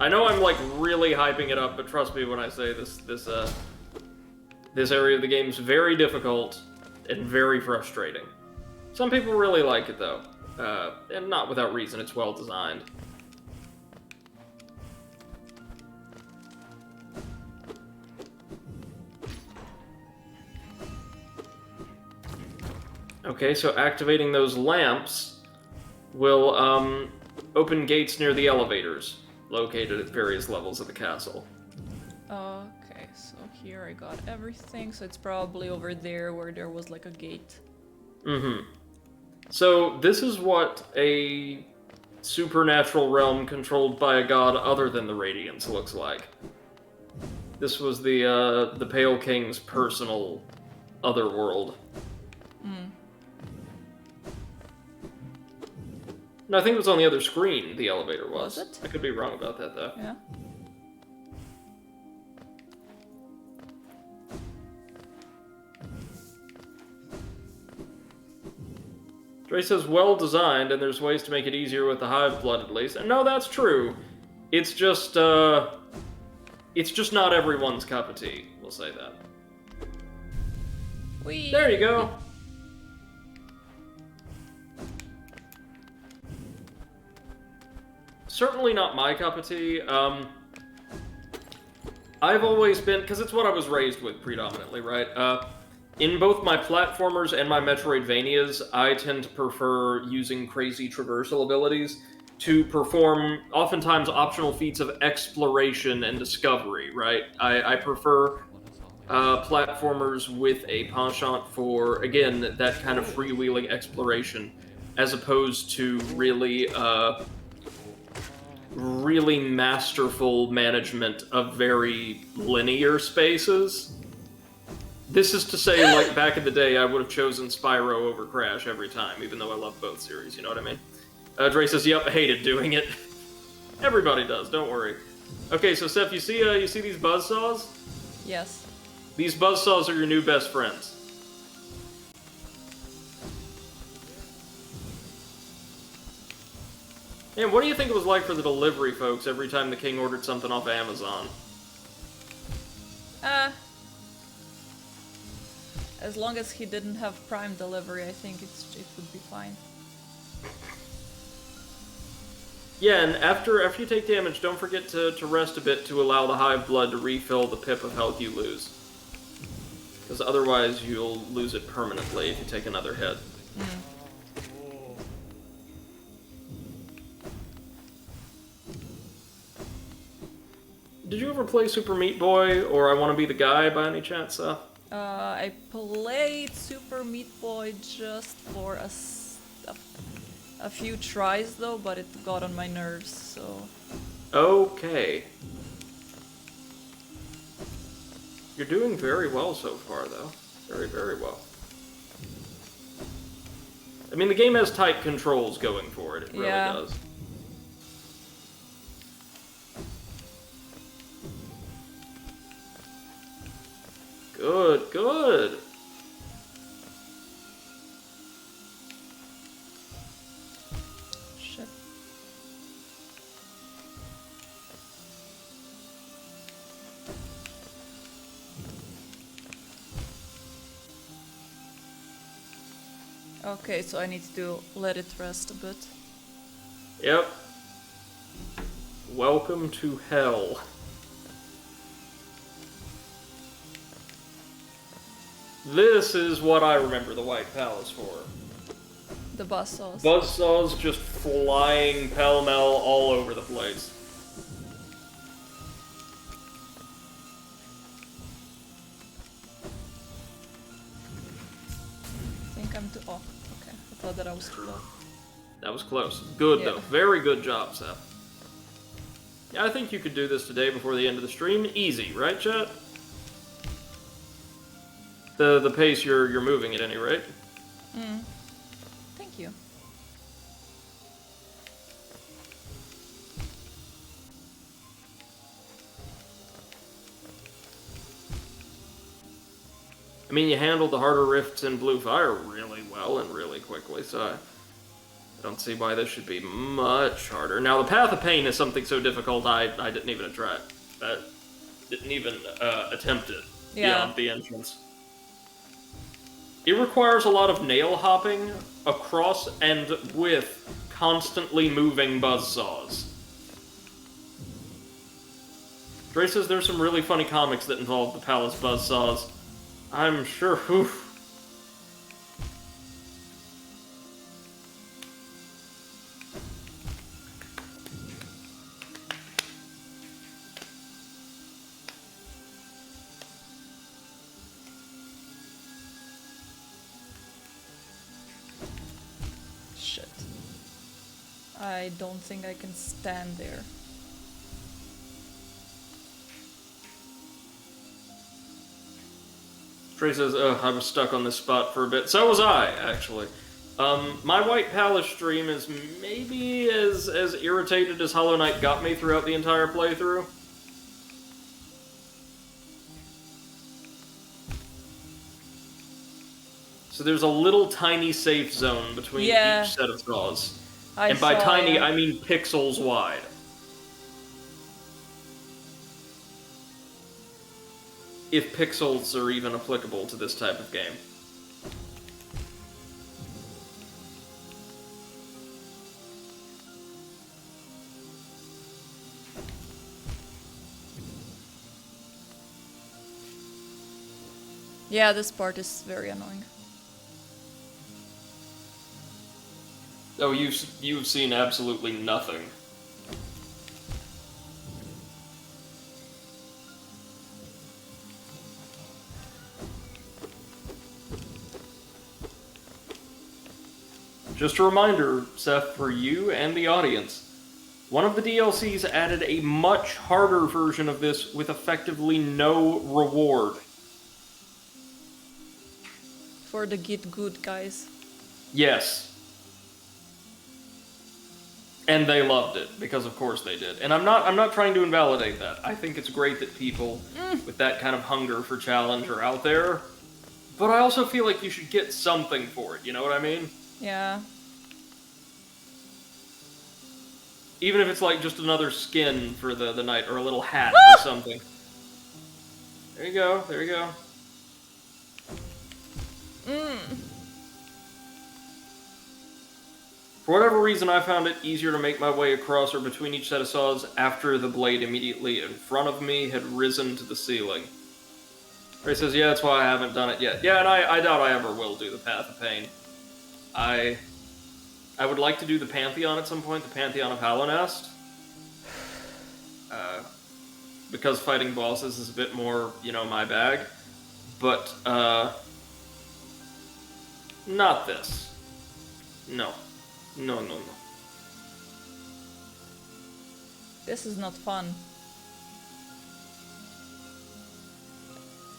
I know I'm like really hyping it up, but trust me when I say this area of the game is very difficult and very frustrating. Some people really like it though, and not without reason. It's well designed. Okay, so activating those lamps will open gates near the elevators, located at various levels of the castle. Okay, so here I got everything, so it's probably over there where there was like a gate. Mm-hmm. So this is what a supernatural realm controlled by a god other than the Radiance looks like. This was the Pale King's personal otherworld. Hmm. No, I think it was on the other screen, the elevator was. Was it? I could be wrong about that, though. Yeah. Dre says, well designed, and there's ways to make it easier with the hive blood at least. And no, that's true. It's just not everyone's cup of tea. We'll say that. Whee! There you go. Certainly not my cup of tea. I've always been, because it's what I was raised with predominantly, right? In both my platformers and my Metroidvanias, I tend to prefer using crazy traversal abilities to perform oftentimes optional feats of exploration and discovery, right? I prefer platformers with a penchant for, again, that kind of freewheeling exploration, as opposed to really masterful management of very linear spaces. This is to say, like, back in the day, I would have chosen Spyro over Crash every time, even though I love both series, you know what I mean? Dre says, yep, hated doing it. Everybody does, don't worry. Okay, so Seth, you see these buzzsaws? Yes. These buzzsaws are your new best friends. And what do you think it was like for the delivery folks every time the king ordered something off Amazon? As long as he didn't have Prime delivery, I think it would be fine. Yeah, and after you take damage, don't forget to rest a bit to allow the hive blood to refill the pip of health you lose. Because otherwise you'll lose it permanently if you take another hit. Mm. Did you ever play Super Meat Boy or I Want to Be the Guy by any chance, Seth? I played Super Meat Boy just for a few tries though, but it got on my nerves, so... Okay. You're doing very well so far, though. Very, very well. I mean, the game has tight controls going for it. It really does. Good, good. Shit. Okay, so I need to let it rest a bit. Yep. Welcome to hell. This is what I remember the White Palace for. The buzzsaws. Buzzsaws just flying pell-mell all over the place. I think I'm too... Oh, okay. I thought that I was too low. That was close. Good, Yeah. though. Very good job, Seth. Yeah, I think you could do this today before the end of the stream. Easy, right, chat? The pace you're moving at any rate. Thank you. I mean, you handled the harder rifts in Blue Fire really well and really quickly, so Don't see why this should be much harder. Now, the Path of Pain is something so difficult I didn't even try. Didn't even attempt it beyond the entrance. It requires a lot of nail hopping across and with constantly moving buzzsaws. Dre says there's some really funny comics that involve the palace buzzsaws. I'm sure, oof. Shit. I don't think I can stand there. Trey says, I was stuck on this spot for a bit. So was I, actually. My White Palace stream is maybe as irritated as Hollow Knight got me throughout the entire playthrough. So there's a little tiny safe zone between each set of saws. And by tiny, I mean pixels wide. If pixels are even applicable to this type of game. Yeah, this part is very annoying. Oh, you've seen absolutely nothing. Just a reminder, Seth, for you and the audience, one of the DLCs added a much harder version of this with effectively no reward. For the Get Good guys. Yes. And they loved it, because of course they did. And I'm not trying to invalidate that. I think it's great that people with that kind of hunger for challenge are out there. But I also feel like you should get something for it, you know what I mean? Yeah. Even if it's like just another skin for the night, or a little hat or something. There you go, there you go. For whatever reason, I found it easier to make my way across or between each set of saws after the blade immediately in front of me had risen to the ceiling. Ray says, yeah, that's why I haven't done it yet. Yeah, and I doubt I ever will do the Path of Pain. I would like to do the Pantheon at some point, the Pantheon of Hallownest. Because fighting bosses is a bit more, you know, my bag. But, not this. No. No, no, no. This is not fun.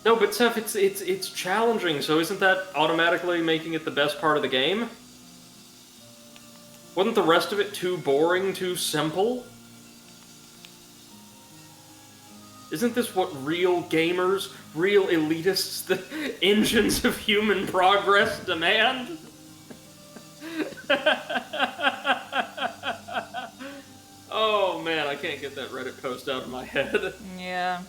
No, but Seth, it's challenging, so isn't that automatically making it the best part of the game? Wasn't the rest of it too boring, too simple? Isn't this what real gamers, real elitists, the engines of human progress demand? Oh man, I can't get that Reddit post out of my head. Yeah.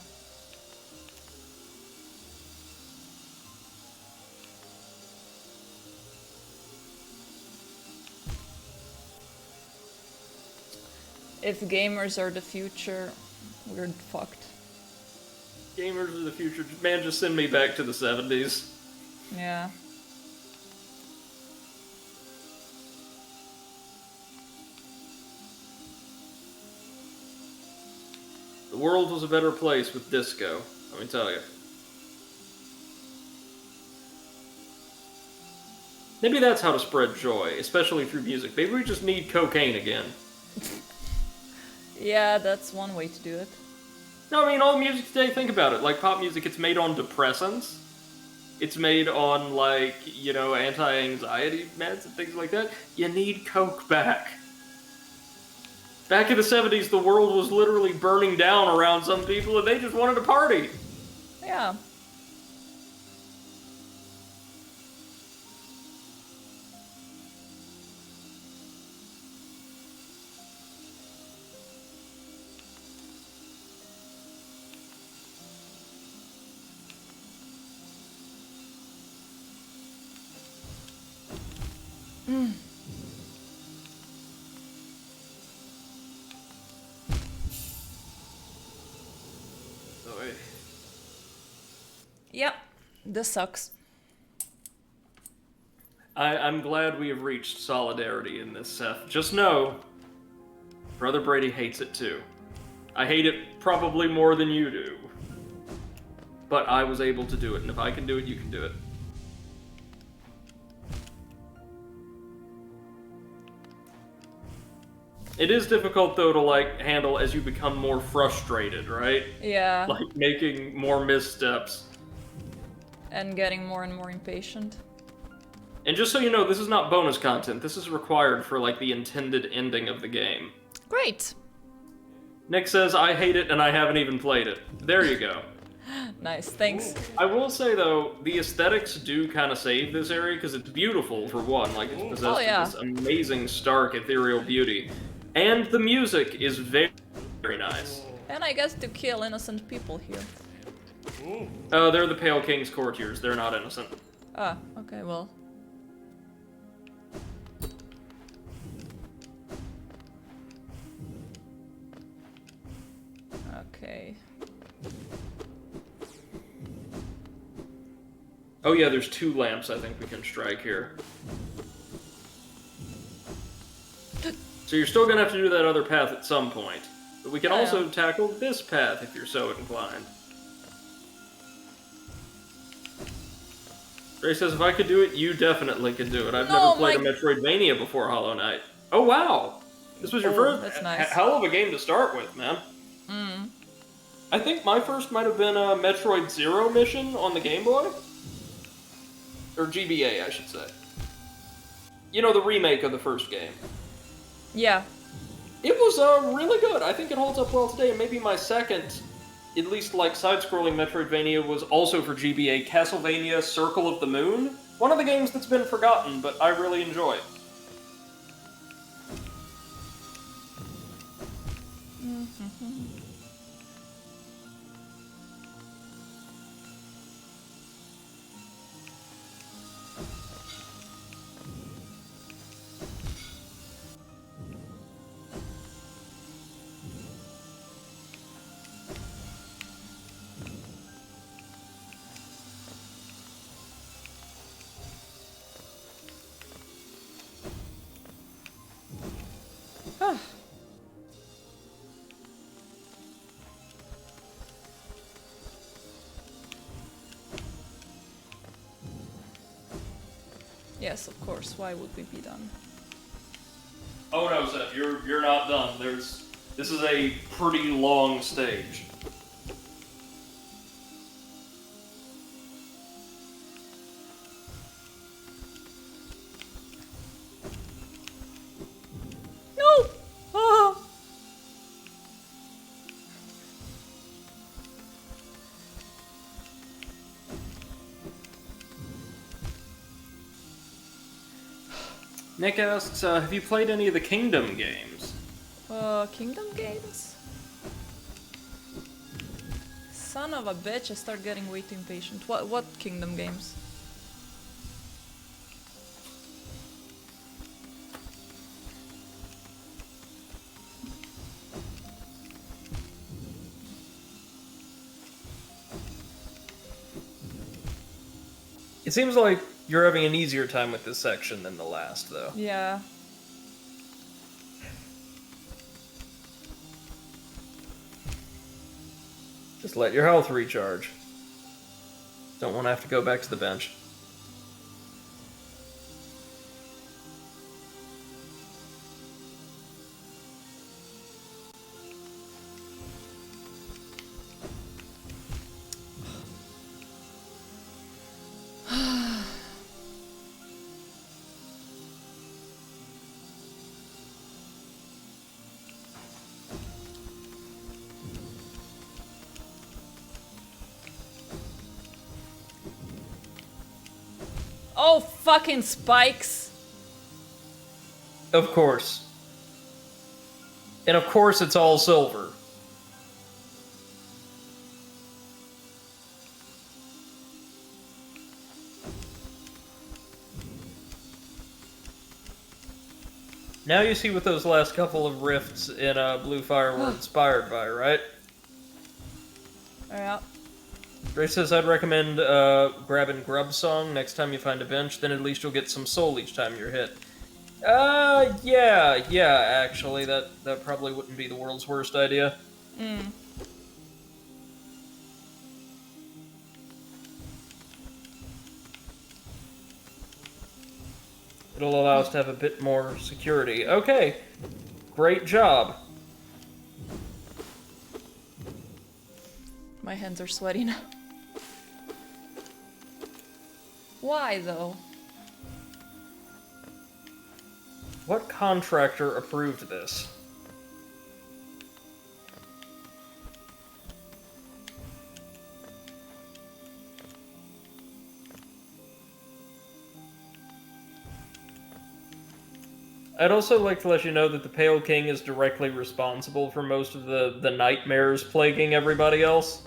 If gamers are the future, we're fucked. Gamers are the future. Man, just send me back to the 70s. Yeah. The world was a better place with disco, let me tell you. Maybe that's how to spread joy, especially through music. Maybe we just need cocaine again. Yeah, that's one way to do it. No, I mean, all music today, think about it. Like, pop music, it's made on depressants. It's made on, like, you know, anti-anxiety meds and things like that. You need coke back. Back in the 70s, the world was literally burning down around some people, and they just wanted to party. Yeah. Oy. Yep, this sucks. I'm glad we have reached solidarity in this, Seth. Just know, Brother Brady hates it too. I hate it probably more than you do. But I was able to do it, and if I can do it, you can do it. It is difficult, though, to, like, handle as you become more frustrated, right? Yeah. Like, making more missteps. And getting more and more impatient. And just so you know, this is not bonus content. This is required for, like, the intended ending of the game. Great. Nick says, I hate it and I haven't even played it. There you go. Nice, thanks. I will say, though, the aesthetics do kind of save this area, because it's beautiful, for one. Like, it's possessed of this amazing, stark, ethereal beauty. And the music is very, very nice. And I guess to kill innocent people here. Oh, they're the Pale King's courtiers. They're not innocent. Ah, okay, well. Okay. Oh yeah, there's 2 lamps I think we can strike here. So you're still gonna have to do that other path at some point. But we can also tackle this path if you're so inclined. Ray says, if I could do it, you definitely could do it. I've never played a Metroidvania before Hollow Knight. Oh wow! This was your first? That's nice. Hell of a game to start with, man. I think my first might have been a Metroid Zero mission on the Game Boy. Or GBA, I should say. You know, the remake of the first game. Yeah. It was really good. I think it holds up well today. And maybe my second, at least like side-scrolling Metroidvania, was also for GBA, Castlevania Circle of the Moon. One of the games that's been forgotten, but I really enjoy. Yes, of course. Why would we be done? Oh no, Seth, you're not done. This is a pretty long stage. No! Ah! Nick asks, have you played any of the Kingdom games? Kingdom games? Son of a bitch, I start getting way too impatient. What Kingdom games? It seems like you're having an easier time with this section than the last, though. Yeah. Just let your health recharge. Don't want to have to go back to the bench. Oh, fucking spikes! Of course. And of course it's all silver. Now you see what those last couple of rifts in Blue Fire were inspired by, right? Yeah. Ray says, I'd recommend grabbing Grub Song next time you find a bench, then at least you'll get some soul each time you're hit. Yeah, actually, that probably wouldn't be the world's worst idea. It'll allow us to have a bit more security. Okay, great job. My hands are sweaty now. Why, though? What contractor approved this? I'd also like to let you know that the Pale King is directly responsible for most of the nightmares plaguing everybody else.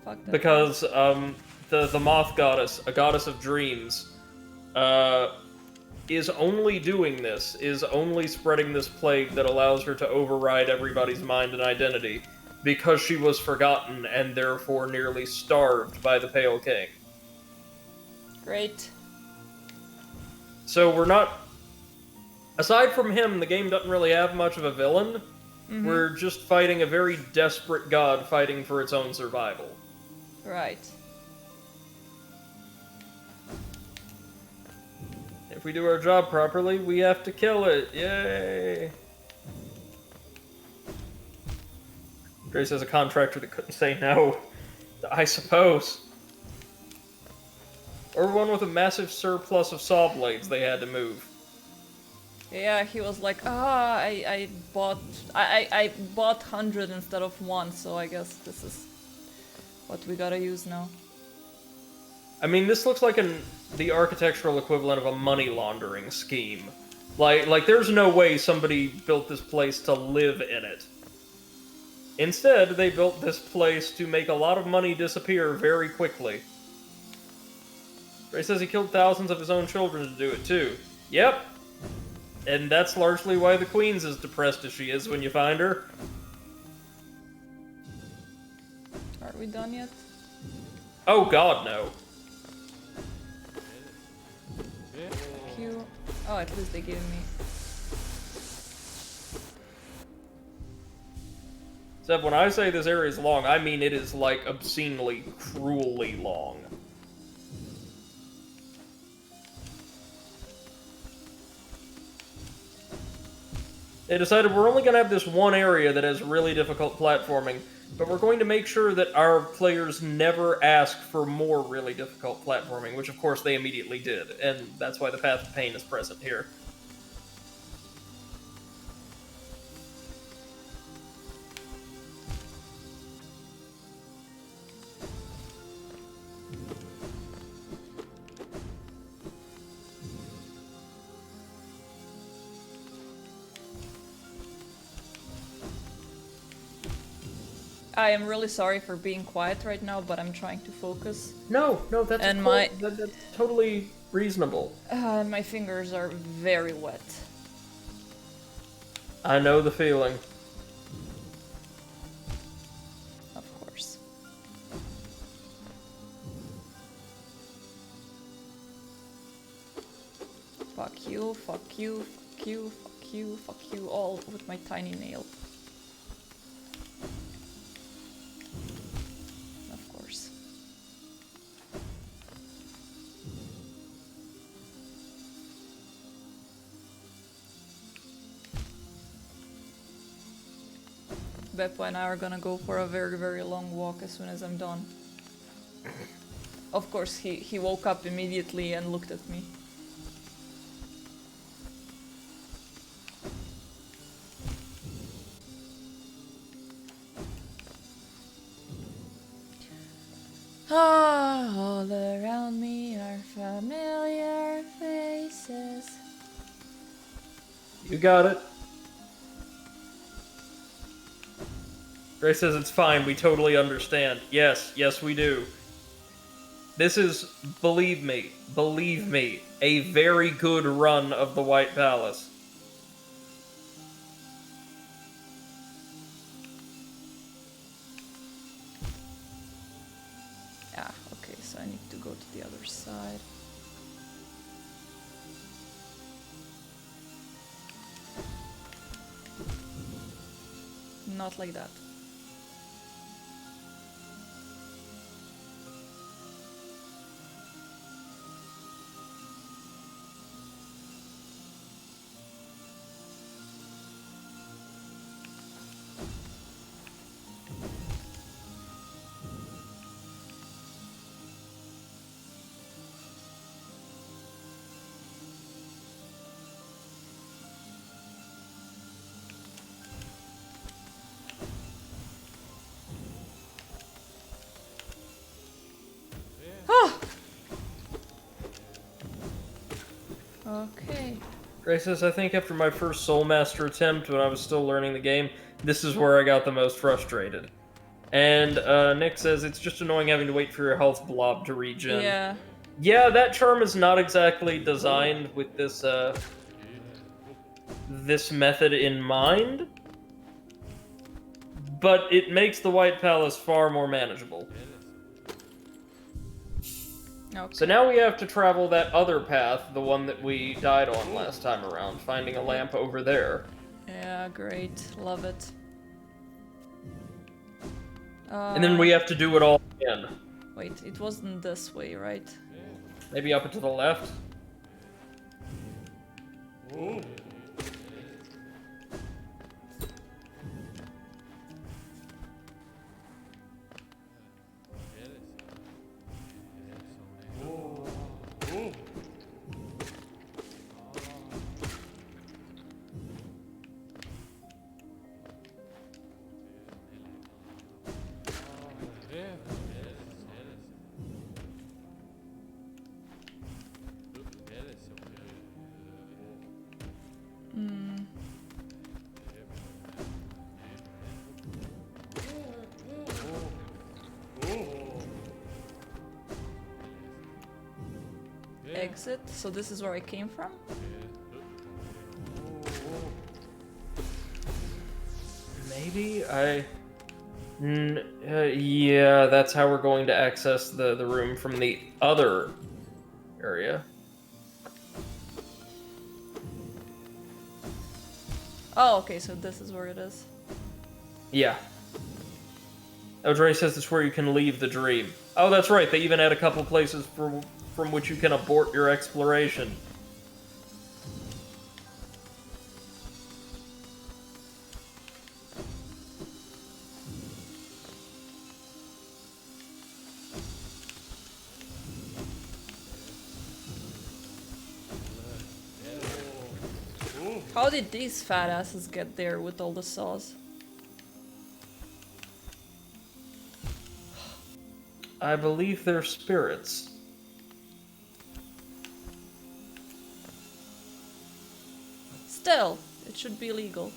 Fuck that. Because, the Moth Goddess, a goddess of dreams, is only doing this, is only spreading this plague that allows her to override everybody's mind and identity, because she was forgotten and therefore nearly starved by the Pale King. Great. So we're not... Aside from him, the game doesn't really have much of a villain. We're just fighting a very desperate god fighting for its own survival. Right. If we do our job properly, we have to kill it. Yay! Grace has a contractor that couldn't say no. I suppose. Or one with a massive surplus of saw blades they had to move. Yeah, he was like, I bought 100 instead of 1, so I guess this is what we gotta use now. I mean, this looks like the architectural equivalent of a money laundering scheme. Like there's no way somebody built this place to live in it. Instead, they built this place to make a lot of money disappear very quickly. Ray says he killed thousands of his own children to do it, too. Yep. And that's largely why the Queen's as depressed as she is when you find her. Are we done yet? Oh god, no. Q. Oh, at least they gave me. Except when I say this area is long, I mean it is like obscenely, cruelly long. They decided we're only going to have this one area that has really difficult platforming, but we're going to make sure that our players never ask for more really difficult platforming, which of course they immediately did, and that's why the Path of Pain is present here. I am really sorry for being quiet right now, but I'm trying to focus. No, that's And that's totally reasonable. My fingers are very wet. I know the feeling. Of course. Fuck you, fuck you, fuck you, fuck you, fuck you, all with my tiny nail. Of course. Beppo and I are gonna go for a very, very long walk as soon as I'm done. Of course, he woke up immediately and looked at me. Ah, all around me are familiar faces. You got it. Ray says it's fine, we totally understand. Yes, we do. This is, believe me, a very good run of the White Palace. Ah, okay, so I need to go to the other side. Not like that. Okay. Gray says, I think after my first Soul Master attempt, when I was still learning the game, this is where I got the most frustrated. And Nick says, it's just annoying having to wait for your health blob to regen. Yeah. Yeah, that charm is not exactly designed with this, this method in mind, but it makes the White Palace far more manageable. Okay. So now we have to travel that other path, the one that we died on last time around, finding a lamp over there. Yeah, great. Love it. And then we have to do it all again. Wait, it wasn't this way, right? Maybe up and to the left? Exit. So this is where I came from? Maybe? Yeah, that's how we're going to access the room from the other area. Oh, okay, so this is where it is. Yeah. Audrey says that's where you can leave the dream. Oh, that's right, they even add a couple places from which you can abort your exploration. How did these fat asses get there with all the saws? I believe they're spirits. Still, it should be legal.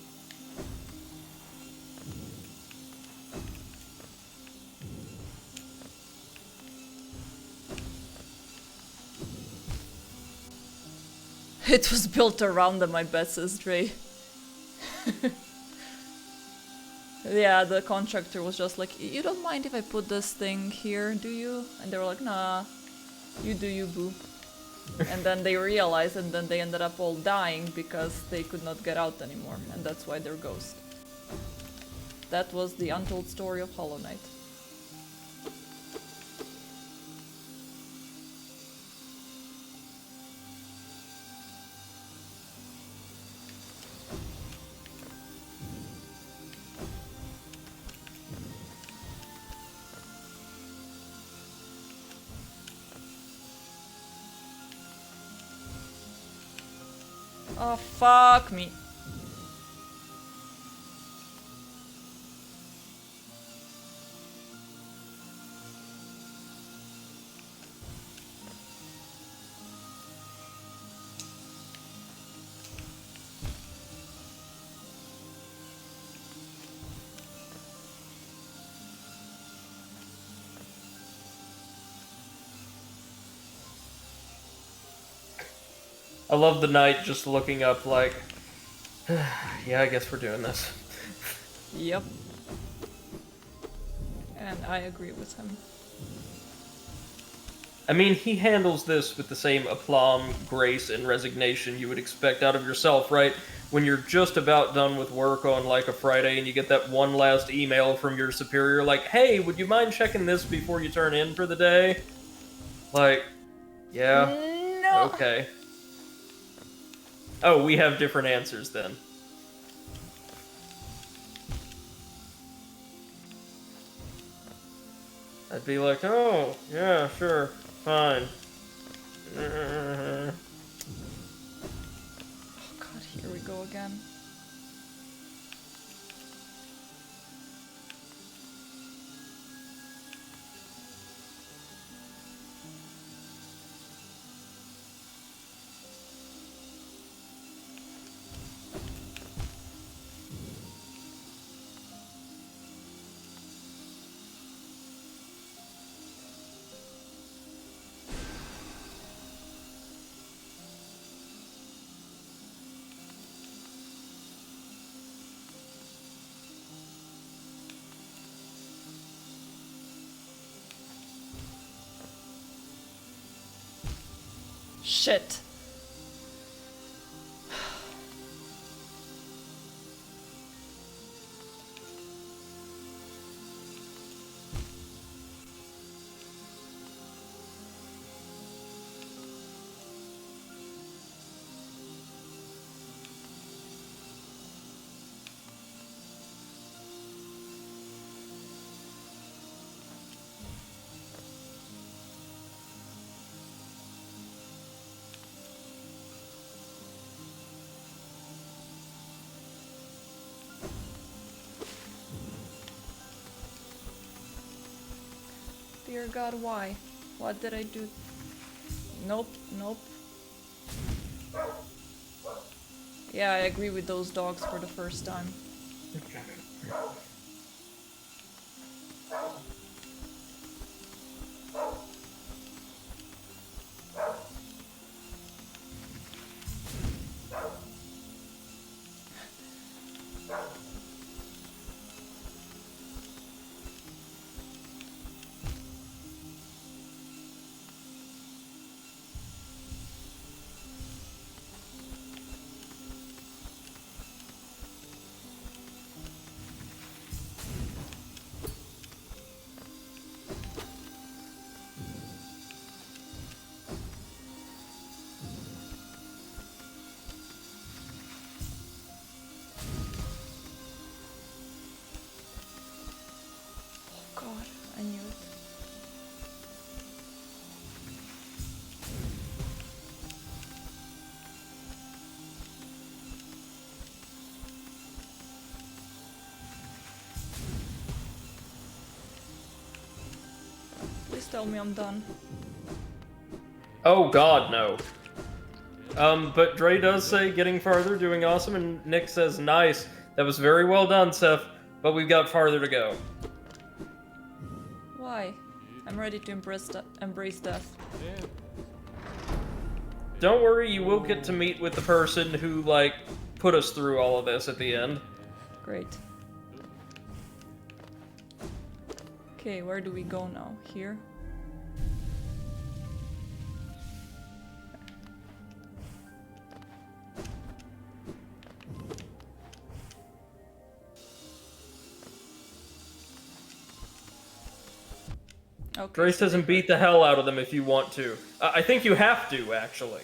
It was built around them, I bet, says Dre. Yeah, the contractor was just like, you don't mind if I put this thing here, do you? And they were like, nah, you do you, boo. And then they realized, and then they ended up all dying because they could not get out anymore, and that's why they're ghosts. That was the untold story of Hollow Knight. Oh, fuck me. I love the knight just looking up like, yeah, I guess we're doing this. Yep. And I agree with him. I mean, he handles this with the same aplomb, grace, and resignation you would expect out of yourself, right? When you're just about done with work on, like, a Friday and you get that one last email from your superior, like, hey, would you mind checking this before you turn in for the day? Like, yeah, No. okay. Oh, we have different answers then. I'd be like, oh, yeah, sure, fine. Oh god, here we go again. Shit. Dear God, why? What did I do? Nope, nope. Yeah, I agree with those dogs for the first time. God, I knew it. Please tell me I'm done. Oh god, no. But Dre does say getting farther, doing awesome, and Nick says nice. That was very well done, Seth, but we've got farther to go. Why? I'm ready to embrace death. Don't worry, you will get to meet with the person who, like, put us through all of this at the end. Great. Okay, where do we go now? Here? Okay, Dre so says and beat the hell out of them if you want to. I think you have to, actually.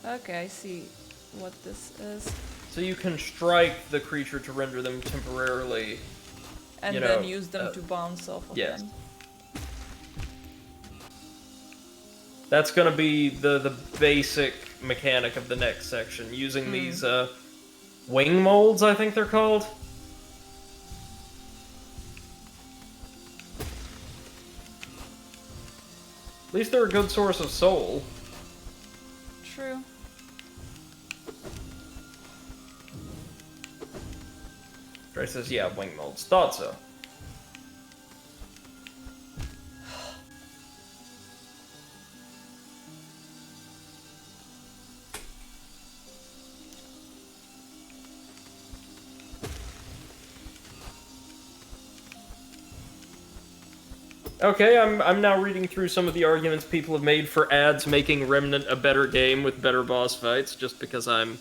Okay, I see what this is. So you can strike the creature to render them temporarily, And you then know, use them to bounce off of yes. them. That's gonna be the basic mechanic of the next section, using these, wing molds, I think they're called. At least they're a good source of soul. True. Dre says, yeah, wing molds. Thought so. Okay, I'm now reading through some of the arguments people have made for ads making Remnant a better game with better boss fights, just because I'm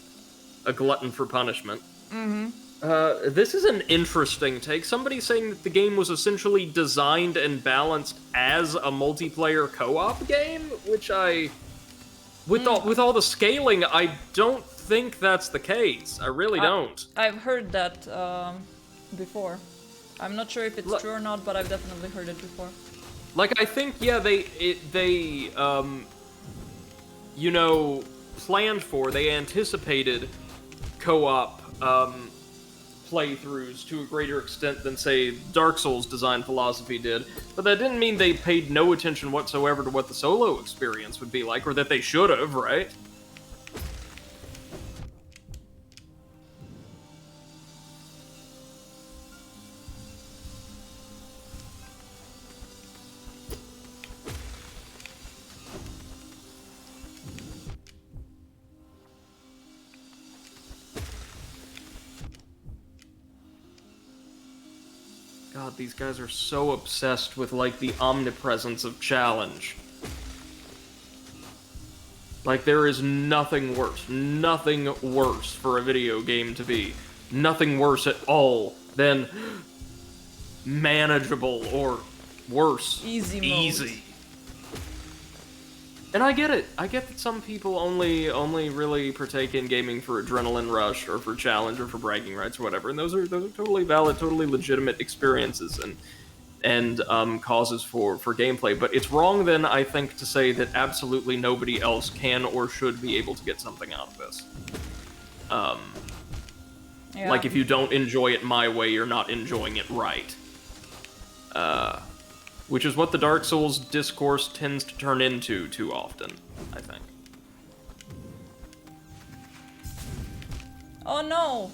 a glutton for punishment. This is an interesting take. Somebody saying that the game was essentially designed and balanced as a multiplayer co-op game, which with all the scaling, I don't think that's the case. I really don't. I've heard that before. I'm not sure if it's true or not, but I've definitely heard it before. Like, I think, yeah, they they anticipated co-op playthroughs to a greater extent than, say, Dark Souls design philosophy did, but that didn't mean they paid no attention whatsoever to what the solo experience would be like, or that they should have, right? God, these guys are so obsessed with, like, the omnipresence of challenge. Like, there is nothing worse for a video game to be. Nothing worse at all than manageable or worse. Easy mode. Easy. And I get it. I get that some people only really partake in gaming for adrenaline rush or for challenge or for bragging rights or whatever, and those are totally valid, totally legitimate experiences and causes for gameplay. But it's wrong then, I think, to say that absolutely nobody else can or should be able to get something out of this. Yeah. Like, if you don't enjoy it my way, you're not enjoying it right. Which is what the Dark Souls discourse tends to turn into too often, I think. Oh no!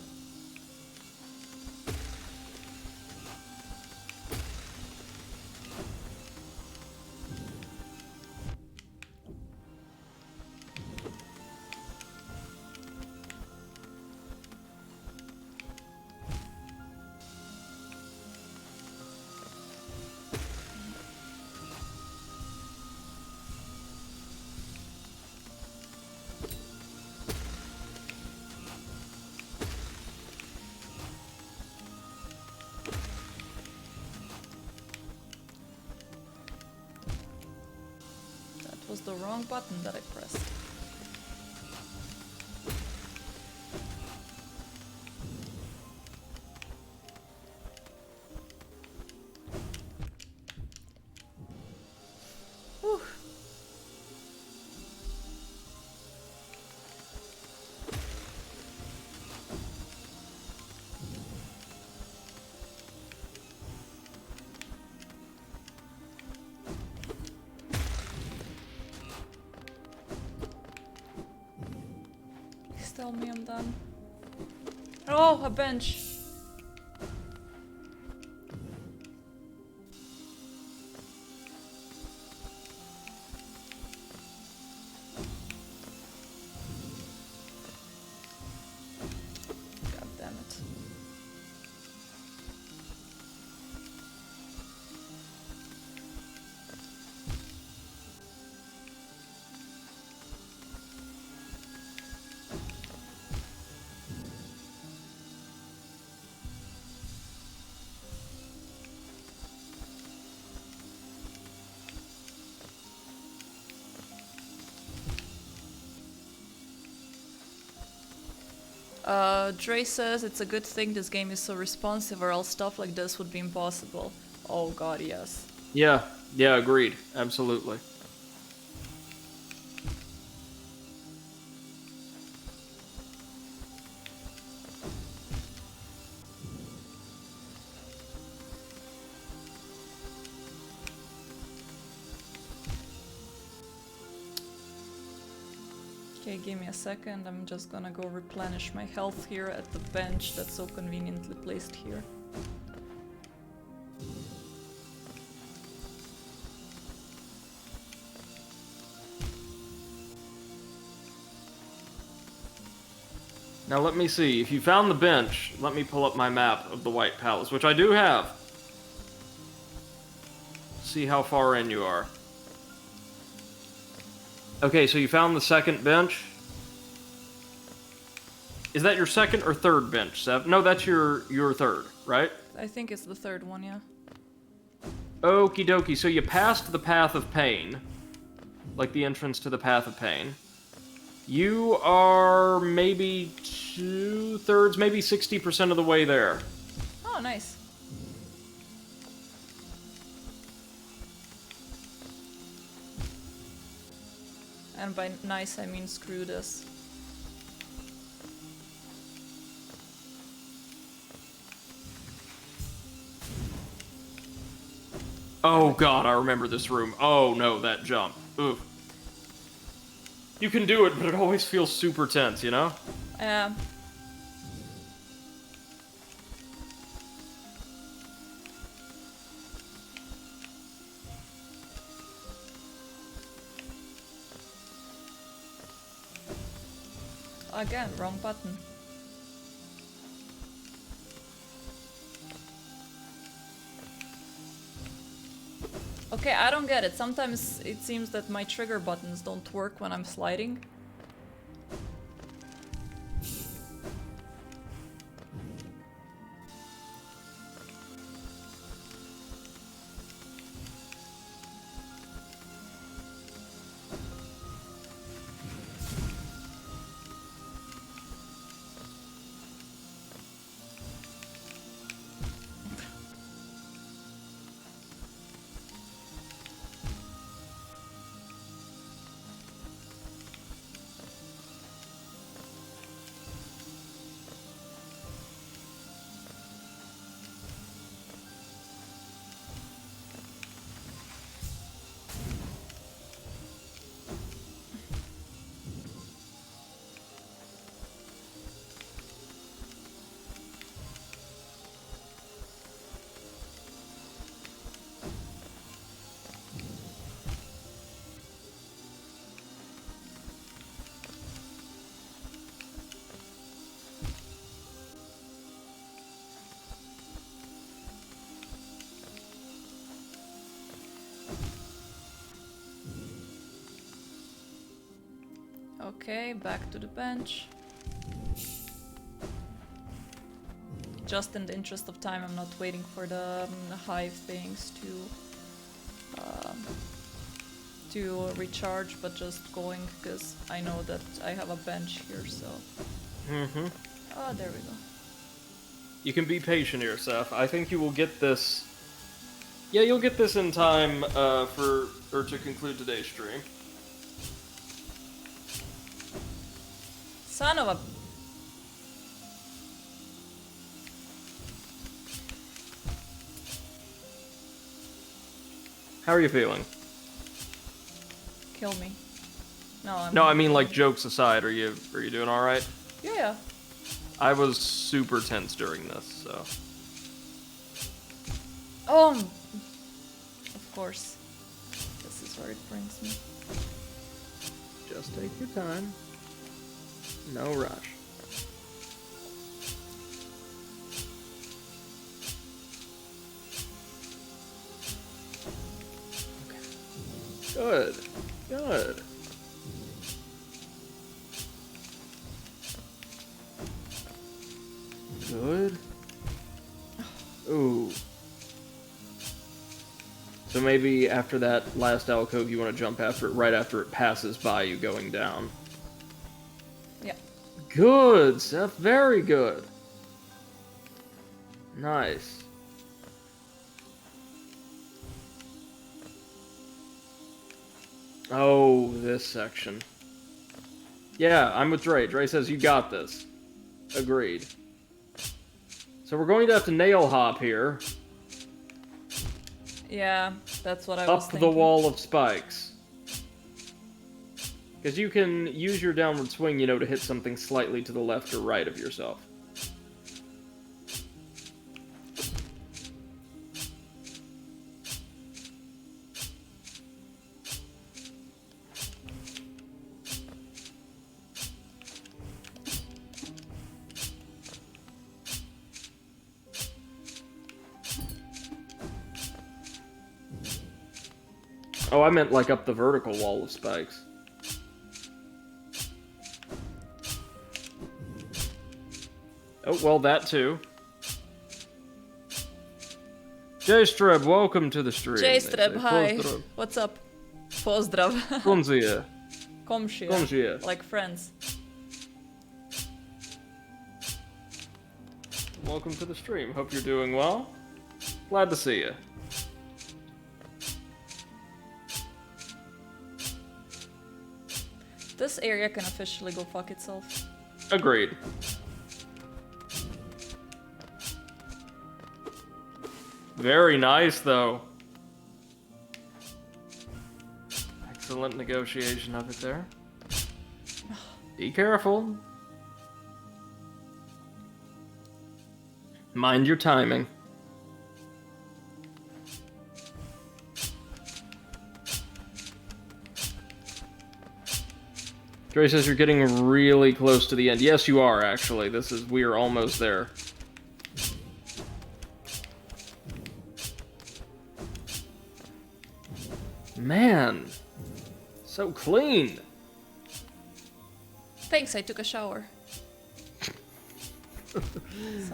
Was the wrong button that I pressed. Whew. Tell me I'm done. Oh, a bench. God damn it. Dre says it's a good thing this game is so responsive, or else stuff like this would be impossible. Oh god, yes. Yeah, agreed. Absolutely. Okay, give me a second. I'm just gonna go replenish my health here at the bench that's so conveniently placed here. Now let me see. If you found the bench, let me pull up my map of the White Palace, which I do have. see how far in you are. Okay, so you found the second bench. Is that your second or third bench, Seth? No, that's your third, right? I think it's the third one, yeah. Okie dokie, so you passed the Path of Pain. Like the entrance to the Path of Pain. You are maybe 2/3, maybe 60% of the way there. Oh, nice. And by nice, I mean screw this. Oh god, I remember this room. Oh no, that jump. Oof. You can do it, but it always feels super tense, you know? Again, wrong button. Okay, I don't get it. Sometimes it seems that my trigger buttons don't work when I'm sliding. Okay, back to the bench. Just in the interest of time, I'm not waiting for the hive things to recharge, but just going because I know that I have a bench here, so... Mm-hmm. Oh, there we go. You can be patient here, Seth. I think you will get this... Yeah, you'll get this in time to conclude today's stream. Son of a... How are you feeling? Kill me. No, No, I mean, like, jokes aside, are you doing alright? Yeah. I was super tense during this, so... Oh! Of course. This is where it brings me. Just take your time. No rush. Okay. Good. Good. Good. Ooh. So maybe after that last alcove, you want to jump after it right after it passes by you going down. Yeah. Good, Seth. Very good. Nice. Oh, this section. Yeah, I'm with Dre. Dre says you got this. Agreed. So we're going to have to nail hop here. Yeah, that's what I was Up thinking. the wall of spikes. Because you can use your downward swing, you know, to hit something slightly to the left or right of yourself. Oh, I meant like up the vertical wall of spikes. Oh, well, that too. J-Streb, welcome to the stream. J-Streb, hi. Pozdrav. What's up? Pozdrav. Komzia. Komshia. Komzia. Like friends. Welcome to the stream. Hope you're doing well. Glad to see you. This area can officially go fuck itself. Agreed. Very nice, though. Excellent negotiation of it there. Be careful. Mind your timing. Dre says you're getting really close to the end. Yes, you are, actually. We are almost there. Man, so clean. Thanks, I took a shower. Son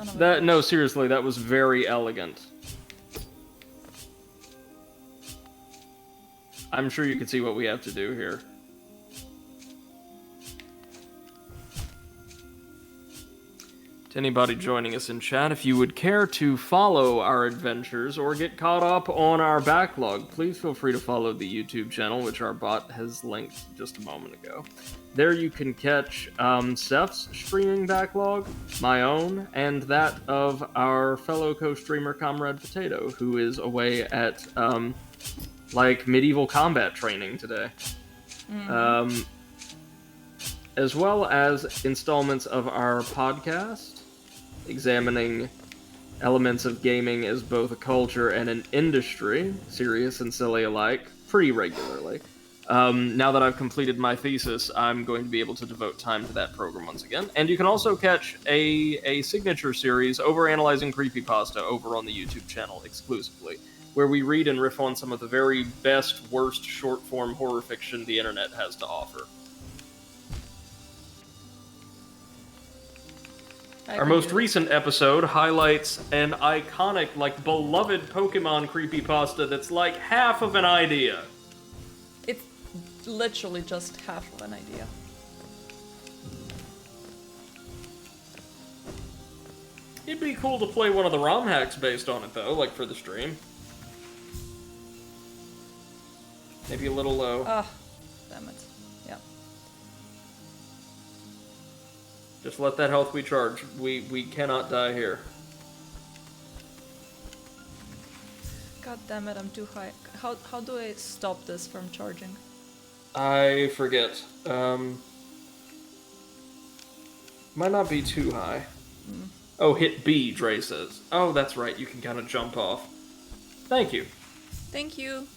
of a That bitch. no, seriously, that was very elegant. I'm sure you can see what we have to do here. To anybody joining us in chat, if you would care to follow our adventures or get caught up on our backlog, please feel free to follow the YouTube channel, which our bot has linked just a moment ago. There you can catch Seth's streaming backlog, my own, and that of our fellow co-streamer Comrade Potato, who is away at like medieval combat training today. As well as installments of our podcast, examining elements of gaming as both a culture and an industry, serious and silly alike, pretty regularly. Now that I've completed my thesis, I'm going to be able to devote time to that program once again. And you can also catch a signature series, Overanalyzing Creepypasta, over on the YouTube channel exclusively, where we read and riff on some of the very best, worst short-form horror fiction the internet has to offer. Our most recent episode highlights an iconic, like, beloved Pokemon creepypasta that's like half of an idea. It's literally just half of an idea. It'd be cool to play one of the ROM hacks based on it, though, like for the stream. Maybe a little low. Ah, damn it. Yeah. Just let that health recharge. We cannot die here. God damn it, I'm too high. How do I stop this from charging? I forget. Might not be too high. Oh, hit B, Dre says. Oh, that's right, you can kind of jump off. Thank you. Thank you.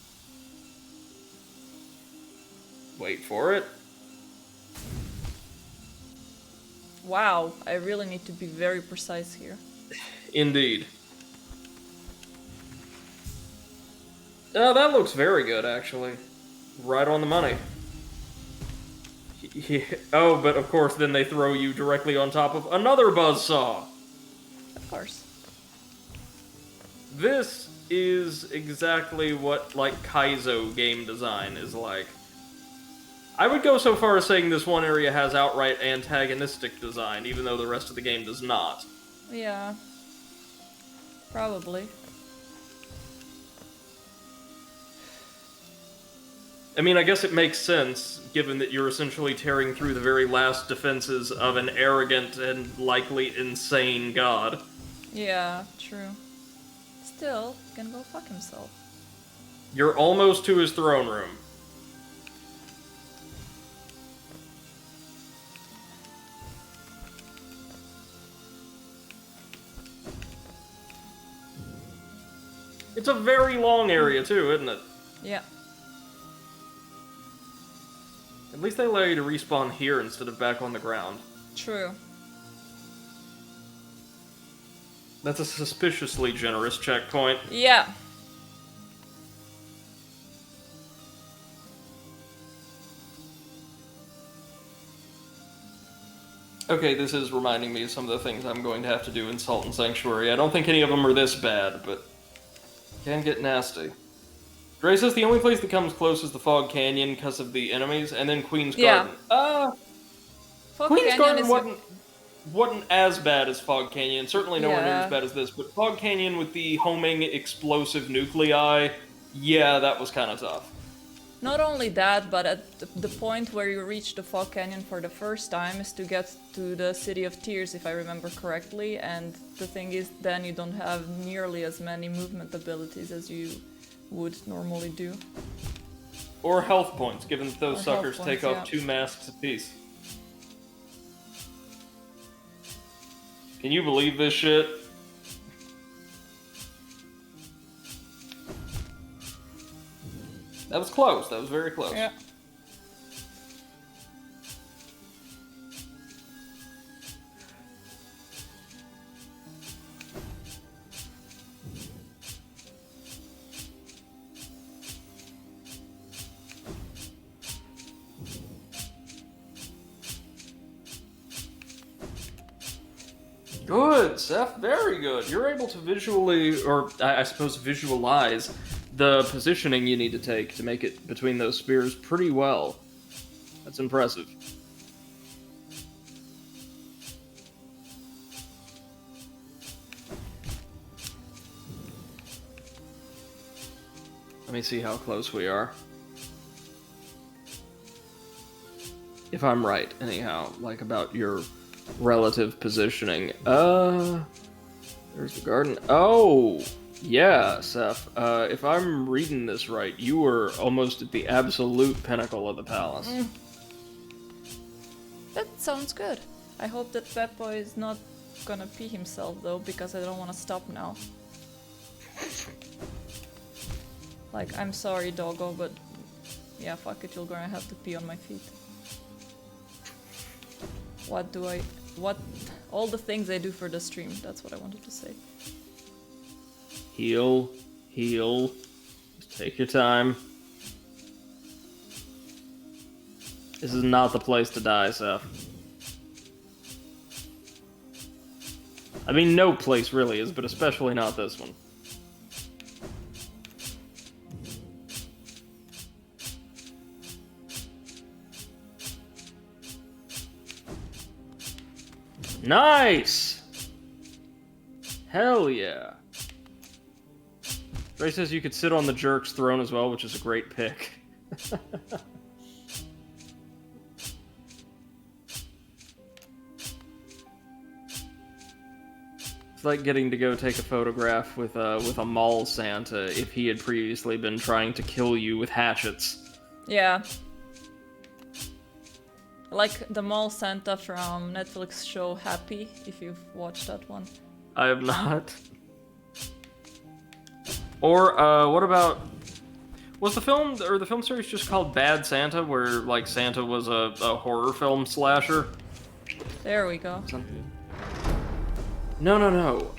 Wait for it. Wow, I really need to be very precise here. Indeed. Oh, that looks very good, actually. Right on the money. Oh, but of course, then they throw you directly on top of another buzzsaw. Of course. This is exactly what, like, Kaizo game design is like. I would go so far as saying this one area has outright antagonistic design, even though the rest of the game does not. Yeah. Probably. I mean, I guess it makes sense, given that you're essentially tearing through the very last defenses of an arrogant and likely insane god. Yeah, true. Still, he can go fuck himself. You're almost to his throne room. It's a very long area, too, isn't it? Yeah. At least they allow you to respawn here instead of back on the ground. True. That's a suspiciously generous checkpoint. Yeah. Okay, this is reminding me of some of the things I'm going to have to do in Salt and Sanctuary. I don't think any of them are this bad, but can get nasty. Dre says the only place that comes close is the Fog Canyon because of the enemies, and then Queen's Yeah. Garden. Fog Queen's Canyon Garden is wasn't as bad as Fog Canyon, certainly nowhere near Yeah. as bad as this, but Fog Canyon with the homing explosive nuclei, yeah, that was kind of tough. Not only that, but at the point where you reach the Fog Canyon for the first time is to get to the City of Tears, if I remember correctly, and the thing is then you don't have nearly as many movement abilities as you would normally do. Or health points, given that those Or suckers health take points, off yeah. 2 masks apiece. Can you believe this shit? That was close. That was very close. Yeah. Good, Seth. Very good. You're able to visually, or I suppose visualize, the positioning you need to take to make it between those spears pretty well. That's impressive. Let me see how close we are. If I'm right, anyhow, like about your relative positioning. There's the garden. Oh, yeah, Seth. If I'm reading this right, you were almost at the absolute pinnacle of the palace. That sounds good. I hope that Peppo is not gonna pee himself though, because I don't want to stop now. Like, I'm sorry, doggo, but yeah, fuck it, you're gonna have to pee on my feet. All the things I do for the stream, that's what I wanted to say. Heal. Just take your time. This is not the place to die, Seth. I mean, no place really is, but especially not this one. Nice! Hell yeah. Ray says you could sit on the jerk's throne as well, which is a great pick. It's like getting to go take a photograph with a mall Santa if he had previously been trying to kill you with hatchets. Yeah. Like the mall Santa from Netflix show Happy, if you've watched that one. I have not. Or, what about... Was the film, or the film series just called Bad Santa, where, like, Santa was a horror film slasher? There we go. Something. No.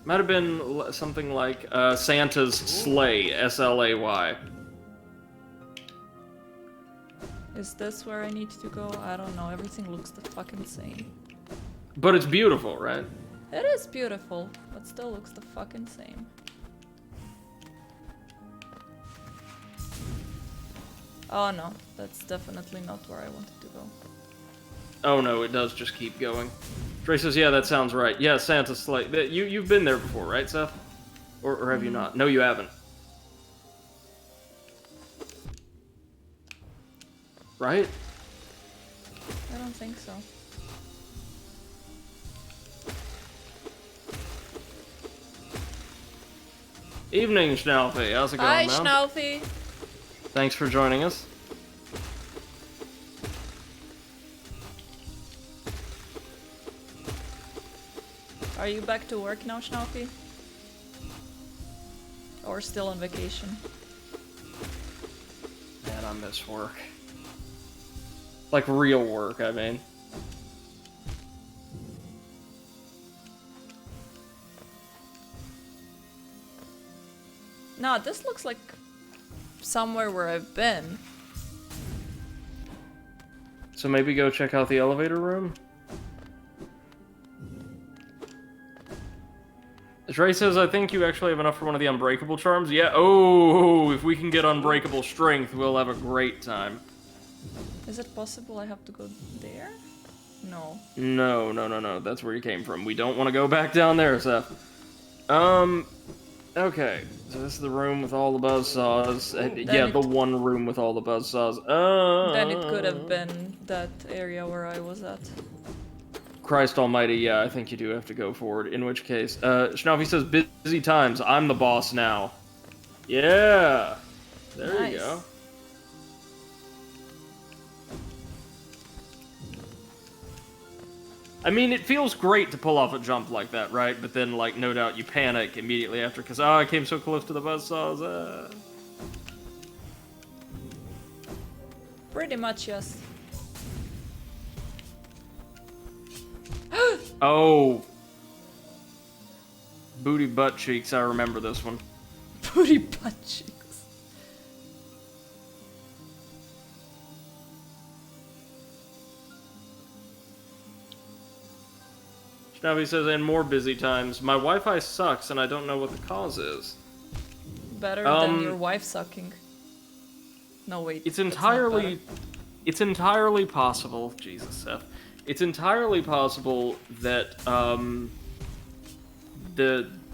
Might have been something like, Santa's Slay, S-L-A-Y. Is this where I need to go? I don't know, everything looks the fucking same. But it's beautiful, right? It is beautiful, but still looks the fucking same. Oh no, that's definitely not where I wanted to go. Oh no, it does just keep going. Trey says, yeah, that sounds right. Yeah, Santa's Slay. You've been there before, right, Seth? Or have you not? No, you haven't. Right? I don't think so. Evening, Schnaufy. How's it going, Hi, man? Schnaufy! Thanks for joining us. Are you back to work now, Schnaufy? Or still on vacation? Man, I miss work. Like real work, I mean. No, this looks like somewhere where I've been. So maybe go check out the elevator room? Trey says, I think you actually have enough for one of the unbreakable charms. Yeah, oh, if we can get unbreakable strength, we'll have a great time. Is it possible I have to go there? No. No. That's where you came from. We don't want to go back down there, Seth. Okay. So this is the room with all the buzzsaws. Yeah, the one room with all the buzzsaws. Then it could have been that area where I was at. Christ almighty, yeah, I think you do have to go forward. In which case, Schnaufy says, busy times, I'm the boss now. Yeah! There Nice. you go. I mean, it feels great to pull off a jump like that, right? But then, like, no doubt you panic immediately after, because, oh, I came so close to the buzzsaws. Pretty much, yes. Oh. Booty butt cheeks, I remember this one. Booty butt cheeks. Schnabby says, and more busy times. My Wi-Fi sucks and I don't know what the cause is. Better than your wife sucking. No, wait. It's entirely possible. Jesus, Seth. It's entirely possible that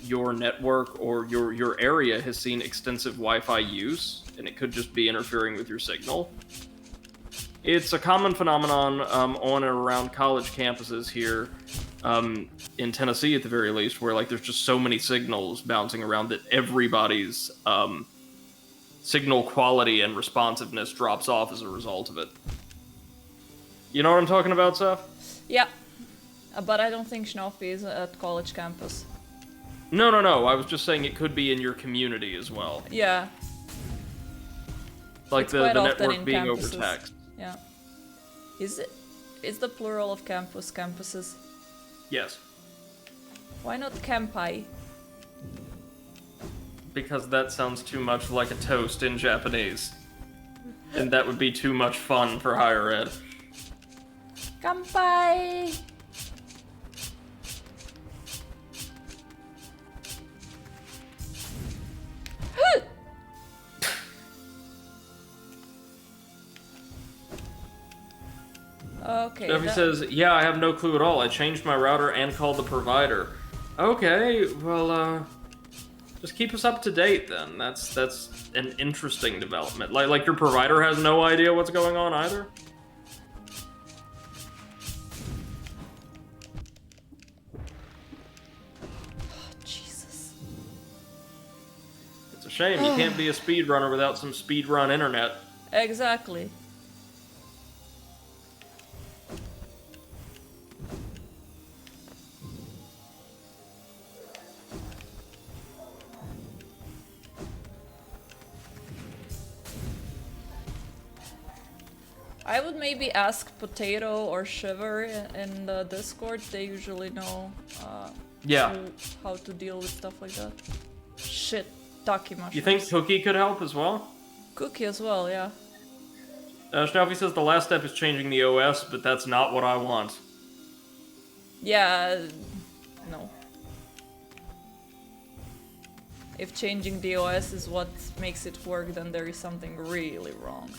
your network or your area has seen extensive Wi-Fi use, and it could just be interfering with your signal. It's a common phenomenon on and around college campuses here, in Tennessee at the very least, where like there's just so many signals bouncing around that everybody's signal quality and responsiveness drops off as a result of it. You know what I'm talking about, Seth? Yeah. But I don't think Schnaufy is at college campus. No. I was just saying it could be in your community as well. Yeah. Like It's the quite often network in being campuses. over text. Yeah. Is the plural of campus campuses? Yes. Why not campi? Because that sounds too much like a toast in Japanese. And that would be too much fun for higher ed. Kampai! Okay. Duffy says, yeah, I have no clue at all. I changed my router and called the provider. Okay, well, just keep us up to date then. That's an interesting development. Like your provider has no idea what's going on either? Jesus. It's a shame. You can't be a speedrunner without some speedrun internet. Exactly. I would maybe ask Potato or Shiver in the Discord. They usually know Yeah. how to deal with stuff like that. Shit, Taki mushrooms. You think Cookie could help as well? Cookie as well, yeah. Schnaufy says the last step is changing the OS, but that's not what I want. Yeah, no. If changing the OS is what makes it work, then there is something really wrong.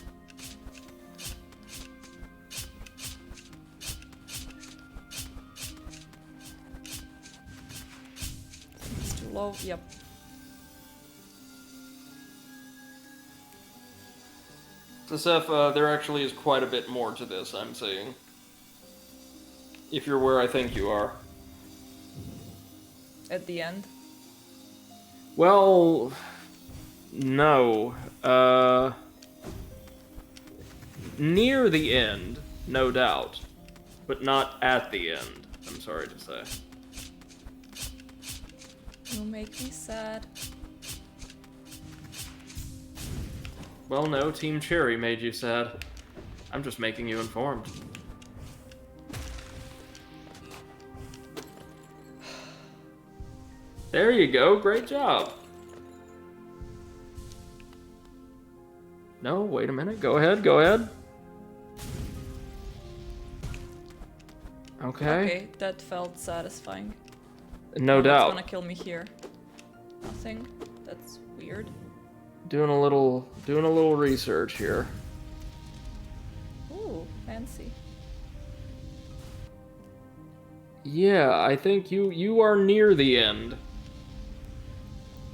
It's too low, yep. So Seth, there actually is quite a bit more to this, I'm seeing. If you're where I think you are. At the end. Well, no. Near the end, no doubt. But not at the end, I'm sorry to say. You make me sad. Well, no, Team Cherry made you sad. I'm just making you informed. There you go, great job. No, wait a minute, go ahead. Okay. that felt satisfying. No What's doubt. gonna kill me here? Nothing. That's weird. Doing a little research here. Ooh, fancy. Yeah, I think you are near the end.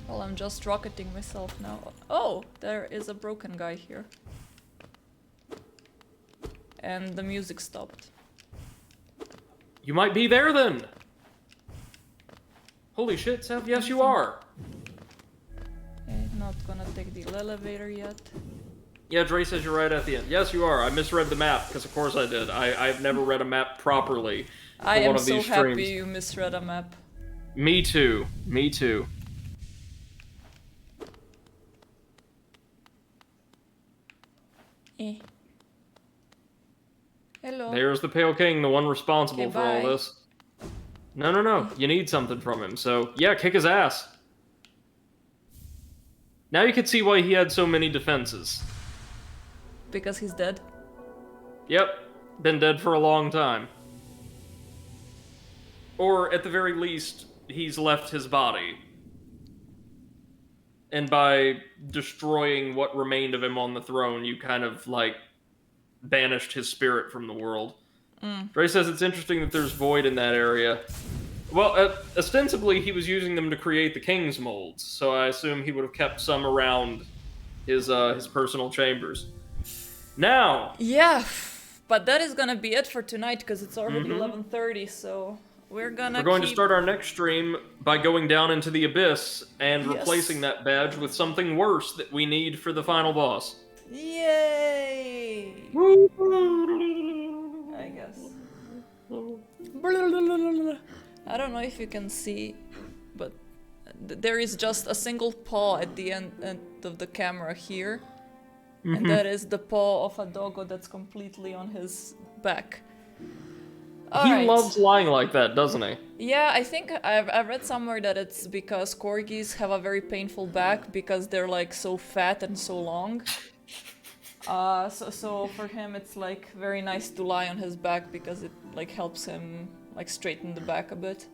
Well, I'm just rocketing myself now. Oh, there is a broken guy here. And the music stopped. You might be there then. Holy shit, Seth, yes you are. Okay, not gonna take the elevator yet. Yeah, Dre says you're right at the end. Yes, you are. I misread the map, because of course I did. I've never read a map properly for I one am of so these happy streams. you misread a map. Me too. Me too. Eh. Hello. There's the Pale King, the one responsible Okay, for all bye. this. No. You need something from him, so yeah, kick his ass. Now you can see why he had so many defenses. Because he's dead. Yep, been dead for a long time. Or, at the very least, he's left his body. And by destroying what remained of him on the throne, you kind of, like, banished his spirit from the world. Dre says it's interesting that there's void in that area. Well, ostensibly he was using them to create the king's molds, so I assume he would have kept some around his personal chambers. Now! Yeah, but that is gonna be it for tonight, because it's already 11:30, so we're going to start our next stream by going down into the abyss and Yes. replacing that badge with something worse that we need for the final boss. Yay! I guess. I don't know if you can see, but there is just a single paw at the end of the camera here. And that is the paw of a doggo that's completely on his back. He loves lying like that, doesn't he? Yeah, I think I've read somewhere that it's because corgis have a very painful back because they're like so fat and so long. So for him it's like very nice to lie on his back because it like helps him like straighten the back a bit.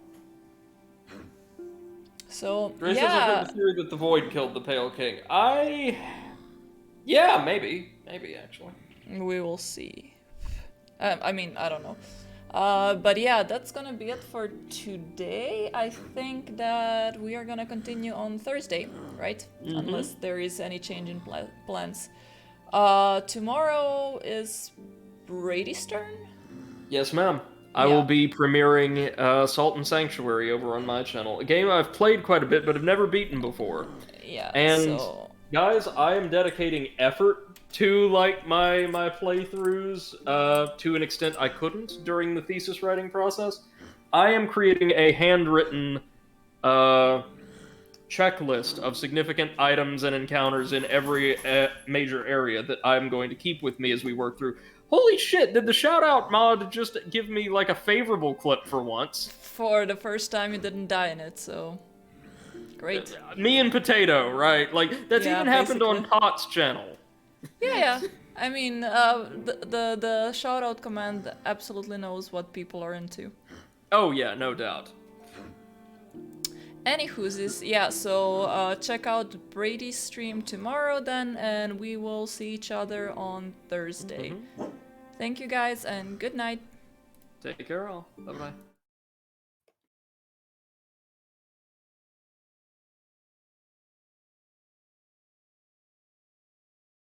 So Dre says I've heard the theory that the void killed the Pale King. Yeah, maybe actually. We will see. I mean, I don't know. But yeah, that's gonna be it for today. I think that we are gonna continue on Thursday, right? Unless there is any change in plans. Tomorrow is Brady's turn? Yes, ma'am. I will be premiering Salt and Sanctuary over on my channel. A game I've played quite a bit, but have never beaten before. Yeah, And so... guys, I am dedicating effort to like my playthroughs to an extent I couldn't during the thesis writing process. I am creating a handwritten checklist of significant items and encounters in every major area that I'm going to keep with me as we work through. Holy shit, did the shoutout mod just give me like a favorable clip for once? For the first time you didn't die in it, so... Great. Me and Potato, right? Like, that's Yeah, even happened on basically. Pot's channel. Yeah. I mean, the shout-out command absolutely knows what people are into. Oh yeah, no doubt. Anywho's, yeah, so check out Brady's stream tomorrow then, and we will see each other on Thursday. Thank you guys, and good night. Take care all. Bye-bye.